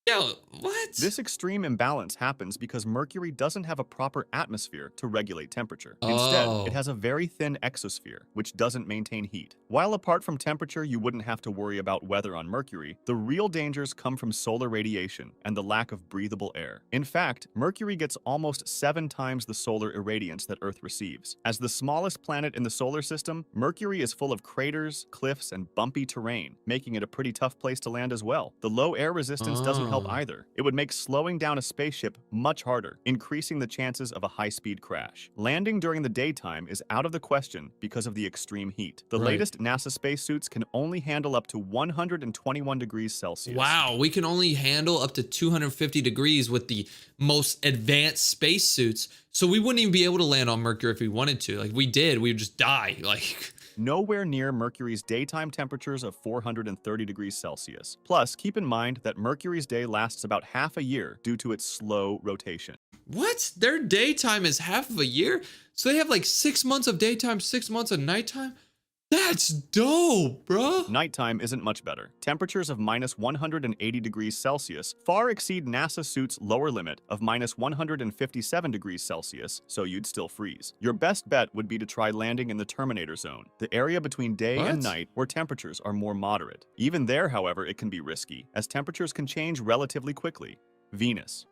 Yo, what? This extreme imbalance happens because Mercury doesn't have a proper atmosphere to regulate temperature. Instead, it has a very thin exosphere, which doesn't maintain heat. While apart from temperature, you wouldn't have to worry about weather on Mercury, the real dangers come from solar radiation and the lack of breathable air. In fact, Mercury gets almost 7 times the solar irradiance that Earth receives. As the smallest planet in the solar system, Mercury is full of craters, cliffs, and bumpy terrain, making it a pretty tough place to land as well. The low air resistance doesn't help either. It would make slowing down a spaceship much harder, increasing the chances of a high-speed crash. Landing during the daytime is out of the question because of the extreme heat. The latest NASA spacesuits can only handle up to 121 degrees Celsius. Wow, we can only handle up to 250 degrees with the most advanced spacesuits, so we wouldn't even be able to land on Mercury if we wanted to. Like, we did, we would just die. Like, nowhere near Mercury's daytime temperatures of 430 degrees Celsius. Plus, keep in mind that Mercury's day lasts about half a year due to its slow rotation. What? Their daytime is half of a year? So they have like 6 months of daytime, 6 months of nighttime? That's dope, bro. Nighttime isn't much better. Temperatures of minus 180 degrees Celsius far exceed NASA suit's lower limit of minus 157 degrees Celsius, so you'd still freeze. Your best bet would be to try landing in the Terminator zone, the area between day and night where temperatures are more moderate. Even there, however, it can be risky, as temperatures can change relatively quickly. Venus.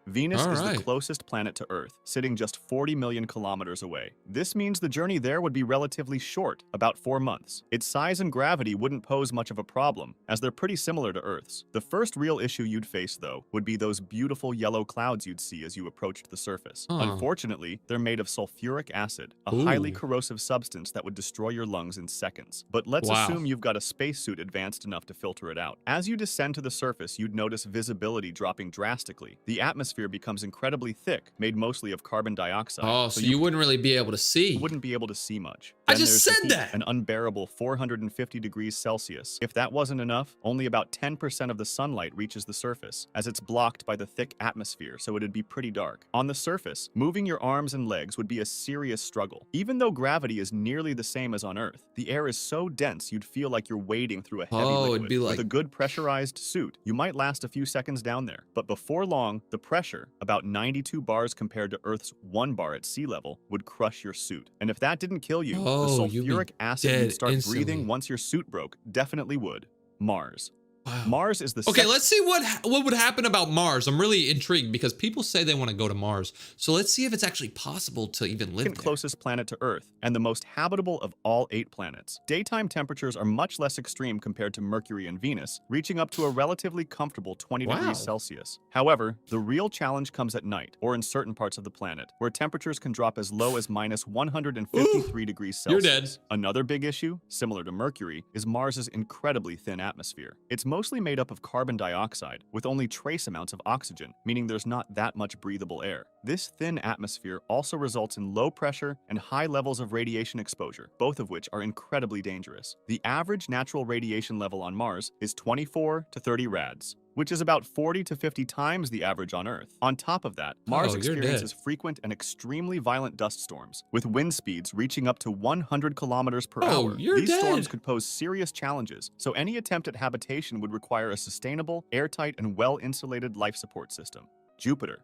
Venus is the closest planet to Earth, sitting just 40 million kilometers away. This means the journey there would be relatively short, about 4 months. Its size and gravity wouldn't pose much of a problem, as they're pretty similar to Earth's. The first real issue you'd face, though, would be those beautiful yellow clouds you'd see as you approached the surface. Unfortunately, they're made of sulfuric acid, a highly corrosive substance that would destroy your lungs in seconds. But let's assume you've got a spacesuit advanced enough to filter it out. As you descend to the surface, you'd notice visibility dropping drastically. The atmosphere becomes incredibly thick, made mostly of carbon dioxide. Oh, so you wouldn't really be able to see. You wouldn't be able to see much. I just said that! An unbearable 450 degrees Celsius. If that wasn't enough, only about 10% of the sunlight reaches the surface, as it's blocked by the thick atmosphere, so it'd be pretty dark. On the surface, moving your arms and legs would be a serious struggle. Even though gravity is nearly the same as on Earth, the air is so dense you'd feel like you're wading through a heavy liquid. It'd be like... With a good pressurized suit, you might last a few seconds down there. But before long, the pressure, about 92 bars compared to Earth's 1 bar at sea level, would crush your suit. And if that didn't kill you, the sulfuric acid you'd start breathing once your suit broke definitely would. Mars. Wow. Mars is the Okay, let's see what would happen about Mars. I'm really intrigued because people say they want to go to Mars. So let's see if it's actually possible to even live there. Closest planet to Earth and the most habitable of all 8 planets. Daytime temperatures are much less extreme compared to Mercury and Venus, reaching up to a relatively comfortable 20 degrees Celsius. However, the real challenge comes at night, or in certain parts of the planet, where temperatures can drop as low as minus 153 degrees Celsius. You're dead. Another big issue, similar to Mercury, is Mars's incredibly thin atmosphere. It's mostly made up of carbon dioxide, with only trace amounts of oxygen, meaning there's not that much breathable air. This thin atmosphere also results in low pressure and high levels of radiation exposure, both of which are incredibly dangerous. The average natural radiation level on Mars is 24 to 30 rads, which is about 40 to 50 times the average on Earth. On top of that, Mars experiences frequent and extremely violent dust storms, with wind speeds reaching up to 100 kilometers per hour. These storms could pose serious challenges, so any attempt at habitation would require a sustainable, airtight, and well-insulated life support system. Jupiter.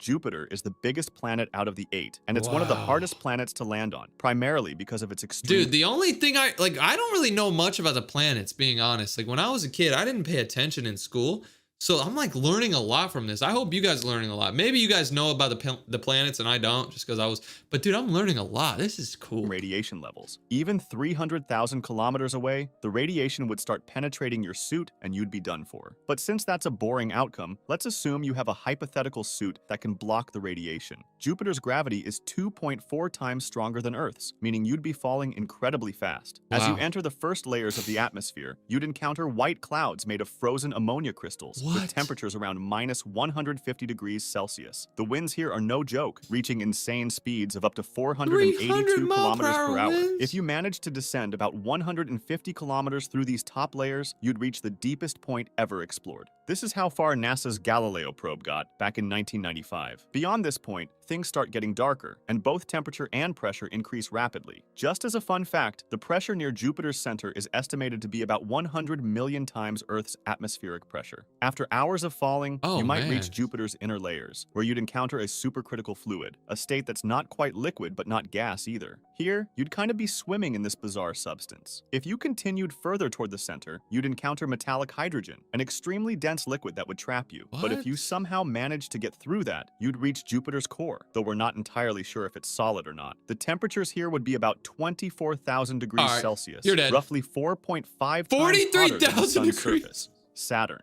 Jupiter is the biggest planet out of the 8, and it's one of the Wow. hardest planets to land on, primarily because of its extreme. Dude, the only thing I don't really know much about the planets, being honest. Like when I was a kid, I didn't pay attention in school. So I'm like learning a lot from this. I hope you guys are learning a lot. Maybe you guys know about the planets and I don't, just because I was. But dude, I'm learning a lot. This is cool. Radiation levels. Even 300,000 kilometers away, the radiation would start penetrating your suit and you'd be done for. But since that's a boring outcome, let's assume you have a hypothetical suit that can block the radiation. Jupiter's gravity is 2.4 times stronger than Earth's, meaning you'd be falling incredibly fast. As you Wow. enter the first layers of the atmosphere, you'd encounter white clouds made of frozen ammonia crystals with What? temperatures around minus 150 degrees Celsius. The winds here are no joke, reaching insane speeds of up to 482 300 mile per kilometers per hour. winds? If you manage to descend about 150 kilometers through these top layers, you'd reach the deepest point ever explored. This is how far NASA's Galileo probe got back in 1995. Beyond this point, things start getting darker, and both temperature and pressure increase rapidly. Just as a fun fact, the pressure near Jupiter's center is estimated to be about 100 million times Earth's atmospheric pressure. After hours of falling, Oh, you might man. reach Jupiter's inner layers, where you'd encounter a supercritical fluid, a state that's not quite liquid but not gas either. Here, you'd kind of be swimming in this bizarre substance. If you continued further toward the center, you'd encounter metallic hydrogen, an extremely dense liquid that would trap you. But if you What? somehow managed to get through that, you'd reach Jupiter's core, though we're not entirely sure if it's solid or not. The temperatures here would be about 24,000 degrees All right, Celsius, you're dead. roughly 4.5 times hotter than the 43,000 sun's degrees. surface. Saturn.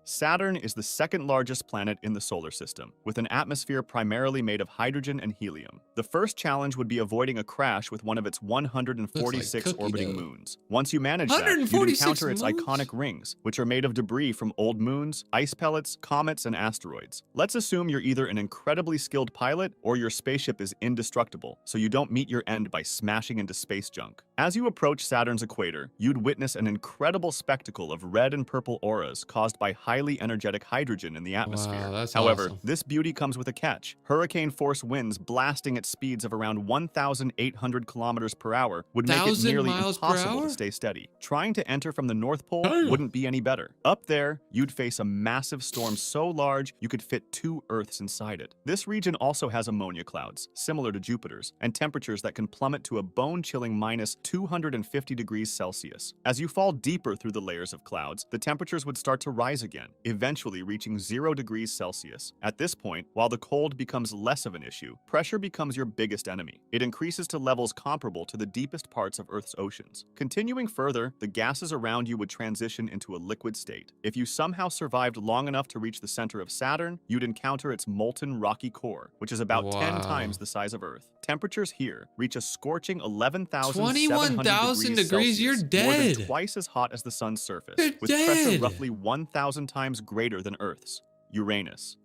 Saturn is the second largest planet in the solar system, with an atmosphere primarily made of hydrogen and helium. The first challenge would be avoiding a crash with one of its 146 cookie orbiting dough. moons. Once you manage that, you'd 146 encounter its moons? iconic rings, which are made of debris from old moons, ice pellets, comets, and asteroids. Let's assume you're either an incredibly skilled pilot or your spaceship is indestructible, so you don't meet your end by smashing into space junk. As you approach Saturn's equator, you'd witness an incredible spectacle of red and purple auras caused by highly energetic hydrogen in the atmosphere. Wow, that's However, awesome. this beauty comes with a catch. Hurricane-force winds blasting at speeds of around 1,800 kilometers per hour would make it 1,000 nearly miles per impossible hour? to stay steady. Trying to enter from the North Pole Damn. wouldn't be any better. Up there, you'd face a massive storm so large you could fit 2 Earths inside it. This region also has ammonia clouds, similar to Jupiter's, and temperatures that can plummet to a bone-chilling minus 250 degrees Celsius. As you fall deeper through the layers of clouds, the temperatures would start to rise again, eventually reaching 0 degrees Celsius. At this point, while the cold becomes less of an issue, pressure becomes your biggest enemy. It increases to levels comparable to the deepest parts of Earth's oceans. Continuing further, the gases around you would transition into a liquid state. If you somehow survived long enough to reach the center of Saturn, you'd encounter its molten rocky core, which is about 10 Wow. times the size of Earth. Temperatures here reach a scorching 11,700 21,000 degrees, you're Celsius, more than dead. twice as hot as the sun's surface, You're with pressure dead. roughly 1,000 times greater than Earth's. Uranus.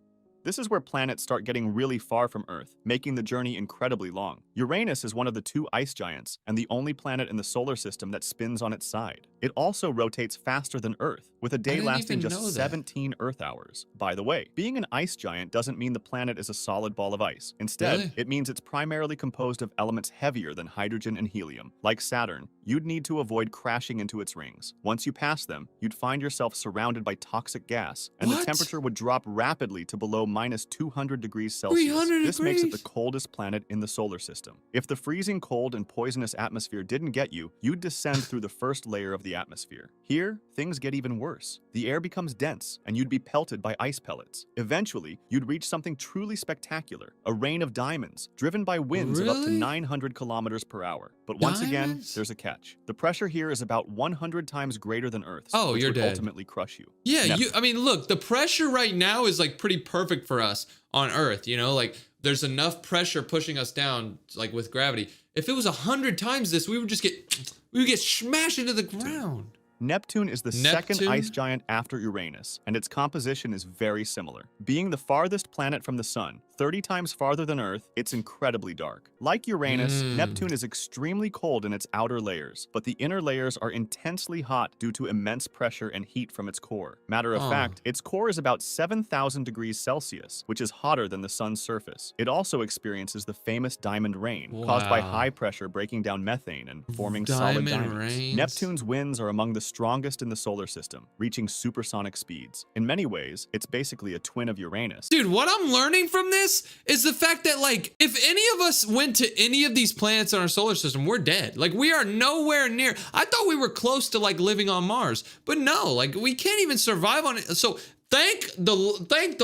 This is where planets start getting really far from Earth, making the journey incredibly long. Uranus is one of the 2 ice giants and the only planet in the solar system that spins on its side. It also rotates faster than Earth, with a day didn't lasting even just know that. 17 Earth hours. By the way, being an ice giant doesn't mean the planet is a solid ball of ice. Instead, Really? it means it's primarily composed of elements heavier than hydrogen and helium. Like Saturn, you'd need to avoid crashing into its rings. Once you pass them, you'd find yourself surrounded by toxic gas, and the What? temperature would drop rapidly to below minus 200 degrees Celsius. 300 This makes it the degrees? coldest planet in the solar system. If the freezing cold and poisonous atmosphere didn't get you, you'd descend through the first layer of the atmosphere. Here, things get even worse. The air becomes dense, and you'd be pelted by ice pellets. Eventually, you'd reach something truly spectacular, a rain of diamonds, driven by winds of up to Really? 900 kilometers per hour. But once again, Diamonds? there's a catch. The pressure here is about 100 times greater than Earth's, Oh, which you're would dead. ultimately crush you. Yeah, Neptune. I mean, look, the pressure right now is like pretty perfect for us on Earth, you know? Like there's enough pressure pushing us down like with gravity. If it was 100 times this, we would get smashed into the ground. Neptune is the second Neptune? ice giant after Uranus, and its composition is very similar. Being the farthest planet from the sun, 30 times farther than Earth, it's incredibly dark. Like Uranus, Neptune is extremely cold in its outer layers, but the inner layers are intensely hot due to immense pressure and heat from its core. Matter of fact, its core is about 7,000 degrees Celsius, which is hotter than the sun's surface. It also experiences the famous diamond rain, caused by Wow. high pressure breaking down methane and forming solid Diamond diamonds. rains? Neptune's winds are among the strongest in the solar system, reaching supersonic speeds. In many ways, it's basically a twin of Uranus. Dude, what I'm learning from this this is the fact that, like, if any of us went to any of these planets in our solar system, we're dead. Like, we are nowhere near. I thought we were close to, like, living on Mars, but no, like, we can't even survive on it. So thank the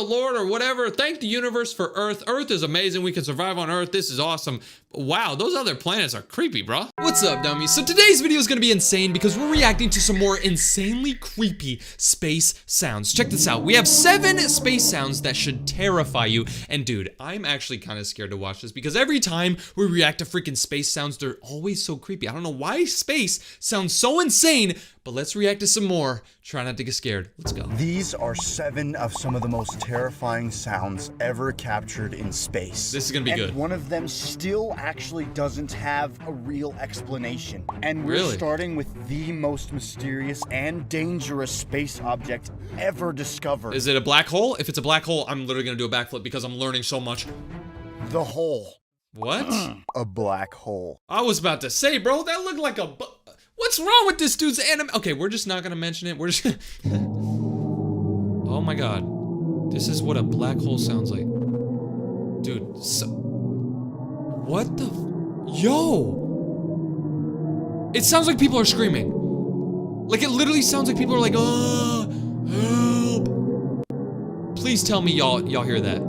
Lord or whatever. Thank the universe for Earth. Earth is amazing. We can survive on Earth. This is awesome. Wow, those other planets are creepy, bro. What's up, dummies? So today's video is gonna be insane because we're reacting to some more insanely creepy space sounds. Check this out. We have 7 space sounds that should terrify you. And dude, I'm actually kind of scared to watch this because every time we react to freaking space sounds, they're always so creepy. I don't know why space sounds so insane, but let's react to some more. Try not to get scared. Let's go. These are 7 of some of the most terrifying sounds ever captured in space. This is gonna be and good. One of them still actually doesn't have a real explanation. And we're Really? starting with the most mysterious and dangerous space object ever discovered. Is it a black hole? If it's a black hole, I'm literally gonna do a backflip because I'm learning so much. The hole. What? A black hole. I was about to say, bro, that looked like a. What's wrong with this dude's anime? Okay, we're just not gonna mention it. We're just. Oh my god, this is what a black hole sounds like, dude. What the? Yo! It sounds like people are screaming. Like it literally sounds like people are like, oh, help! Please tell me y'all hear that.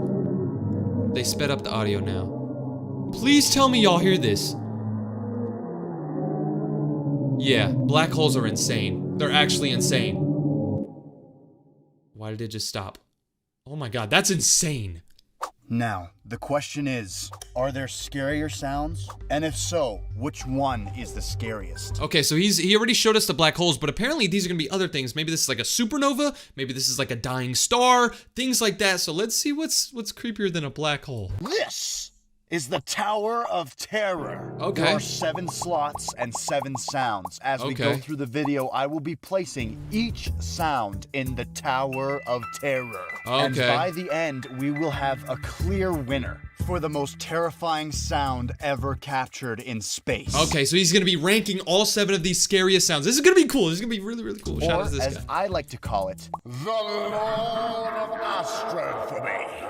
They sped up the audio now. Please tell me y'all hear this. Yeah, black holes are insane. They're actually insane. Why did it just stop? Oh my god, that's insane. Now, the question is, are there scarier sounds? And if so, which one is the scariest? Okay, so he already showed us the black holes, but apparently these are gonna be other things. Maybe this is like a supernova, maybe this is like a dying star, things like that. So let's see what's creepier than a black hole. This is the Tower of Terror. Okay. There are 7 slots and 7 sounds. As we go Okay. through the video, I will be placing each sound in the Tower of Terror. And Okay. by the end, we will have a clear winner for the most terrifying sound ever captured in space. Okay, so he's gonna be ranking all 7 of these scariest sounds. This is gonna be cool. This is gonna be really, really cool. Shout out Or, to this as guy. I like to call it, the Lord of Astrophobia.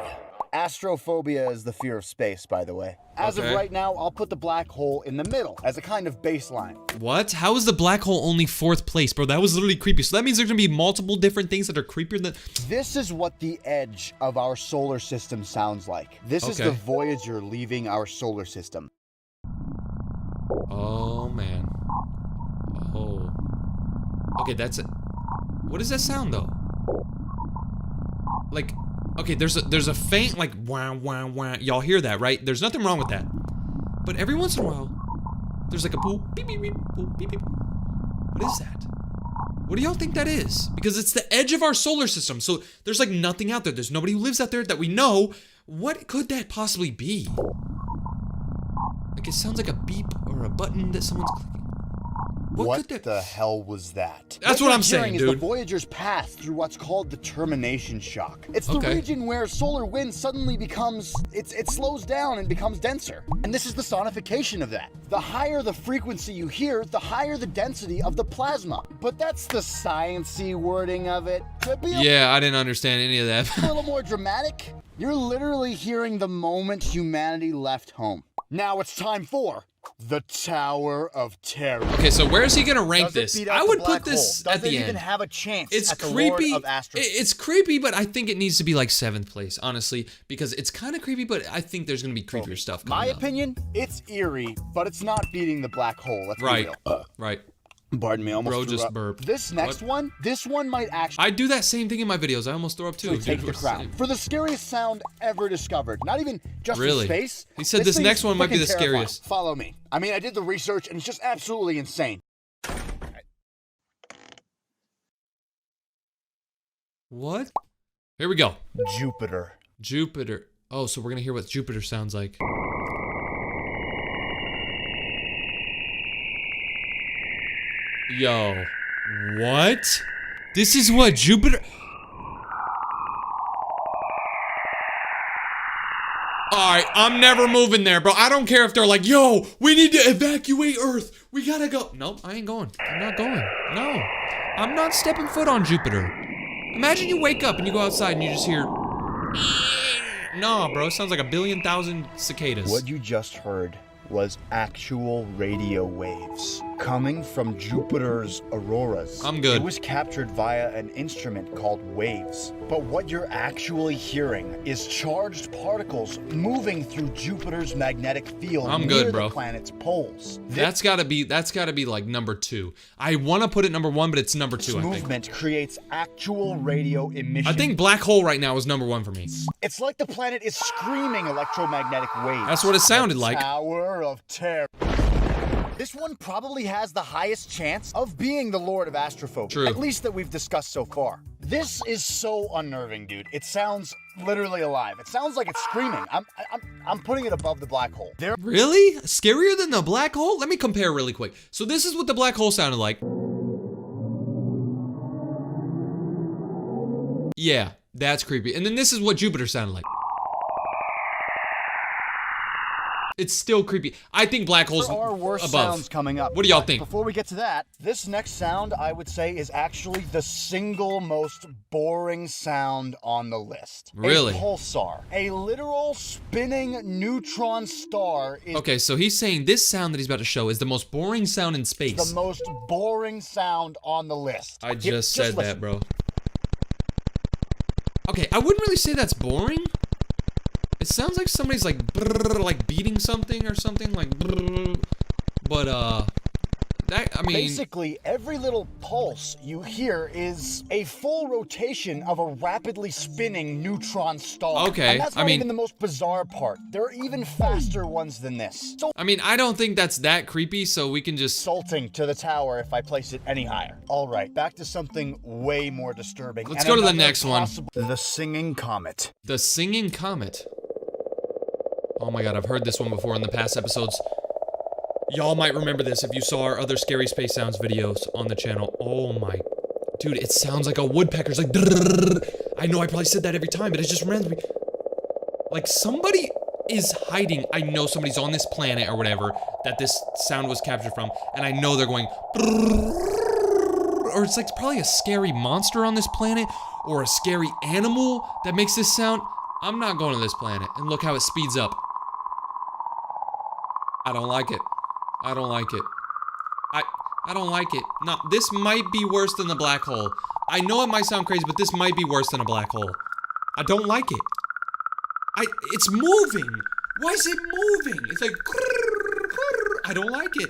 Astrophobia is the fear of space, by the way. As Okay. of right now, I'll put the black hole in the middle as a kind of baseline. What? How is the black hole only 4th place, bro? That was literally creepy. So that means there's gonna be multiple different things that are creepier than. This is what the edge of our solar system sounds like. This is Okay. the Voyager leaving our solar system. Oh man. Oh. Okay, that's it. What is that sound though? Like, okay, there's a faint like wah wah wah. Y'all hear that, right? There's nothing wrong with that. But every once in a while, there's like a boop beep beep beep boop beep beep. What is that? What do y'all think that is? Because it's the edge of our solar system, so there's like nothing out there. There's nobody who lives out there that we know. What could that possibly be? Like it sounds like a beep or a button that someone's clicking. What could that? the hell was that? That's what you're I'm saying, hearing is dude. the Voyager's path through what's called the termination shock. It's the Okay. region where solar wind suddenly becomes, it slows down and becomes denser. And this is the sonification of that. The higher the frequency you hear, the higher the density of the plasma. But that's the science-y wording of it. To be Yeah, I didn't understand any of that. a little more dramatic, you're literally hearing the moment humanity left home. Now it's time for the Tower of Terror. Okay, so where is he gonna rank Does it this? beat out I the would black put this hole? at the Does it even end. have a chance It's at the creepy. Lord of Astro- It's creepy, but I think it needs to be like 7th place, honestly, because it's kind of creepy. But I think there's gonna be creepier stuff coming My up. opinion, it's eerie, but it's not beating the black hole. Let's Right, be real. right. Pardon me, I almost Bro threw just up. burped. This next one might actually I do that same thing in my videos. I almost throw up too. take Dude, the crown for the scariest sound ever discovered. Not even just Really? in space. He said this thing next is one might be freaking the terrifying. scariest. Follow me. I mean, I did the research, and it's just absolutely insane. What? Here we go. Jupiter. Jupiter. Oh, so we're gonna hear what Jupiter sounds like. Yo, what? This is what Jupiter. Alright, I'm never moving there, bro. I don't care if they're like, yo, we need to evacuate Earth. We gotta go. Nope, I ain't going. I'm not going. No. I'm not stepping foot on Jupiter. Imagine you wake up and you go outside and you just hear. No, bro. It sounds like a billion thousand cicadas. What you just heard was actual radio waves coming from Jupiter's auroras. I'm good. It was captured via an instrument called waves. But what you're actually hearing is charged particles moving through Jupiter's magnetic field I'm near good, bro. the planet's poles. That's gotta be like number 2. I want to put it number 1, but it's number 2. This I think. movement creates actual radio emission. I think black hole right now is number 1 for me. It's like the planet is screaming electromagnetic waves. That's what it sounded like. Tower of Terror. This one probably has the highest chance of being the Lord of Astrophobia. True. At least that we've discussed so far. This is so unnerving, dude. It sounds literally alive. It sounds like it's screaming. I'm putting it above the black hole. There. Really? Scarier than the black hole? Let me compare really quick. So this is what the black hole sounded like. Yeah, that's creepy. And then this is what Jupiter sounded like. It's still creepy. I think black holes There are worse above. sounds coming up. What do y'all but think? Before we get to that, this next sound I would say is actually the single most boring sound on the list. Really? A pulsar. A literal spinning neutron star is Okay, so he's saying this sound that he's about to show is the most boring sound in space. the most boring sound on the list. I just said listen. that, bro. Okay, I wouldn't really say that's boring. It sounds like somebody's like brrr, like beating something or something like brrr. But that I mean Basically, every little pulse you hear is a full rotation of a rapidly spinning neutron star. Okay, And that's I not mean- even the most bizarre part. There are even faster ones than this. So I mean, I don't think that's that creepy, so we can just insulting to the tower if I place it any higher. All right, back to something way more disturbing. Let's and go to the another next one. The singing comet. the singing comet. Oh my god, I've heard this one before in the past episodes. Y'all might remember this if you saw our other scary space sounds videos on the channel. Oh my, dude, it sounds like a woodpecker's like. Drrrr. I know I probably said that every time, but it just reminds me. Like somebody is hiding. I know somebody's on this planet or whatever that this sound was captured from, and I know they're going. Or it's like probably a scary monster on this planet, or a scary animal that makes this sound. I'm not going to this planet, and look how it speeds up. I don't like it. I don't like it. I don't like it. No, this might be worse than the black hole. I know it might sound crazy, but this might be worse than a black hole. I don't like it. It's moving. Why is it moving? It's like, I don't like it.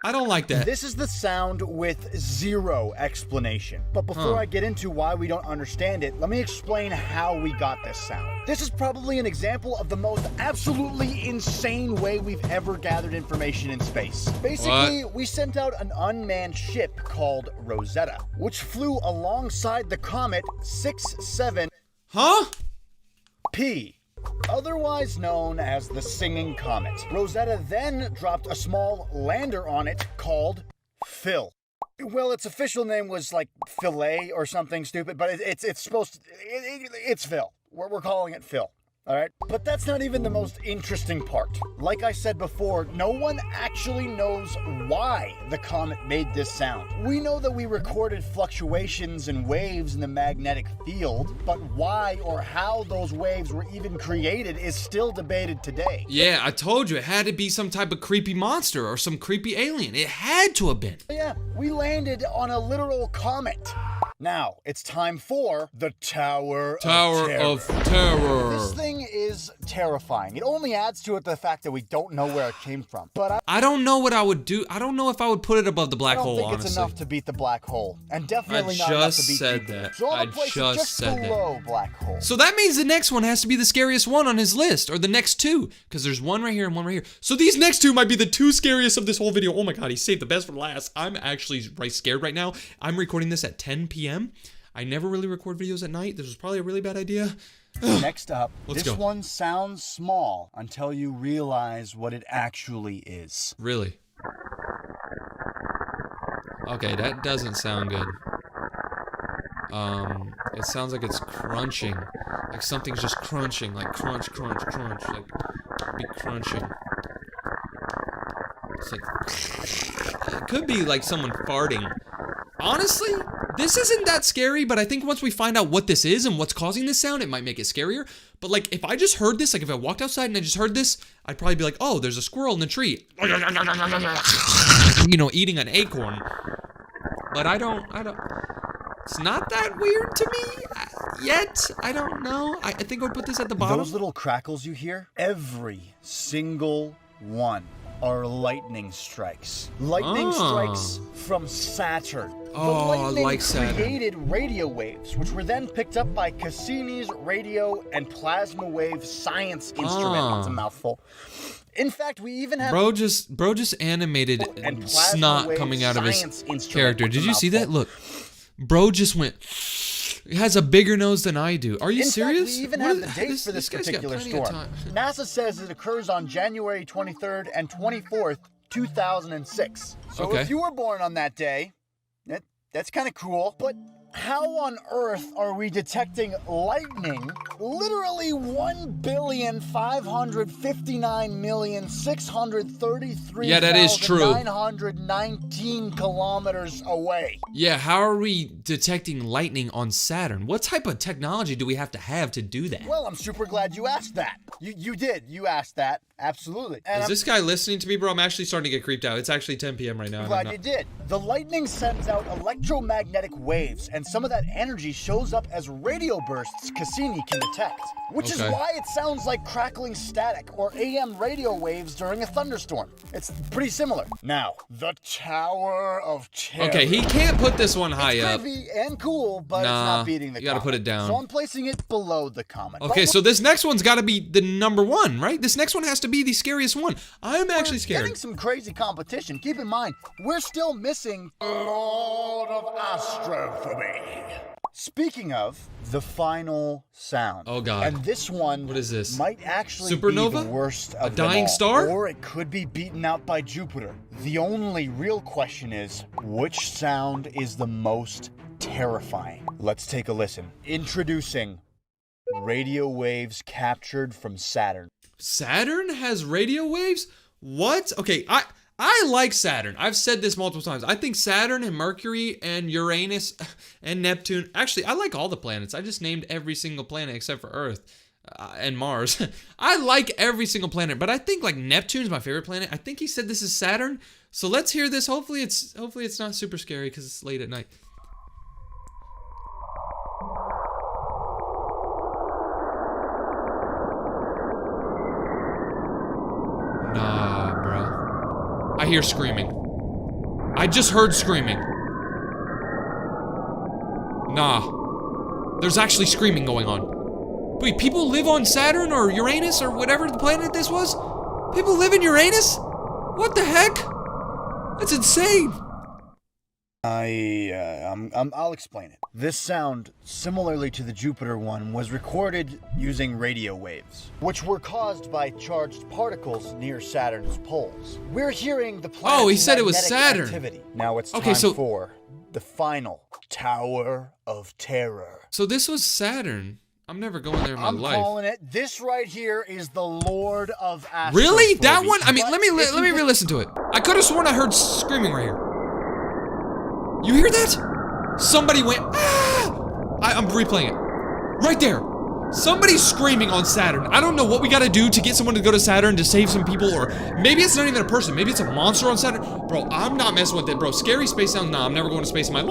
I don't like that. This is the sound with zero explanation. But before I get into why we don't understand it, let me explain how we got this sound. This is probably an example of the most absolutely insane way we've ever gathered information in space. Basically, we sent out an unmanned ship called Rosetta, which flew alongside the comet 67P. Huh? Otherwise known as the Singing Comet. Rosetta then dropped a small lander on it called Phil. Well, its official name was like Philae or something stupid, but it's supposed to, it's Phil. We're calling it Phil. All right, but that's not even the most interesting part. Like I said before, no one actually knows why the comet made this sound. We know that we recorded fluctuations and waves in the magnetic field, but why or how those waves were even created is still debated today. Yeah, I told you, it had to be some type of creepy monster or some creepy alien. It had to have been. Yeah, we landed on a literal comet. Now, it's time for the Tower of Terror. This thing is terrifying. It only adds to it the fact that we don't know where it came from. But I don't know what I would do. I don't know if I would put it above the I black don't hole, think honestly. it's enough to beat the black hole. And definitely I not enough to just beat said Jupiter. that. So I I'll place it just just said that. below black hole. So that means the next one has to be the scariest one on his list, or the next two, because there's one right here and one right here. So these next two might be the two scariest of this whole video. Oh my god, he saved the best for last. I'm actually scared right now. I'm recording this at 10 p.m. I never really record videos at night. This was probably a really bad idea. Next up, Let's this go. one sounds small until you realize what it actually is. Really? Okay, that doesn't sound good. It sounds like it's crunching. Like something's just crunching. Like crunch, crunch, crunch. Like, be crunching. It's like... It could be like someone farting. Honestly, This isn't that scary, but I think once we find out what this is and what's causing this sound, it might make it scarier. But like, if I just heard this, like if I walked outside and I just heard this, I'd probably be like, oh, there's a squirrel in the tree. You know, eating an acorn. But I don't, it's not that weird to me yet. I don't know. I think I'll put this at the bottom. Those little crackles you hear, every single one are lightning strikes. Lightning strikes from Saturn. Oh, the lightning like Saturn. created radio waves, which were then picked up by Cassini's radio and plasma wave science instrument. It's a mouthful. In fact, we even have Bro just animated snot coming out of his character. Did you see that? Look, bro just went. He has a bigger nose than I do. Are you serious? Fact, we even have the date for this particular storm. NASA says it occurs on January 23rd and 24th, 2006. So if you were born on that day, that's kind of cool. But how on earth are we detecting lightning literally 1,559,633,919 kilometers away? Yeah, how are we detecting lightning on Saturn? What type of technology do we have to do that? Well, I'm super glad you asked that. You did. You asked that. Absolutely. And Is this guy listening to me, bro? I'm actually starting to get creeped out. It's actually 10 p.m. right now. I'm glad you did. The lightning sends out electromagnetic waves, and some of that energy shows up as radio bursts Cassini can detect, which is why it sounds like crackling static or AM radio waves during a thunderstorm. It's pretty similar. Now, the Tower of Terror. Okay, he can't put this one high up. It's creepy and cool, but it's not beating the you gotta comet. put it down. So I'm placing it below the comet. Okay, so this next one's gotta be the number one, right? This next one has to be the scariest one. I'm actually scared. Getting some crazy competition. Keep in mind, we're still missing Lord of Astrophoby. Speaking of, the final sound. Oh God. And this one what is this? might actually Supernova? be the worst of a dying them all. star? Or it could be beaten out by Jupiter. The only real question is, which sound is the most terrifying? Let's take a listen. Introducing radio waves captured from Saturn. Saturn has radio waves? What? Okay, I like Saturn. I've said this multiple times. I think Saturn and Mercury and Uranus and Neptune. Actually, I like all the planets. I just named every single planet except for Earth and Mars. I like every single planet, but I think like Neptune's my favorite planet. I think he said this is Saturn. So let's hear this. Hopefully it's not super scary because it's late at night. Nah, bro. I hear screaming. I just heard screaming. Nah. There's actually screaming going on. Wait, people live on Saturn or Uranus or whatever the planet this was? People live in Uranus? What the heck? That's insane. I'll explain it. This sound, similarly to the Jupiter one, was recorded using radio waves, which were caused by charged particles near Saturn's poles. We're hearing the planet's he said it was magnetic Saturn. activity. Now it's time for the final Tower of Terror. So this was Saturn. I'm never going there in my life. I'm calling it. This right here is the Lord of Astrophoby. Really? That one? I mean, let me re-listen to it. I could have sworn I heard screaming right here. You hear that? Somebody went, ah! I'm replaying it. Right there. Somebody's screaming on Saturn. I don't know what we gotta do to get someone to go to Saturn to save some people, or maybe it's not even a person. Maybe it's a monster on Saturn. Bro, I'm not messing with it, bro. Scary space sound, nah, I'm never going to space in my life.